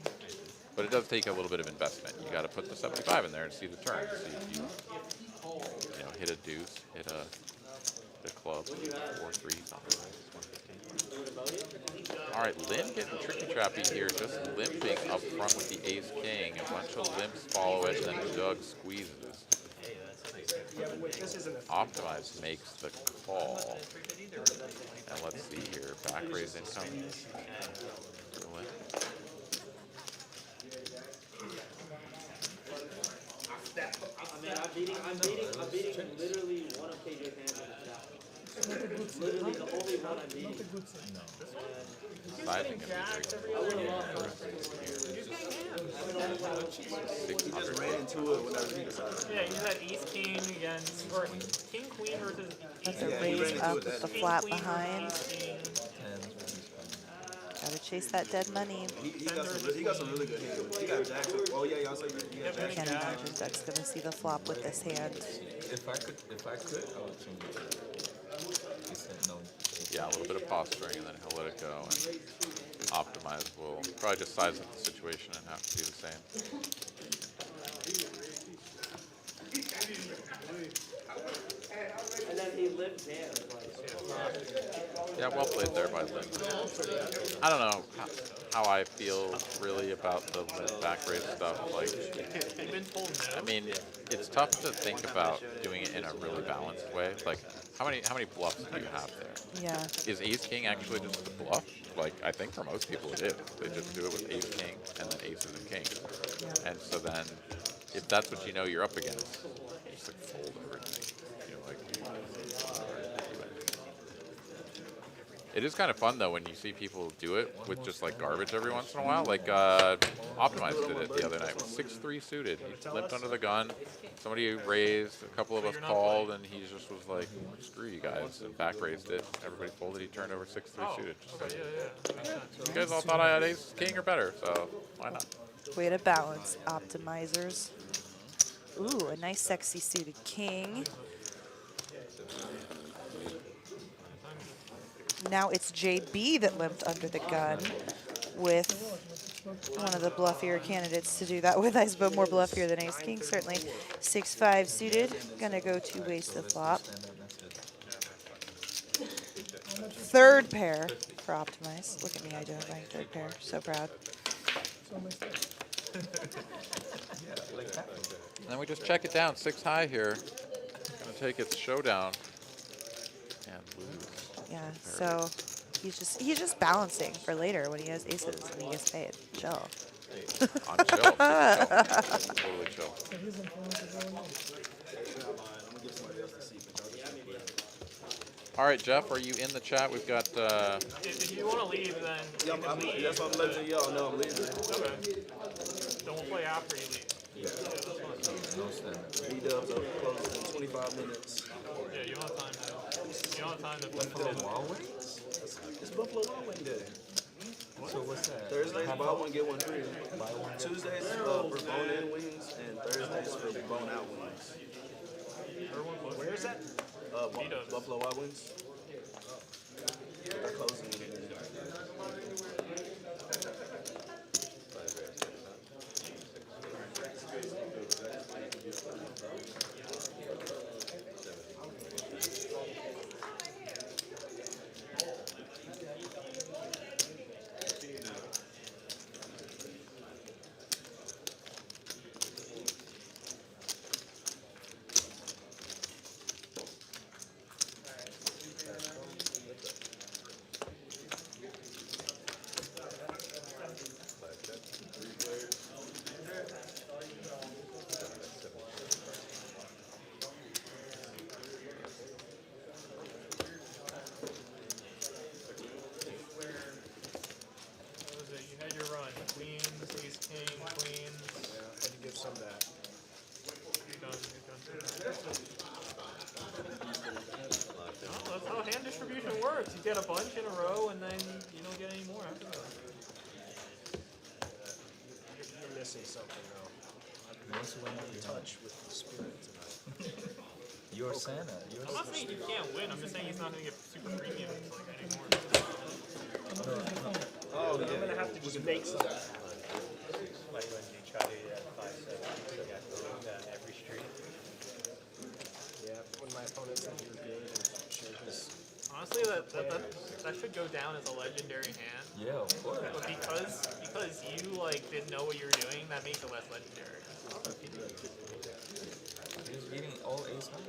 But it does take a little bit of investment. You got to put the 75 in there and see the turn. See if you, hit a deuce, hit a club, 4-3, something. All right, Lynn getting tricky trappy here, just limping up front with the ace-king. A bunch of limps follow it, and then Doug squeezes. Yeah, but wait, this isn't a Optimize makes the call. And let's see here, back raise incoming. I'm beating literally one of KJ's hands in the shot. Literally the only one I'm beating. Sizing and Just ran into it whenever he decided. Yeah, you had ace king against, or king queen versus That's ace a raise up with the flat behind. Gotta chase that dead money. He got some really good hands. He got jack. Oh yeah, y'all say that. He got jack. Can't imagine Doug's gonna see the flop with this hand. If I could, I would change it. He said no. yeah, a little bit of posturing, and then he'll let it go. And Optimize will probably just size up the situation and have to do the same. And then he lived hands. Yeah, well played there by Lynn. I don't know how I feel really about the back raise stuff. Like, I mean, it's tough to think about doing it in a really balanced way. Like, how many bluffs do you have there? Yeah. Is ace king actually just a bluff? Like, I think for most people it is. They just do it with ace king and then aces and kings. And so then, if that's what you know you're up against, you just like fold everything. It is kind of fun though when you see people do it with just like garbage every once in a while. Like Optimize did it the other night with 6-3 suited. He limped under the gun. Somebody raised, a couple of us called, and he just was like, "Screw you guys," and back raised it. Everybody folded. He turned over 6-3 suited. Just like, you guys all thought I had ace king or better, so why not? Way to balance, optimizers. Ooh, a nice sexy suited king. Now it's JB that limped under the gun with one of the bluffier candidates to do that with. I suppose more bluffier than ace king, certainly. 6-5 suited, gonna go to waste the flop. Third pair for Optimize. Look at me identifying third pair, so proud. And then we just check it down, 6 high here. Gonna take its showdown and lose. Yeah, so he's just balancing for later when he has aces and he gets paid. Chill. I'm chill. Totally chill. All right, Jeff, are you in the chat? We've got. If you want to leave, then Yeah, that's what I'm letting y'all know. I'm leaving. okay. Then we'll play after you leave. B-dubs are closing in 25 minutes. Yeah, you don't have time to. You don't have time to put it in. It's Buffalo Wild Wing Day. So what's that? Thursdays, buy one, get one free. Tuesdays for bone-in wings, and Thursdays for bone-out wings. Where is that? Buffalo Wild Wings. They're closing in a minute. You had your run. Queens, ace, king, queens. And you give some back. You're done. You're done. get a bunch in a row, and then you don't get any more after that. You're missing something though. I'm in touch with the spirit tonight. You're Santa. You're I'm not saying you can't win. I'm just saying he's not going to get super premium anymore. Oh, I'm gonna have to just make something. Like when you try to 5-7, you got to look at every street. Yeah, when my opponent said you're good and shared his. Honestly, that should go down as a legendary hand. Yeah, of course. But because you like didn't know what you were doing, that makes it less legendary. He was beating all ace high.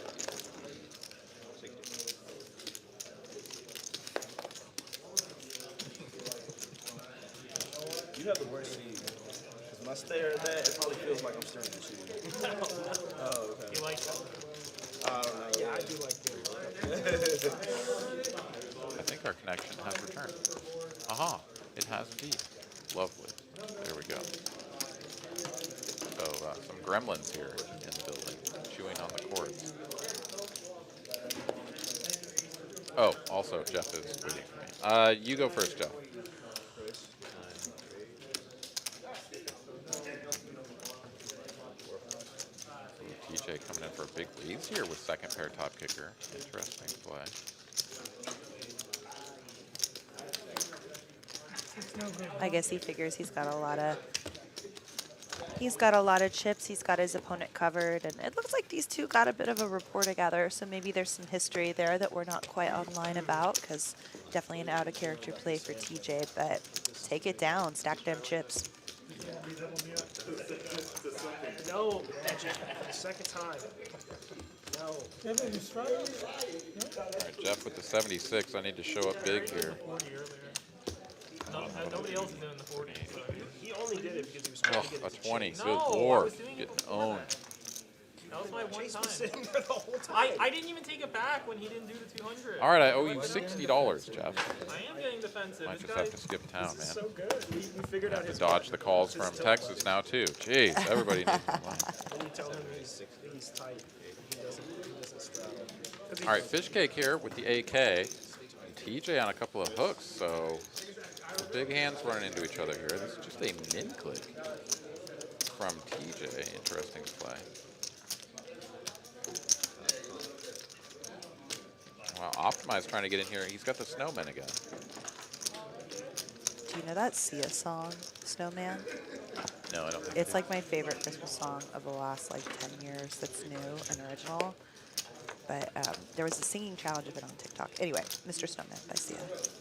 You have the worst seed. Because when I stare at that, it probably feels like I'm staring at you. Oh, okay. You like that? I don't know. Yeah, I do like him. I think our connection has returned. Aha, it has indeed. Lovely. There we go. So some gremlins here in the building, chewing on the cords. Oh, also Jeff is waiting for me. You go first, Jeff. TJ coming in for a big raise here with second pair top kicker. Interesting play. I guess he figures he's got a lot of chips. He's got his opponent covered, and it looks like these two got a bit of a rapport together. So maybe there's some history there that we're not quite online about, because definitely an out of character play for TJ. But take it down, stack them chips. No, Magic, for the second time. No. All right, Jeff with the 76. I need to show up big here. 40 earlier. Nobody else is doing the 40. So. He only did it because he was trying to get Oh, a it to 20. chase. Good No, I lord. was doing it Getting before owned. That was my one Chase time. was sitting there the whole time. I didn't even take it back when he didn't do the 200. All right, I owe you $60, Jeff. I am getting defensive. Might This just have guy, to skip town, man. So good. We figured out Have his to dodge the calls from Texas now too. Jeez, everybody needs to win. When you tell him he's tight, he doesn't straddle. All right, fish cake here with the AK. And TJ on a couple of hooks, so big hands running into each other here. This is just a min click from TJ. Interesting play. Wow, Optimize trying to get in here. He's got the snowman again. Do you know that Sia song, Snowman? No, I don't think It's like my favorite Christmas song of the last like 10 years that's new and original. But there was a singing challenge of it on TikTok. Anyway, Mr. Snowman by Sia.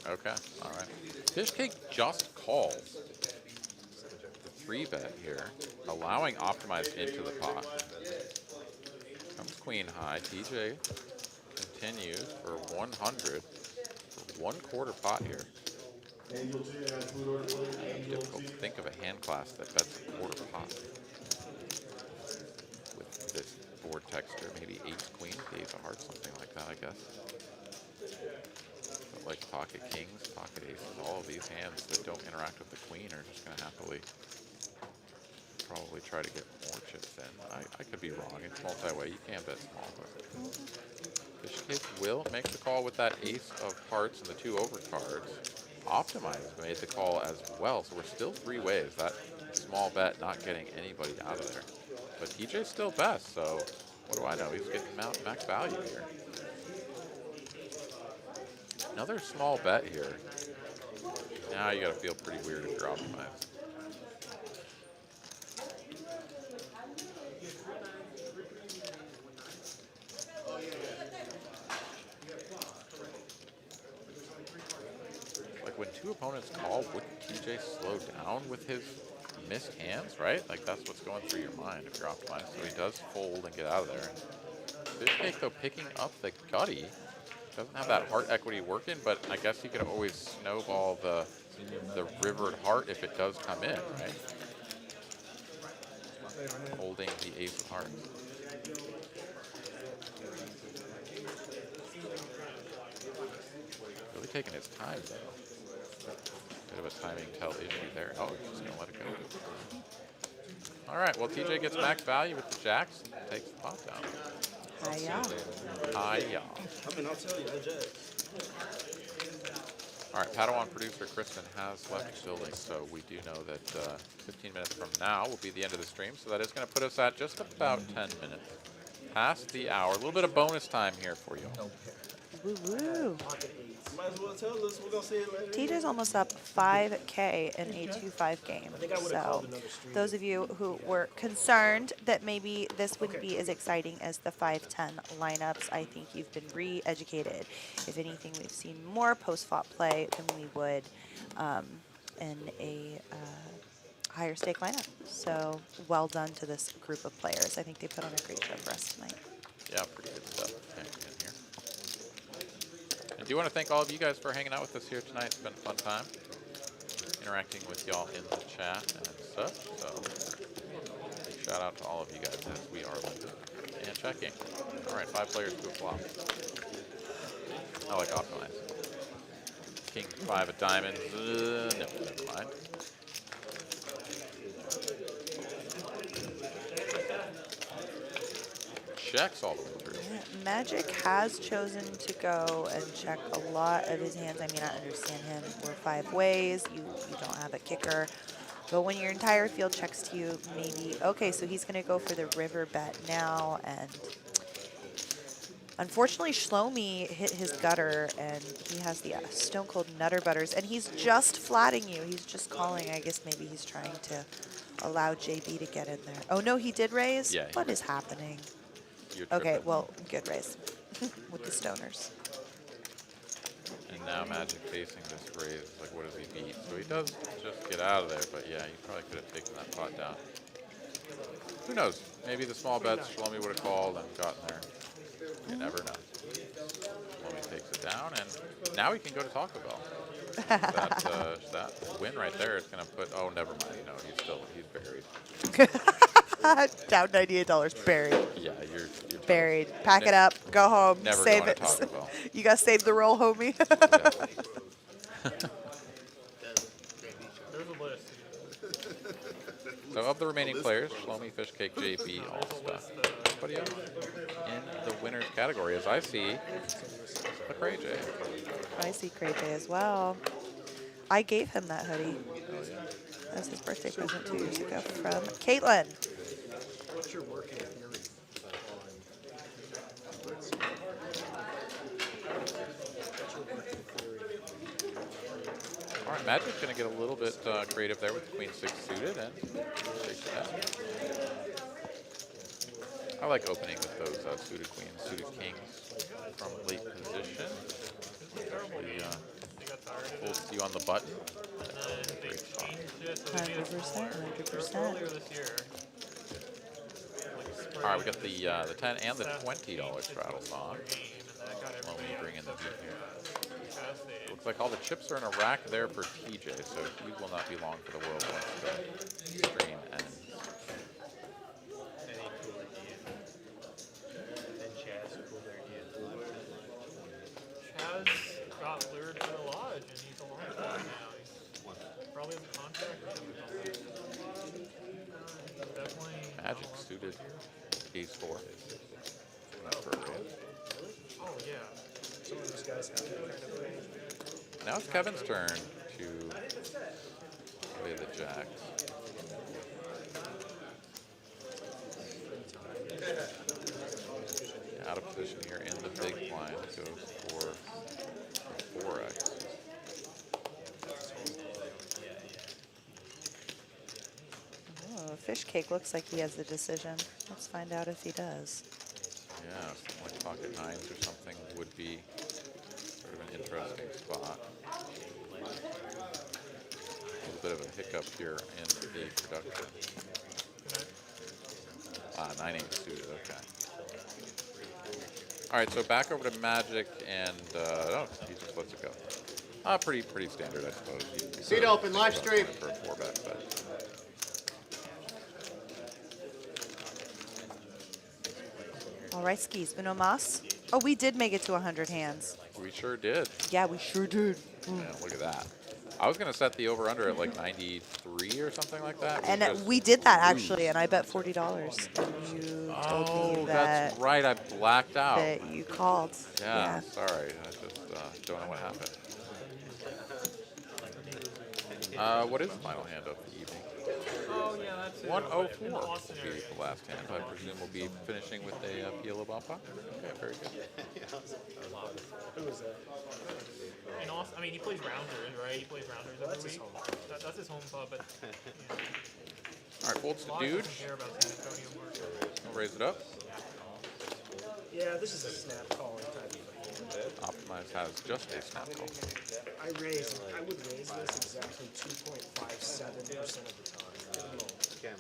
Okay, all right. Fish cake just calls the 3-bet here, allowing Optimize into the pot. Comes queen high. TJ continues for 100 for 1/4 pot here. Difficult to think of a hand class that bets a 1/4 pot with this board texture. Maybe ace queen, ace of hearts, something like that, I guess. But like pocket kings, pocket aces, all of these hands that don't interact with the queen are just going to happily probably try to get more chips in. I could be wrong. It's multi-way. You can bet small, but Fish cake will make the call with that ace of hearts and the 2 overcards. Optimize made the call as well, so we're still 3 ways. That small bet not getting anybody out of there. But TJ's still best, so what do I know? He's getting max value here. Another small bet here. Now you gotta feel pretty weird if you're Optimized. Like when 2 opponents call, wouldn't TJ slow down with his missed hands, right? Like that's what's going through your mind if you're Optimized. So he does fold and get out of there. Fish cake though picking up the gutty. Doesn't have that heart equity working, but I guess he could always snowball the rivered heart if it does come in, right? Holding the ace of hearts. Really taking his time though. Bit of a timing tell issue there. Oh, he's just gonna let it go. All right, well TJ gets max value with the jacks and takes the pot down. Hi-ya. Hi-ya. I mean, I'll tell you, the Jets. All right, Padawan producer Kristen has left the building, so we do know that 15 minutes from now will be the end of the stream. So that is going to put us at just about 10 minutes past the hour. A little bit of bonus time here for you. Woo woo. Might as well tell us. We're gonna see it later. TJ's almost up 5K in a 2-5 game. think I would've So called another stream. those of you who were concerned that maybe this wouldn't be as exciting as the 5-10 lineups, I think you've been re-educated. If anything, we've seen more post-flop play than we would in a higher stake lineup. So well done to this group of players. I think they put on a great show for us tonight. Yeah, pretty good stuff. Hanging in here. I do want to thank all of you guys for hanging out with us here tonight. It's been a fun time interacting with y'all in the chat and such. So big shout out to all of you guys as we are limited and checking. All right, 5 players to a flop. I like optimize. King 5 of diamonds. No, never mind. Checks all the way through. Magic has chosen to go and check a lot of his hands. I mean, I understand him. We're 5 ways. You don't have a kicker. But when your entire field checks to you, maybe, okay, so he's going to go for the river bet now. And unfortunately, Shlomi hit his gutter, and he has the Stone Cold Nutter Butters. And he's just flatting you. He's just calling. I guess maybe he's trying to allow JB to get in there. Oh, no, he did raise? Yeah. What is happening? You're Okay, tripping. well, good raise with the stoners. And now Magic facing this raise. Like, what does he beat? So he does just get out of there, but yeah, he probably could have taken that pot down. Who knows? Maybe the small bets Shlomi would have called and gotten there. You never know. Shlomi takes it down, and now he can go to Taco Bell. That win right there is going to put, oh, never mind. No, he's buried. Down $98, buried. Yeah, you're Buried. Pack it up, go home, never save going it. to Taco Bell. You got to save the roll, homie. There's a list. So of the remaining players, Shlomi, Fishcake, JB, all stuff. Anybody else in the winners category? As I see, McRae J. I see Cray J as well. I gave him that hoodie. That was his birthday present 2 years ago from Caitlin. What's your working theory All right, Magic's going to get a little bit creative there with the Queen 6 suited and shakes that. I like opening with those suited queens, suited kings from late position. Especially holds you on the button. Great spot. 100%, 100%. Earlier this year. All right, we got the 10 and the $20 straddle song. Let me bring in the beat here. Looks like all the chips are in a rack there for TJ, so he will not be long for the world once the stream ends. Chaz got lured to the lodge, and he's along with that now. He's probably has a contract. Definitely. Magic suited ace 4. Oh yeah. Some of those guys have that kind of range. Now it's Kevin's turn to play the jacks. Yeah, out of position here in the big blind, goes for the 4x. Oh, Fish Cake looks like he has the decision. Let's find out if he does. Yeah, something like pocket 9s or something would be sort of an interesting spot. A little bit of a hiccup here in the production. 9-8 suited, okay. All right, so back over to Magic, and oh, he just lets it go. Pretty standard, I suppose. Seat open, live stream. For a 4-bet, but. All right, skis. Uno mas. Oh, we did make it to 100 hands. We sure did. Yeah, we sure did. Yeah, look at that. I was going to set the over-under at like 93 or something like that. And we did that actually, and I bet $40. And you told me that's right. I blacked out. that you called. Yeah, sorry. I just don't know what happened. What is the final hand of the evening? Oh, yeah, that's it. 104 In will the Austin be area. the last hand. I presume we'll be finishing with a PLO Bumpa. Okay, very good. Who was that? In Austin, I mean, he plays rounders, right? He plays rounders every that's his week. home club. That's his home club, but All right, folds a to lot Dude. doesn't care about San Antonio more. We'll raise it up. Yeah, this is a snap calling type of hand. Optimize has just a snap call. I would raise this exactly 2.57% of the time.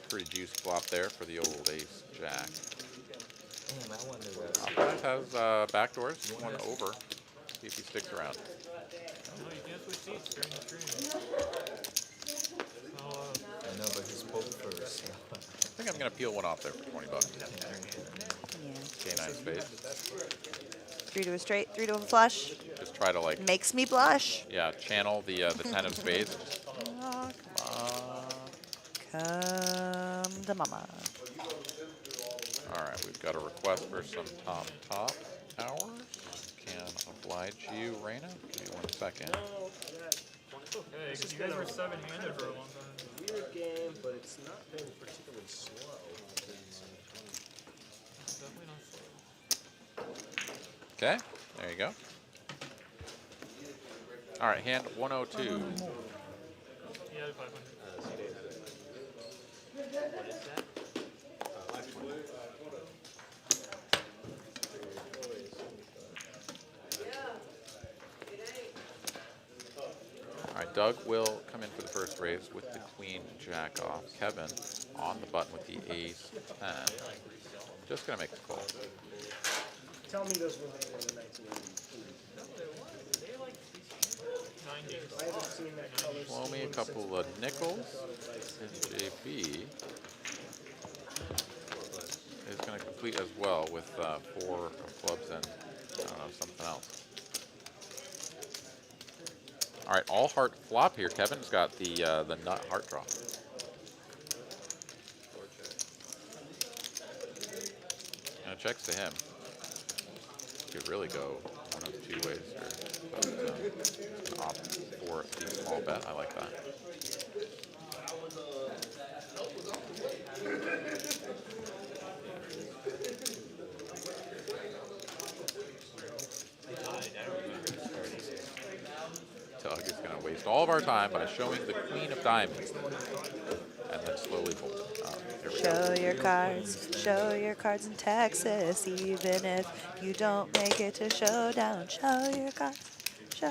Pretty juicy flop there for the old ace jack. Damn, I wonder Optimize has backdoors, one over. See if he sticks around. No, you can't switch seats during the stream. So, I know, but he's spoke first. I think I'm going to peel one off there for 20 bucks. Yeah. K9 spades. 3 to a straight, 3 to a flush. Just try to like, Makes me blush. yeah, channel the 10 of spades. Come to mama. All right, we've got a request for some top hours. Can oblige you, Raina. Give me 1 second. it's okay, because you guys were 7-handed for a long time. Weird game, but it's not been particularly slow. It's definitely not slow. Okay, there you go. All right, hand 102. Yeah, 500. All right, Doug will come in for the first raise with the queen jack off. Kevin on the button with the ace 10. Just gonna make the call. Tell me those were made in the 1980s. I haven't seen that color Blow me a scheme couple since of nickels. And JB is going to complete as well with 4 of clubs and I don't know, something else. All right, all heart flop here. Kevin's got the nut heart draw. And checks to him. Could really go one of 2 ways here. But opt for the small bet. I like that. Doug is going to waste all of our time by showing the queen of diamonds and then slowly fold. Here we go. Show your cards in Texas, even if you don't make it to Showdown. Show your cards in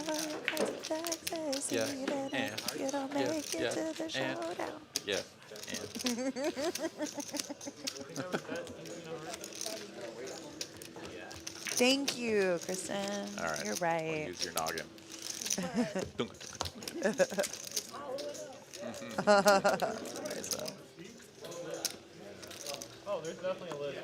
Texas, Yeah, even and, if you don't make it to the and, Showdown. Yes, and. Thank you, Kristen. All right. You're right. Use your noggin. Oh, there's definitely a list.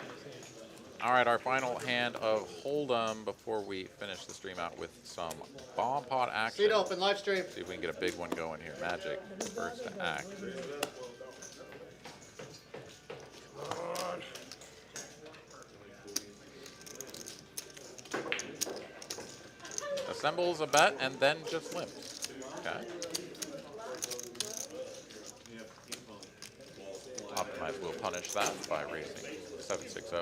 All right, our final hand of Hold'em before we finish the stream out with some bomb pot action. Seat open, live stream. See if we can get a big one going here. Magic, first to act. Assembles a bet and then just limps. Okay. Optimize will punish that by raising 760.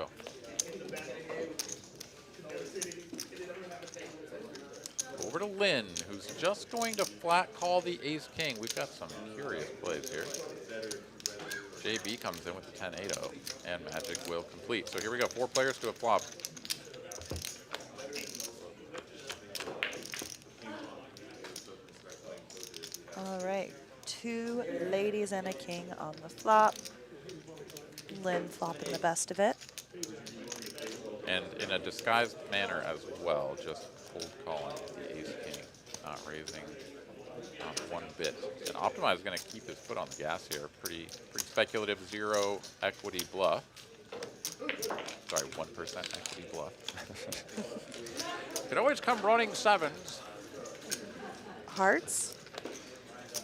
Over to Lynn, who's just going to flat call the ace-king. We've got some curious plays here. JB comes in with the 10-8-0, and Magic will complete. So here we go, 4 players to a flop. All right, 2 ladies and a king on the flop. Lynn flopping the best of it. And in a disguised manner as well, just cold calling the ace-king, not raising 1 bit. And Optimize is going to keep his foot on the gas here. Pretty speculative 0 equity bluff. Sorry, 1% equity bluff. Could always come running 7s. Hearts.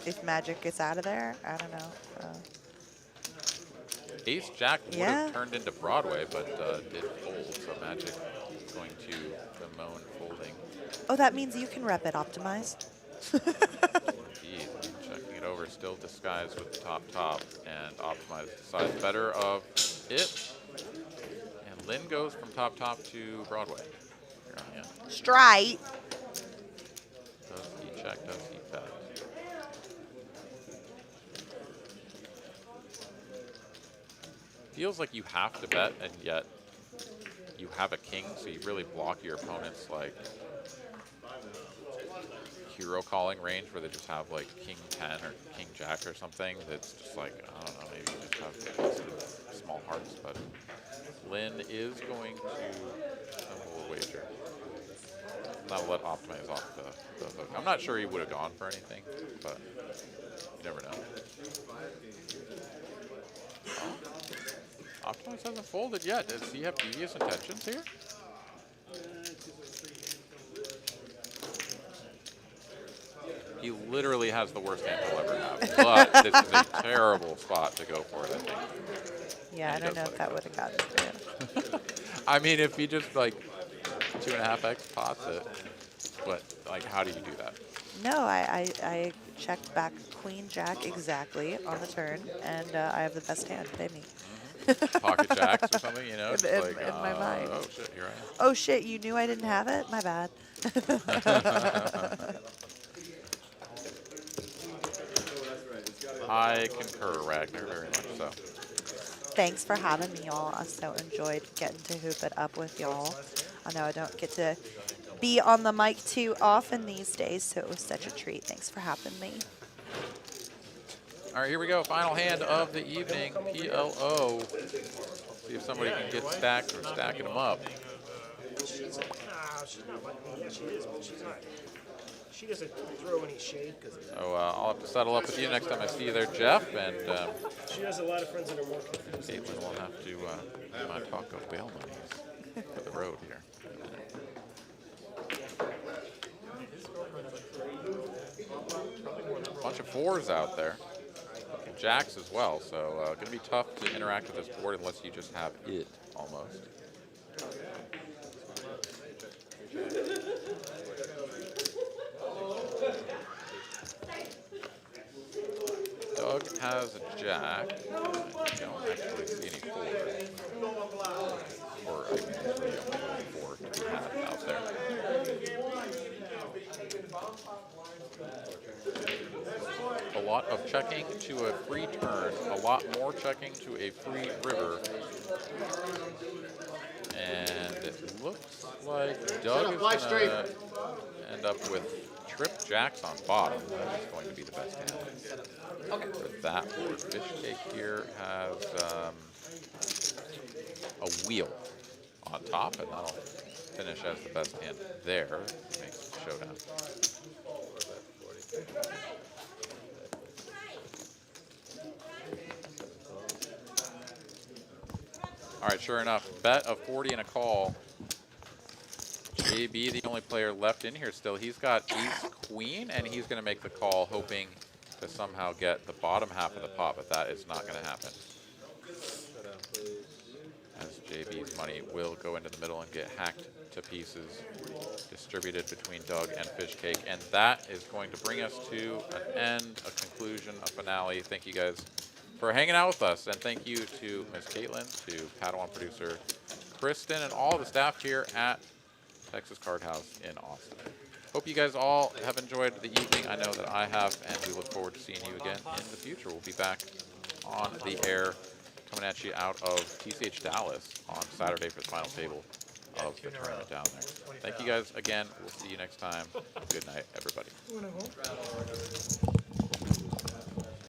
If Magic gets out of there, I don't know. Ace Jack would Yeah. have turned into Broadway, but did fold. So Magic is going to bemoan folding. Oh, that means you can rep it, Optimize. however, still disguised with the top and optimized the size better of it. And Lynn goes from top to Broadway. Here on the end. Straight. Does he check? Does he bet? Feels like you have to bet, and yet you have a king, so you really block your opponent's like hero calling range, where they just have like king 10 or king jack or something. That's just like, I don't know, maybe you just have small hearts. But Lynn is going to assemble a wager. That'll let optimize off the hook. I'm not sure he would have gone for anything, but you never know. Optimize hasn't folded yet. Does he have devious intentions here? He literally has the worst hand he'll ever have. But this is a terrible spot to go for it, I think. Yeah, I don't know if that would have gotten through. I mean, if he just like 2.5x pots it, but like, how do you do that? No, I checked back queen jack exactly on the turn, and I have the best hand. Pay me. Pocket jacks or something, you know? In, just like, in my mind. Oh shit, here I am. Oh shit, you knew I didn't have it? My bad. I concur, Ragnar, very much so. Thanks for having me, y'all. I so enjoyed getting to hoop it up with y'all. I know I don't get to be on the mic too often these days, so it was such a treat. Thanks for having me. All right, here we go. Final hand of the evening, PLO. See if somebody can get stacked or stacking them up. She's not like me. Yeah, she is, but she's not. She doesn't throw any shade because of that. So I'll have to settle up with you next time I see you there, Jeff. And She has a lot of friends that are more confused. Caitlin will have to do my taco bail monies for the road here. Bunch of fours out there. And jacks as well, so going to be tough to interact with this board unless you just have it, almost. Doug has a jack. I don't actually see any fours. Or I mean, there's really only four to be had out there. A lot of checking to a free turn, a lot more checking to a free river. And it looks like Doug is going to end up with trip jacks on bottom. That is going to be the best hand for that board. Fish Cake here has a wheel on top, and that'll finish as the best hand there. Makes Showdown. All right, sure enough, bet of 40 and a call. JB, the only player left in here still. He's got ace queen, and he's going to make the call, hoping to somehow get the bottom half of the pot, but that is not going to happen. As JB's money will go into the middle and get hacked to pieces, distributed between Doug and Fish Cake. And that is going to bring us to an end, a conclusion, a finale. Thank you guys for hanging out with us. And thank you to Ms. Caitlin, to Padawan producer Kristen, and all the staff here at Texas Card House in Austin. Hope you guys all have enjoyed the evening. I know that I have, and we look forward to seeing you again in the future. We'll be back on the air, coming at you out of TCH Dallas on Saturday for the final table of the tournament down there. Thank you guys again. We'll see you next time. Good night, everybody.